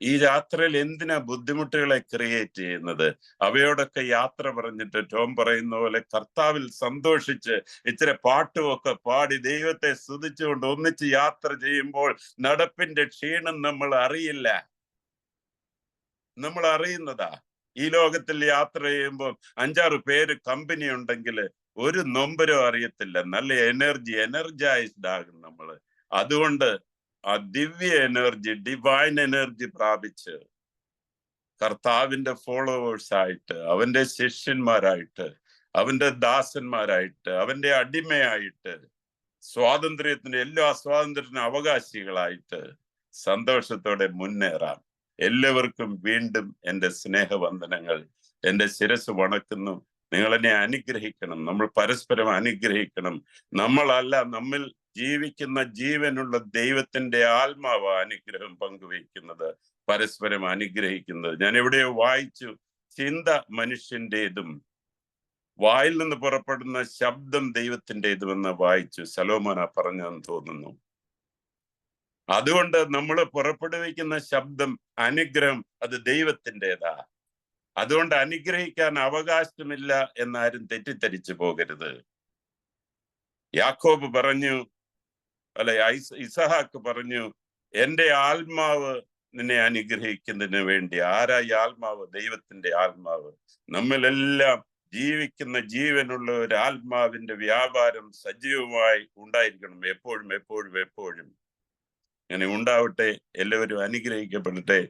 ഈ യാത്രയിൽ എന്തിനാ ബുദ്ധിമുട്ടുകളെ ക്രിയേറ്റ് ചെയ്യുന്നത്? അവയോടൊക്കെ യാത്ര പറഞ്ഞിട്ട് ടോം പറയുന്ന പോലെ കർത്താവിൽ സന്തോഷിച്ച് ഇച്ചിരി പാട്ടുമൊക്കെ പാടി ദൈവത്തെ സ്തുതിച്ചുകൊണ്ട് ഒന്നിച്ച് യാത്ര ചെയ്യുമ്പോൾ നടപ്പിന്റെ ക്ഷീണം നമ്മൾ അറിയില്ല. നമ്മൾ അറിയുന്നതാ. ഈ ലോകത്തിൽ യാത്ര ചെയ്യുമ്പോൾ 5-6 പേര് കമ്പനി ഉണ്ടെങ്കിൽ ഒരു നൊമ്പരോ അറിയത്തില്ല. നല്ല എനർജൈസ്ഡ് ആകും നമ്മള്. അതുകൊണ്ട് ആ ദിവ്യ എനർജി, ഡിവൈൻ എനർജി പ്രാപിച്ച് കർത്താവിന്റെ ഫോളോവേഴ്സ് ആയിട്ട്, അവന്റെ ശിഷ്യന്മാരായിട്ട്, അവന്റെ ദാസന്മാരായിട്ട്, അവന്റെ അടിമയായിട്ട്, സ്വാതന്ത്ര്യത്തിന് എല്ലാ സ്വാതന്ത്ര്യത്തിനും അവകാശികളായിട്ട് സന്തോഷത്തോടെ മുന്നേറാം. എല്ലാവർക്കും വീണ്ടും എൻ്റെ സ്നേഹവന്ദനങ്ങൾ. എൻ്റെ ശിരസ് വണക്കുന്നു. നിങ്ങൾ എന്നെ അനുഗ്രഹിക്കണം. നമ്മൾ പരസ്പരം അനുഗ്രഹിക്കണം. നമ്മളല്ല, നമ്മിൽ ജീവിക്കുന്ന ജീവനുള്ള ദൈവത്തിന്റെ ആത്മാവ് അനുഗ്രഹം പങ്കുവയ്ക്കുന്നത്, പരസ്പരം അനുഗ്രഹിക്കുന്നത്. ഞാൻ എവിടെയോ വായിച്ചു, ചിന്ത മനുഷ്യന്റേതും വായിൽ നിന്ന് പുറപ്പെടുന്ന ശബ്ദം ദൈവത്തിൻ്റെതുമെന്ന് വായിച്ചു. സലോമോന പറഞ്ഞെന്ന് തോന്നുന്നു. അതുകൊണ്ട് നമ്മൾ പുറപ്പെടുവിക്കുന്ന ശബ്ദം, അനുഗ്രഹം, അത് ദൈവത്തിൻ്റെതാ. അതുകൊണ്ട് അനുഗ്രഹിക്കാൻ അവകാശമില്ല എന്നാരും തെറ്റിദ്ധരിച്ചു പോകരുത്. യാക്കോബ് പറഞ്ഞു, അല്ലെ ഇസഹാക്ക് പറഞ്ഞു, എൻ്റെ ആത്മാവ് നിന്നെ അനുഗ്രഹിക്കുന്നതിന് വേണ്ടി. ആരാ ഈ ആത്മാവ്? ദൈവത്തിന്റെ ആത്മാവ്. നമ്മളെല്ലാം ജീവിക്കുന്ന ജീവനുള്ള ഒരു ആത്മാവിന്റെ വ്യാപാരം സജീവമായി ഉണ്ടായിരിക്കണം. എപ്പോഴും എപ്പോഴും എപ്പോഴും അങ്ങനെ ഉണ്ടാവട്ടെ. എല്ലാവരും അനുഗ്രഹിക്കപ്പെടട്ടെ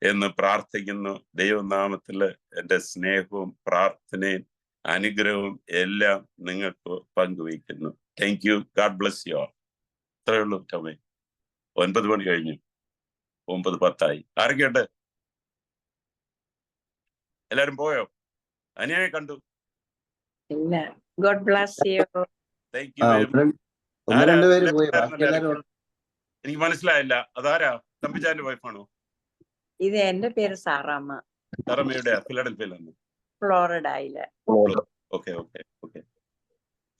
എന്ന് പ്രാർത്ഥിക്കുന്നു. ദൈവനാമത്തില് എൻ്റെ സ്നേഹവും പ്രാർത്ഥനയും അനുഗ്രഹവും എല്ലാം നിങ്ങൾക്ക് പങ്കുവയ്ക്കുന്നു. Thank you. God bless you all. അത്രയേ ഉള്ളൂ. ടോമേ, 9 മണി കഴിഞ്ഞു. 9:10 ആരൊക്കെയുണ്ട്? എല്ലാരും പോയോ? അനിയനെ കണ്ടു. God bless you. Thank you very much. എനിക്ക് മനസ്സിലായില്ല. അതാരാ? തമ്പിച്ചാന്റെ വൈഫാണോ? ഇത് എന്റെ പേര് സാറാമ്മ. സാറമ്മ എവിടെയാ? ഫിലഡൽഫിയയിലാണ്. ഫ്ലോറിഡയില്. Okay okay okay.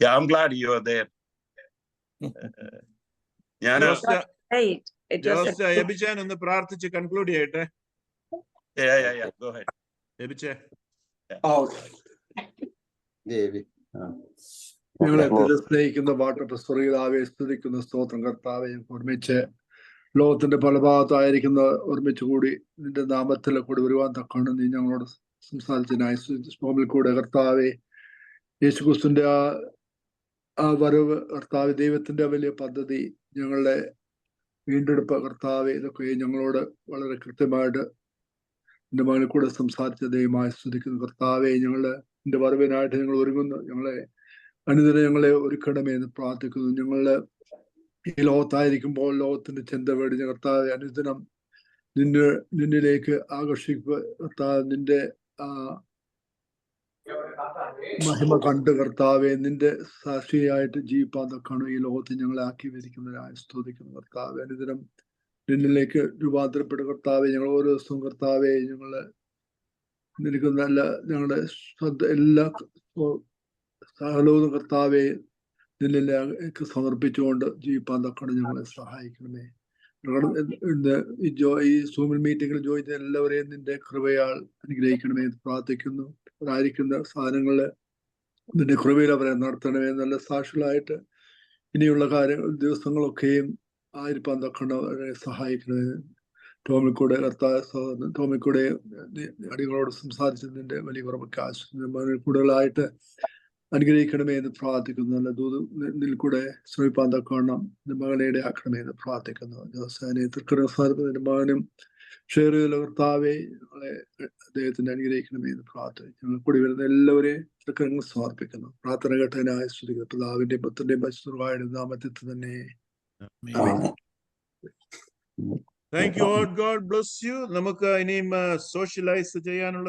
Yeah, I'm glad you are there. ഞാൻ എബിച്ചാൻ ഒന്ന് പ്രാർത്ഥിച്ച് കൺക്ലൂഡ് ചെയ്യട്ടെ. Go ahead. എബിച്ചേ. നിങ്ങളെ സ്നേഹിക്കുന്ന പാട്ട സ്വർഗീയതാവെ സ്തുതിക്കുന്ന സ്തോത്രം. കർത്താവെ, ഒരുമിച്ച് ലോകത്തിന്റെ പല ഭാഗത്തായിരിക്കുന്ന ഒരുമിച്ച് കൂടി നിന്റെ നാമത്തിൽ കൂടി വരുവാൻ തക്കാണ് നീ ഞങ്ങളോട് സംസാരിച്ചതിനായി കൂടെ കർത്താവെ, യേശുക്രിസ്തുവിന്റെ ആ വരവ് കർത്താവ്, ദൈവത്തിന്റെ വലിയ പദ്ധതി, ഞങ്ങളുടെ വീണ്ടെടുപ്പ് കർത്താവെ, ഇതൊക്കെ ഞങ്ങളോട് വളരെ കൃത്യമായിട്ട് എൻ്റെ മകനെ കൂടെ സംസാരിച്ച ദൈവമായി സ്തുതിക്കുന്നു. കർത്താവെ, എൻ്റെ വരവിനായിട്ട് ഞങ്ങൾ ഒരുങ്ങുന്നു. ഞങ്ങളെ അനുദിനം ഞങ്ങളെ ഒരുക്കണമേ എന്ന് പ്രാർത്ഥിക്കുന്നു. ഞങ്ങള് ഈ ലോകത്തായിരിക്കുമ്പോൾ ലോകത്തിന്റെ ചിന്ത വേടിഞ്ഞ കർത്താവെ, അനുദിനം നിന്നിലേക്ക് ആകർഷിക്കുക കർത്താവ്, നിന്റെ മഹിമ കണ്ട് കർത്താവെ, നിന്റെ സാക്ഷിയായിട്ട് ജീവിപ്പാൻ തക്കാണ് ഈ ലോകത്തെ ഞങ്ങളെ ആക്കി വരിക്കുന്നതിനായി സ്തുതിക്കുന്നു. കർത്താവെ, അനുദിനം നിന്നിലേക്ക് രൂപാന്തരപ്പെട്ട കർത്താവെ, ഞങ്ങൾ ഓരോ ദിവസവും കർത്താവെ, ഞങ്ങള് നിനക്ക് നല്ല ഞങ്ങളുടെ ശ്രദ്ധ എല്ലാ സകലവും കർത്താവെ നിന്നിലേക്ക് സമർപ്പിച്ചുകൊണ്ട് ജീവിപ്പാൻ തക്കാണ് ഞങ്ങളെ സഹായിക്കണമേ. ഈ സൂമിൽ മീറ്റിംഗിൽ ജോയിൻ ചെയ്ത എല്ലാവരെയും നിന്റെ കൃപയാൽ അനുഗ്രഹിക്കണമേ എന്ന് പ്രാർത്ഥിക്കുന്നു. അവരായിരിക്കുന്ന സാധനങ്ങള് നിന്റെ കൃപയിൽ അവരെ നടത്തണമേ. നല്ല സാക്ഷികളായിട്ട് ഇനിയുള്ള ദിവസങ്ങളൊക്കെയും ആയിരിക്കാൻ തക്കണം അവരെ സഹായിക്കണമേ. ടോമിക്കൂടെ ടോമിക്കൂടെ അടികളോട് സംസാരിച്ചതിന്റെ വലിയ കുറവൊക്കെ ആശ്രയിക്കും കൂടുതലായിട്ട് അനുഗ്രഹിക്കണമേ എന്ന് പ്രാർത്ഥിക്കുന്നു. നല്ല നിൽ കൂടെ ശ്രമിപ്പാൻ തക്കണം മകനെ ആക്കണമേ എന്ന് പ്രാർത്ഥിക്കുന്നു. നിന്റെ മകനും ഷെയർ ചെയ്ത കർത്താവെ, ഞങ്ങളെ അദ്ദേഹത്തിന്റെ അനുഗ്രഹിക്കണമേ എന്ന് പ്രാർത്ഥിക്കുന്നു. ഞങ്ങൾ കൂടി വരുന്ന എല്ലാവരെയും ഞങ്ങൾ സമർപ്പിക്കുന്നു. പ്രാർത്ഥന കേട്ടതിനായി സ്തുതിക്കുന്നു. പിതാവിന്റെയും പുത്രന്റെയും പരിശുദ്ധമായ നാമത്തിൽ തന്നെ. Thank you. God bless you. നമുക്ക് ഇനിയും സോഷ്യലൈസ് ചെയ്യാനുള്ള